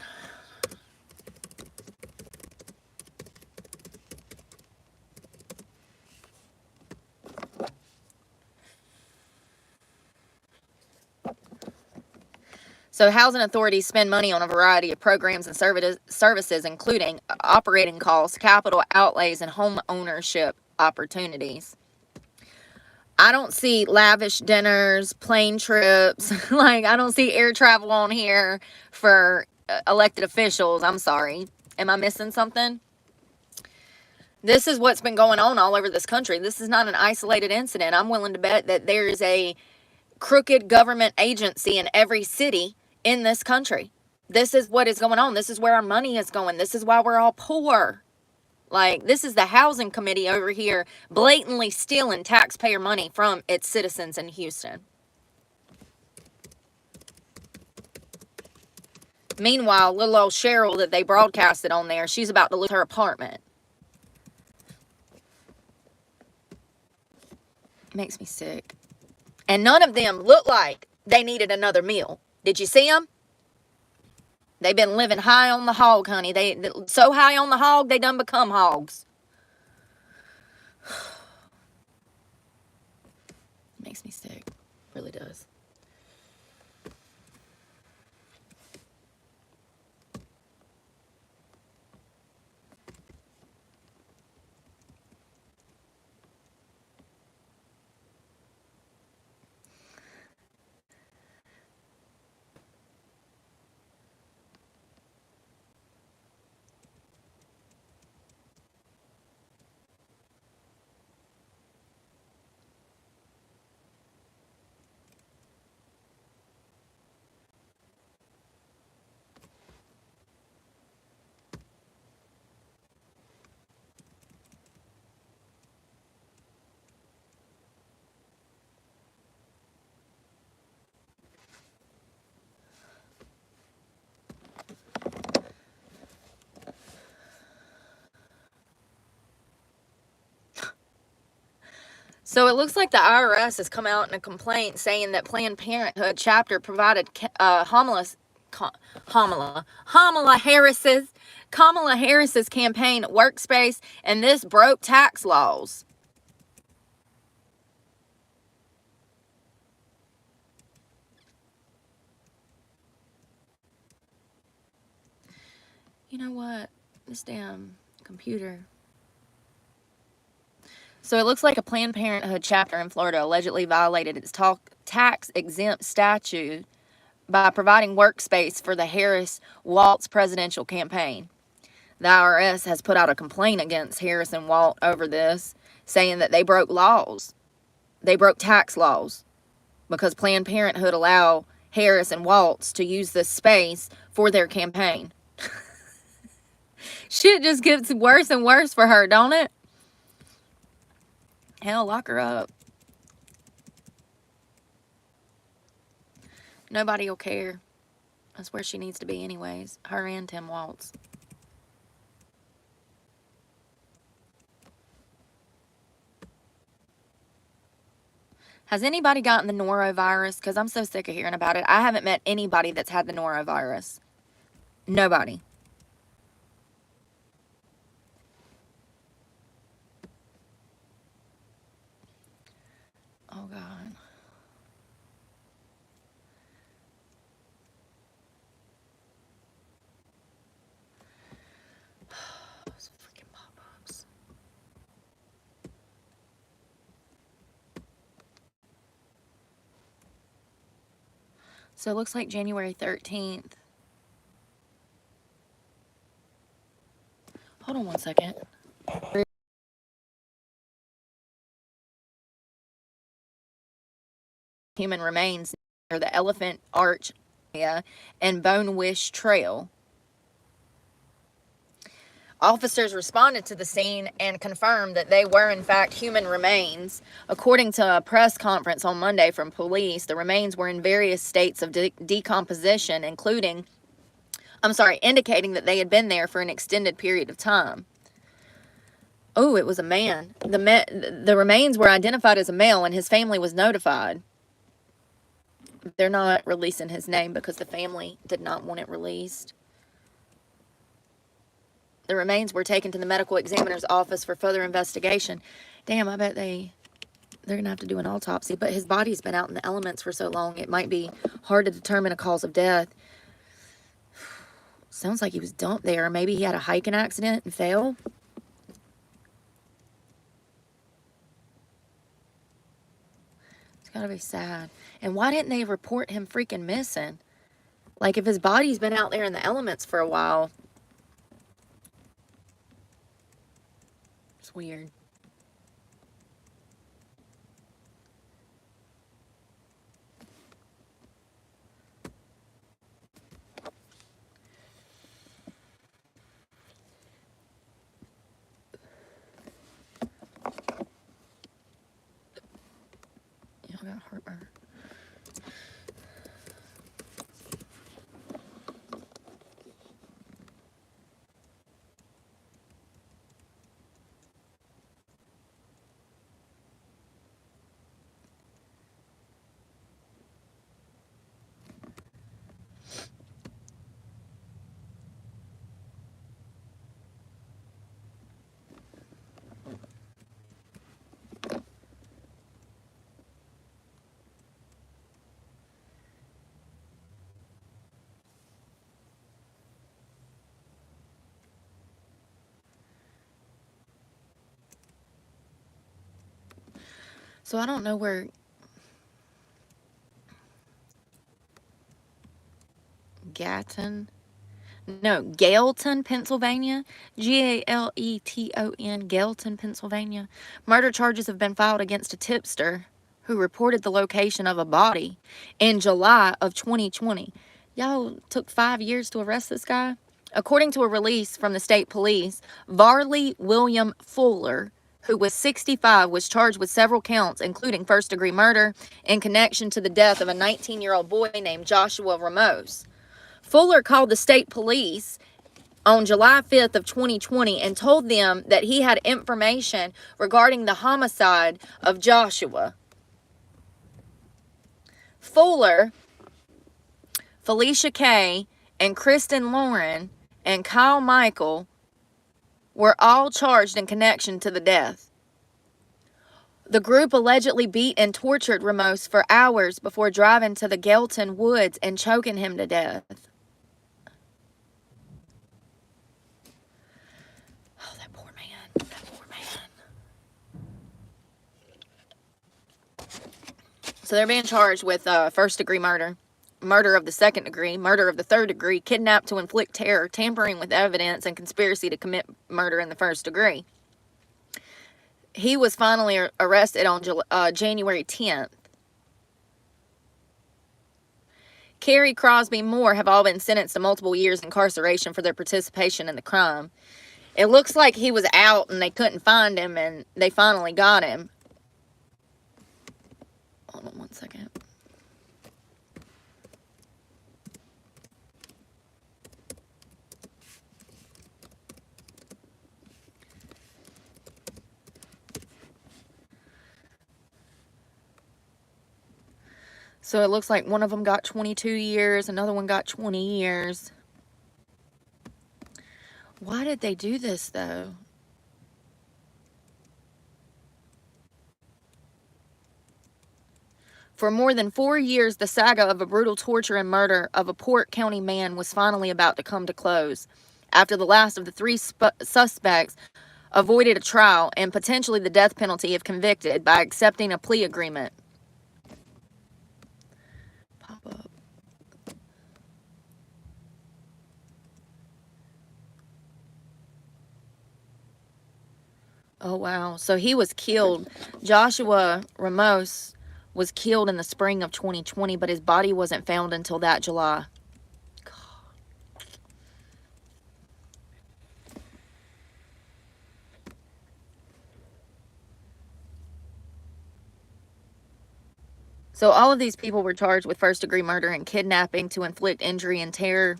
So housing authorities spend money on a variety of programs and services, including operating costs, capital outlays, and home ownership opportunities. I don't see lavish dinners, plane trips. Like, I don't see air travel on here for elected officials. I'm sorry. Am I missing something? This is what's been going on all over this country. This is not an isolated incident. I'm willing to bet that there is a crooked government agency in every city in this country. This is what is going on. This is where our money is going. This is why we're all poor. Like, this is the housing committee over here blatantly stealing taxpayer money from its citizens in Houston. Meanwhile, little old Cheryl that they broadcasted on there, she's about to lose her apartment. Makes me sick. And none of them look like they needed another meal. Did you see them? They've been living high on the hog, honey. They so high on the hog, they done become hogs. Makes me sick. Really does. So it looks like the IRS has come out in a complaint saying that Planned Parenthood chapter provided Kamala Harris's campaign workspace, and this broke tax laws. You know what? This damn computer. So it looks like a Planned Parenthood chapter in Florida allegedly violated its tax-exempt statute by providing workspace for the Harris-Walz presidential campaign. The IRS has put out a complaint against Harris and Walz over this, saying that they broke laws. They broke tax laws because Planned Parenthood allowed Harris and Walz to use this space for their campaign. Shit just gets worse and worse for her, don't it? Hell, lock her up. Nobody will care. That's where she needs to be anyways. Her and Tim Walz. Has anybody gotten the norovirus? Because I'm so sick of hearing about it. I haven't met anybody that's had the norovirus. Nobody. Oh, God. Those freaking pop-ups. So it looks like January 13th. Hold on one second. Human remains near the Elephant Arch area and Bone Wish Trail. Officers responded to the scene and confirmed that they were in fact human remains. According to a press conference on Monday from police, the remains were in various states of decomposition, indicating that they had been there for an extended period of time. Oh, it was a man. The remains were identified as a male, and his family was notified. They're not releasing his name because the family did not want it released. The remains were taken to the medical examiner's office for further investigation. Damn, I bet they're going to have to do an autopsy. But his body's been out in the elements for so long, it might be hard to determine a cause of death. Sounds like he was dumped there. Maybe he had a hiking accident and fell. It's got to be sad. And why didn't they report him freaking missing? Like, if his body's been out there in the elements for a while... It's weird. Yeah, I got heartburn. So I don't know where Gallatin, Pennsylvania, Galeton, Gallatin, Pennsylvania. Murder charges have been filed against a tipster who reported the location of a body in July of 2020. Y'all took 5 years to arrest this guy? According to a release from the state police, Varley William Fuller, who was 65, was charged with several counts, including first-degree murder, in connection to the death of a 19-year-old boy named Joshua Ramos. Fuller called the state police on July 5th of 2020 and told them that he had information regarding the homicide of Joshua. Fuller, Felicia Kay, and Kristen Lauren, and Kyle Michael were all charged in connection to the death. The group allegedly beat and tortured Ramos for hours before driving to the Gelton woods and choking him to death. Oh, that poor man. That poor man. So they're being charged with first-degree murder, murder of the second degree, murder of the third degree, kidnap to inflict terror, tampering with evidence, and conspiracy to commit murder in the first degree. He was finally arrested on January 10th. Carey, Crosby, Moore have all been sentenced to multiple years incarceration for their participation in the crime. It looks like he was out and they couldn't find him, and they finally got him. Hold on one second. So it looks like one of them got 22 years, another one got 20 years. Why did they do this, though? For more than 4 years, the saga of a brutal torture and murder of a Port County man was finally about to come to close, after the last of the three suspects avoided a trial and potentially the death penalty if convicted by accepting a plea agreement. Pop up. Oh, wow. So he was killed. Joshua Ramos was killed in the spring of 2020, but his body wasn't found until that July. God. So all of these people were charged with first-degree murder and kidnapping to inflict injury and terror.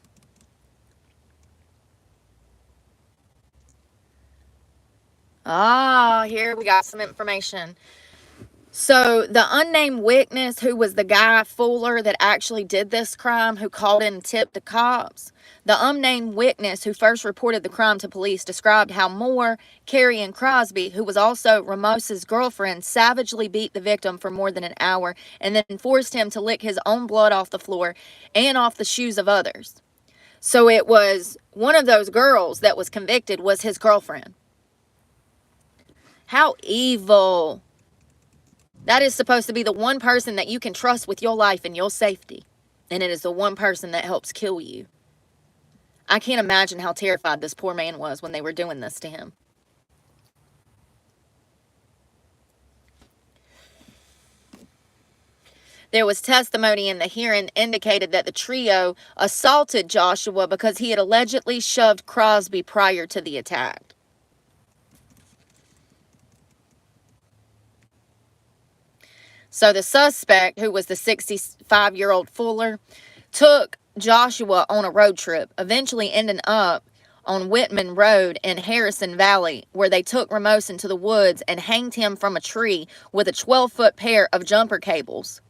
Ah, here we got some information. So the unnamed witness, who was the guy Fuller that actually did this crime, who called in and tipped the cops, the unnamed witness who first reported the crime to police described how Moore, Carey, and Crosby, who was also Ramos's girlfriend, savagely beat the victim for more than an hour and then forced him to lick his own blood off the floor and off the shoes of others. So it was one of those girls that was convicted was his girlfriend. How evil. That is supposed to be the one person that you can trust with your life and your safety. And it is the one person that helps kill you. I can't imagine how terrified this poor man was when they were doing this to him. There was testimony in the hearing indicated that the trio assaulted Joshua because he had allegedly shoved Crosby prior to the attack. So the suspect, who was the 65-year-old Fuller, took Joshua on a road trip, eventually ending up on Whitman Road in Harrison Valley, where they took Ramos into the woods and hanged him from a tree with a 12-foot pair of jumper cables.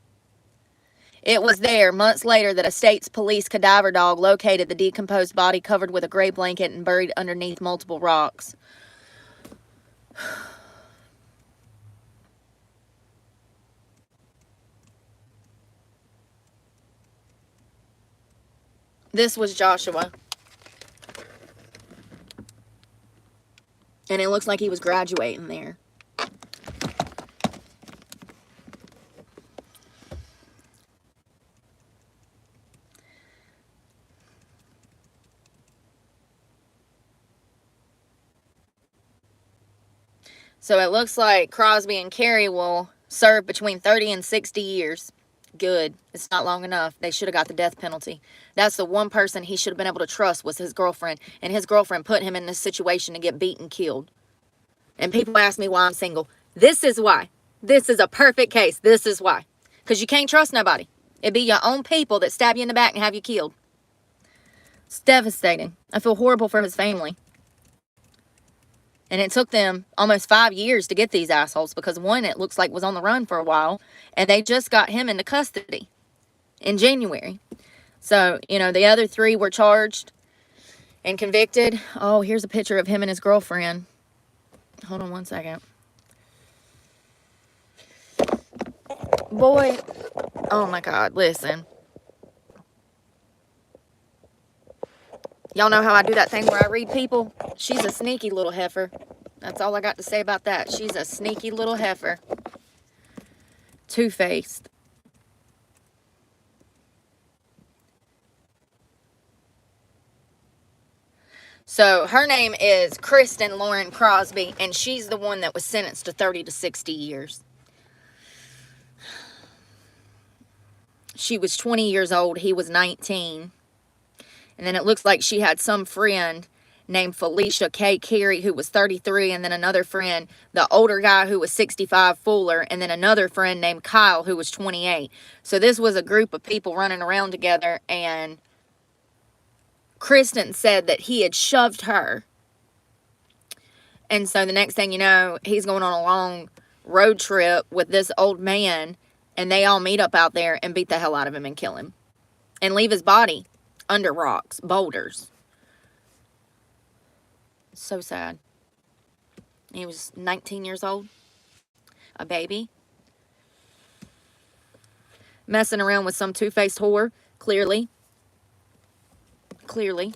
It was there, months later, that a state's police cadaver dog located the decomposed body covered with a gray blanket and buried underneath multiple rocks. This was Joshua. And it looks like he was graduating there. So it looks like Crosby and Carey will serve between 30 and 60 years. Good. It's not long enough. They should have got the death penalty. That's the one person he should have been able to trust was his girlfriend. And his girlfriend put him in this situation to get beaten, killed. And people ask me why I'm single. This is why. This is a perfect case. This is why. Because you can't trust nobody. It'd be your own people that stab you in the back and have you killed. It's devastating. I feel horrible for his family. And it took them almost 5 years to get these assholes, because one, it looks like, was on the run for a while, and they just got him into custody in January. So, you know, the other 3 were charged and convicted. Oh, here's a picture of him and his girlfriend. Hold on one second. Boy, oh my God, listen. Y'all know how I do that thing where I read people? She's a sneaky little heifer. That's all I got to say about that. She's a sneaky little heifer. Two-faced. So her name is Kristen Lauren Crosby, and she's the one that was sentenced to 30 to 60 years. She was 20 years old. He was 19. And then it looks like she had some friend named Felicia K. Carey, who was 33, and then another friend, the older guy who was 65, Fuller, and then another friend named Kyle, who was 28. So this was a group of people running around together, and Kristen said that he had shoved her. And so the next thing you know, he's going on a long road trip with this old man, and they all meet up out there and beat the hell out of him and kill him. And leave his body under rocks, boulders. So sad. He was 19 years old. A baby. Messing around with some two-faced whore, clearly. Clearly.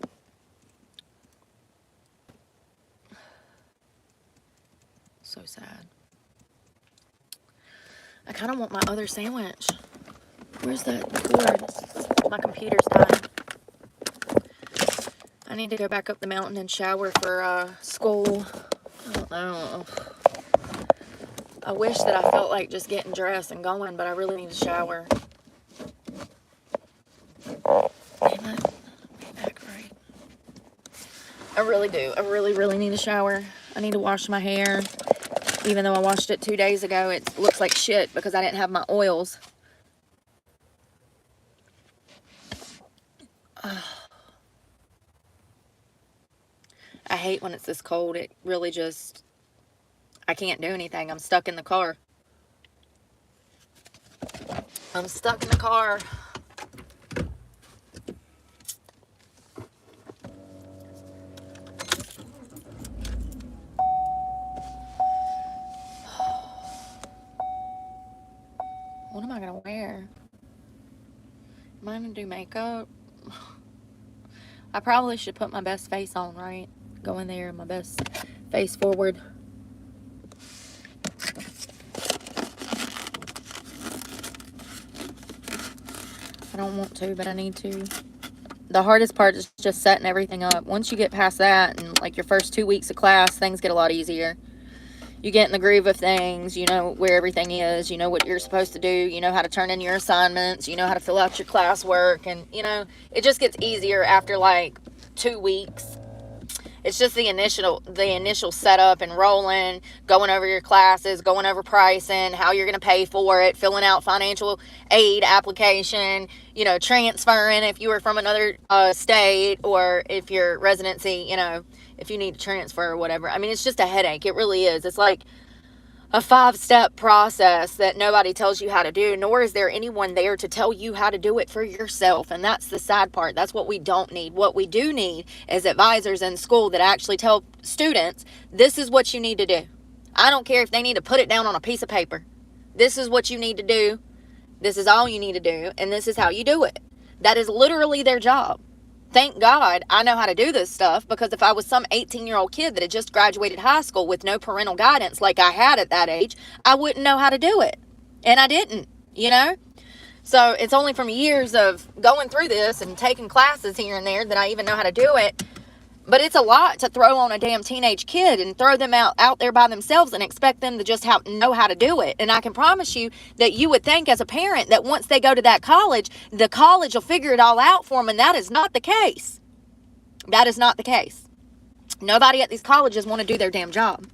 So sad. I kind of want my other sandwich. Where's that cord? My computer's dying. I need to go back up the mountain and shower for school. I don't know. I wish that I felt like just getting dressed and going, but I really need to shower. Damn it. Back right. I really do. I really need to shower. I need to wash my hair. Even though I washed it 2 days ago, it looks like shit because I didn't have my oils. I hate when it's this cold. It really just, I can't do anything. I'm stuck in the car. I'm stuck in the car. What am I going to wear? Am I going to do makeup? I probably should put my best face on, right? Go in there, my best face forward. I don't want to, but I need to. The hardest part is just setting everything up. Once you get past that and like your first 2 weeks of class, things get a lot easier. You get in the groove of things. You know where everything is. You know what you're supposed to do. You know how to turn in your assignments. You know how to fill out your classwork. And, you know, it just gets easier after like 2 weeks. It's just the initial setup and rolling, going over your classes, going over pricing, how you're going to pay for it, filling out financial aid application, you know, transferring if you were from another state, or if your residency, you know, if you need to transfer or whatever. I mean, it's just a headache. It really is. It's like a 5-step process that nobody tells you how to do, nor is there anyone there to tell you how to do it for yourself. And that's the sad part. That's what we don't need. What we do need is advisors in school that actually tell students, this is what you need to do. I don't care if they need to put it down on a piece of paper. This is what you need to do. This is all you need to do. And this is how you do it. That is literally their job. Thank God I know how to do this stuff, because if I was some 18-year-old kid that had just graduated high school with no parental guidance like I had at that age, I wouldn't know how to do it. And I didn't, you know? So it's only from years of going through this and taking classes here and there that I even know how to do it. But it's a lot to throw on a damn teenage kid and throw them out there by themselves and expect them to just know how to do it. And I can promise you that you would think as a parent that once they go to that college, the college will figure it all out for them. And that is not the case. That is not the case. Nobody at these colleges want to do their damn job.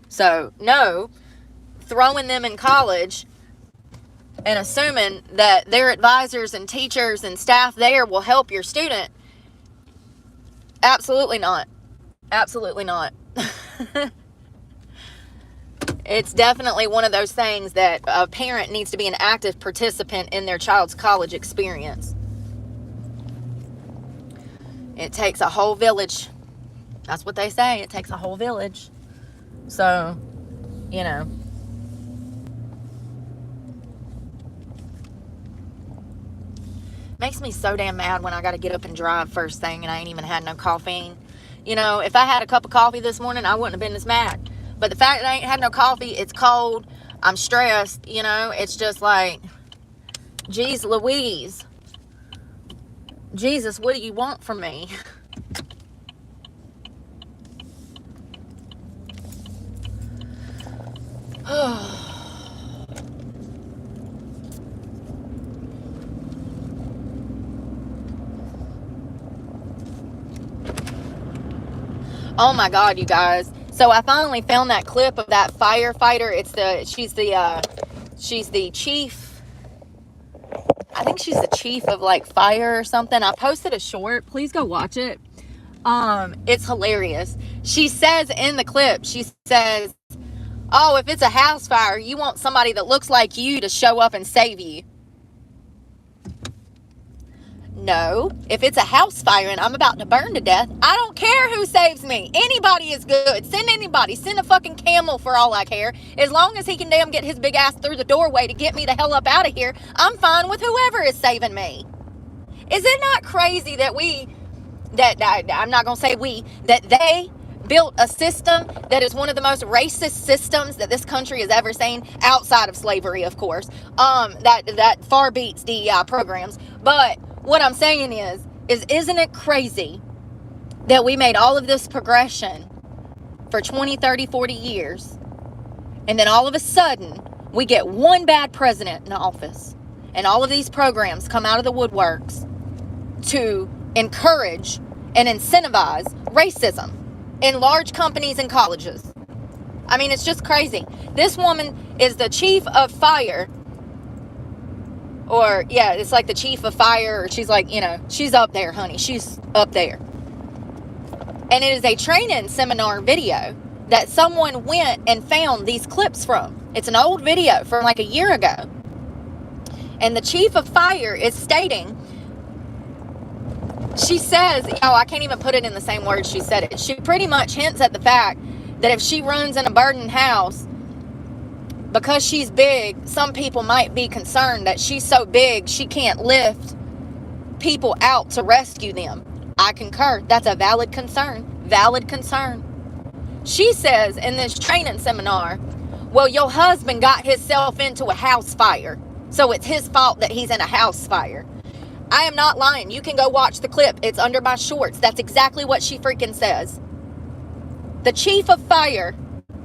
So, no, throwing them in college and assuming that their advisors and teachers and staff there will help your student. Absolutely not. Absolutely not. It's definitely one of those things that a parent needs to be an active participant in their child's college experience. It takes a whole village. That's what they say. It takes a whole village. So, you know. Makes me so damn mad when I got to get up and drive first thing and I ain't even had no caffeine. You know, if I had a cup of coffee this morning, I wouldn't have been as mad. But the fact that I ain't had no coffee, it's cold, I'm stressed, you know, it's just like, geez Louise. Jesus, what do you want from me? Oh my God, you guys. So I finally found that clip of that firefighter. She's the chief. I think she's the chief of like fire or something. I posted a short. Please go watch it. It's hilarious. She says in the clip, she says, oh, if it's a house fire, you want somebody that looks like you to show up and save you. No, if it's a house fire and I'm about to burn to death, I don't care who saves me. Anybody is good. Send anybody. Send a fucking camel for all I care. As long as he can damn get his big ass through the doorway to get me the hell up out of here, I'm fine with whoever is saving me. Is it not crazy that I'm not going to say we, that they built a system that is one of the most racist systems that this country has ever seen, outside of slavery, of course, that far beats DEI programs. But what I'm saying is isn't it crazy that we made all of this progression for 20, 30, 40 years, and then all of a sudden we get one bad president in office, and all of these programs come out of the woodworks to encourage and incentivize racism in large companies and colleges? I mean, it's just crazy. This woman is the chief of fire, or yeah, it's like the chief of fire, or she's like, you know, she's up there, honey. She's up there. And it is a training seminar video that someone went and found these clips from. It's an old video from like a year ago. And the chief of fire is stating, she says, I can't even put it in the same words she said it. She pretty much hints at the fact that if she runs in a burning house, because she's big, some people might be concerned that she's so big she can't lift people out to rescue them. I concur. That's a valid concern. Valid concern. She says in this training seminar, well, your husband got himself into a house fire, so it's his fault that he's in a house fire. I am not lying. You can go watch the clip. It's under my shorts. That's exactly what she freaking says. The chief of fire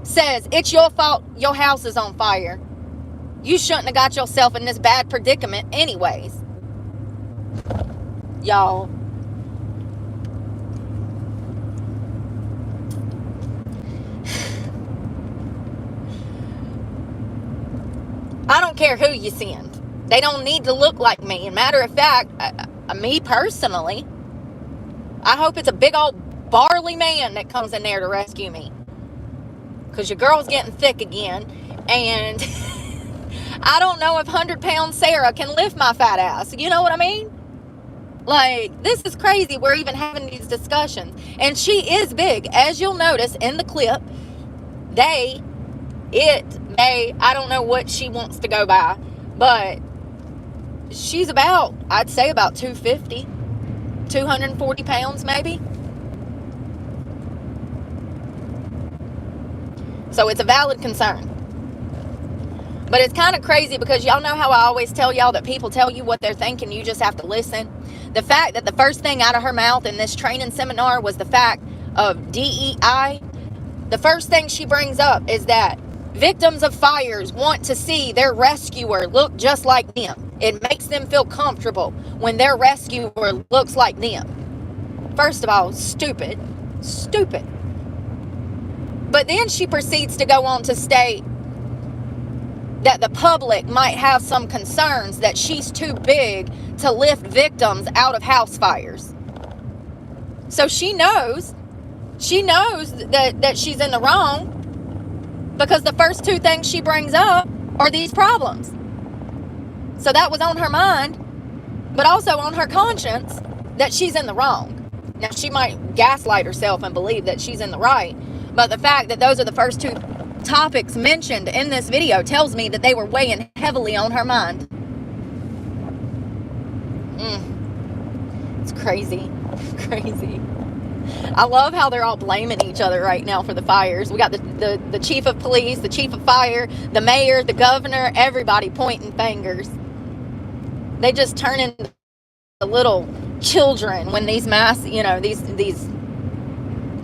says, it's your fault your house is on fire. You shouldn't have got yourself in this bad predicament anyways. Y'all. I don't care who you send. They don't need to look like me. And matter of fact, me personally, I hope it's a big old barley man that comes in there to rescue me. Because your girl's getting thick again. And I don't know if 100-pound Sarah can lift my fat ass. You know what I mean? Like, this is crazy. We're even having these discussions. And she is big. As you'll notice in the clip, I don't know what she wants to go by. But she's about, I'd say about 250, 240 pounds maybe. So it's a valid concern. But it's kind of crazy because y'all know how I always tell y'all that people tell you what they're thinking. You just have to listen. The fact that the first thing out of her mouth in this training seminar was the fact of DEI. The first thing she brings up is that victims of fires want to see their rescuer look just like them. It makes them feel comfortable when their rescuer looks like them. First of all, stupid. But then she proceeds to go on to state that the public might have some concerns that she's too big to lift victims out of house fires. So she knows that she's in the wrong, because the first two things she brings up are these problems. So that was on her mind, but also on her conscience, that she's in the wrong. Now, she might gaslight herself and believe that she's in the right, but the fact that those are the first two topics mentioned in this video tells me that they were weighing heavily on her mind. It's crazy. Crazy. I love how they're all blaming each other right now for the fires. We got the chief of police, the chief of fire, the mayor, the governor, everybody pointing fingers. They just turn into little children when these mass, these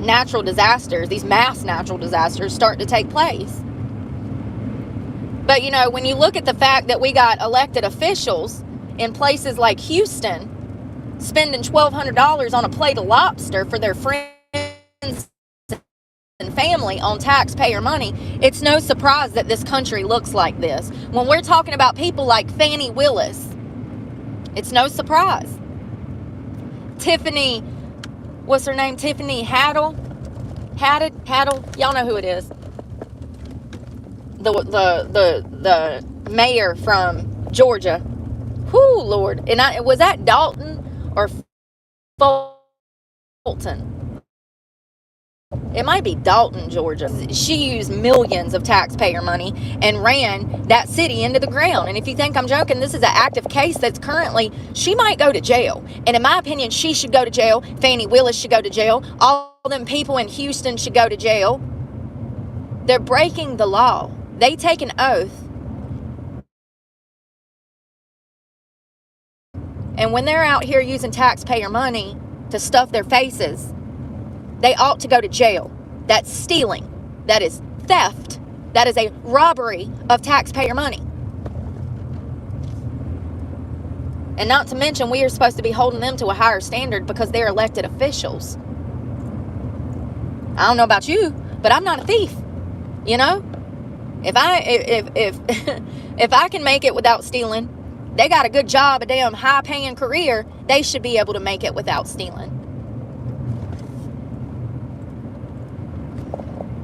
natural disasters, these mass natural disasters start to take place. But, when you look at the fact that we got elected officials in places like Houston spending $1,200 on a plate of lobster for their friends and family on taxpayer money, it's no surprise that this country looks like this. When we're talking about people like Fannie Willis, it's no surprise. Tiffany, what's her name? Tiffany Haddish? Y'all know who it is. The mayor from Georgia. Whoo, Lord. And was that Dalton or Fulton? It might be Dalton, Georgia. She used millions of taxpayer money and ran that city into the ground. And if you think I'm joking, this is an active case that's currently, she might go to jail. And in my opinion, she should go to jail. Fannie Willis should go to jail. All them people in Houston should go to jail. They're breaking the law. They take an oath. And when they're out here using taxpayer money to stuff their faces, they ought to go to jail. That's stealing. That is theft. That is a robbery of taxpayer money. And not to mention, we are supposed to be holding them to a higher standard because they're elected officials. I don't know about you, but I'm not a thief. If I can make it without stealing, they got a good job, a damn high-paying career, they should be able to make it without stealing.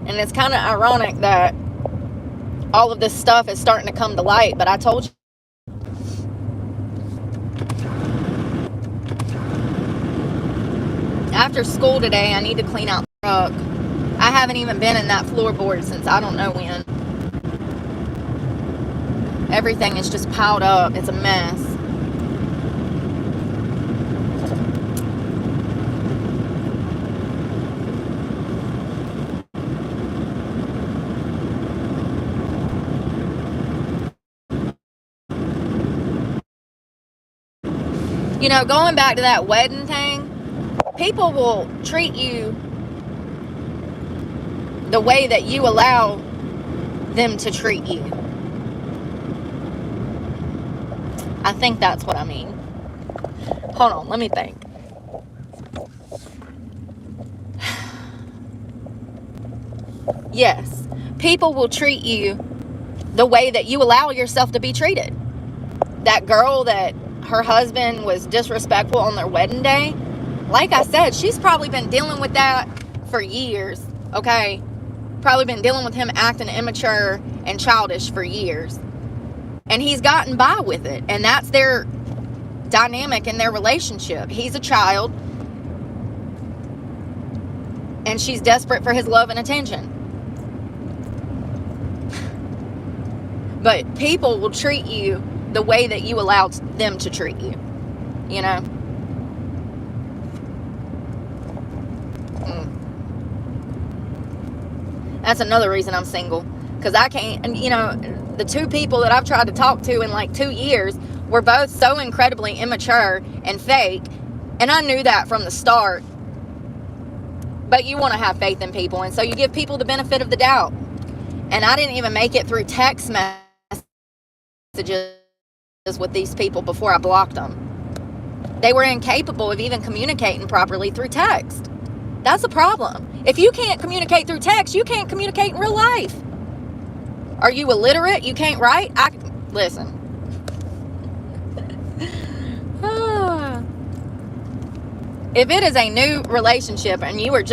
And it's kind of ironic that all of this stuff is starting to come to light, but I told you. After school today, I need to clean out the truck. I haven't even been in that floorboard since I don't know when. Everything is just piled up. It's a mess. Going back to that wedding thing, people will treat you the way that you allow them to treat you. I think that's what I mean. Hold on, let me think. Yes, people will treat you the way that you allow yourself to be treated. That girl that her husband was disrespectful on their wedding day, like I said, she's probably been dealing with that for years, okay? Probably been dealing with him acting immature and childish for years. And he's gotten by with it. And that's their dynamic in their relationship. He's a child. And she's desperate for his love and attention. But people will treat you the way that you allowed them to treat you. That's another reason I'm single. Because I can't, and the two people that I've tried to talk to in like 2 years were both so incredibly immature and fake. And I knew that from the start. But you want to have faith in people. And so you give people the benefit of the doubt. And I didn't even make it through text messages with these people before I blocked them. They were incapable of even communicating properly through text. That's a problem. If you can't communicate through text, you can't communicate in real life. Are you illiterate? You can't write? Listen. If it is a new relationship and you are just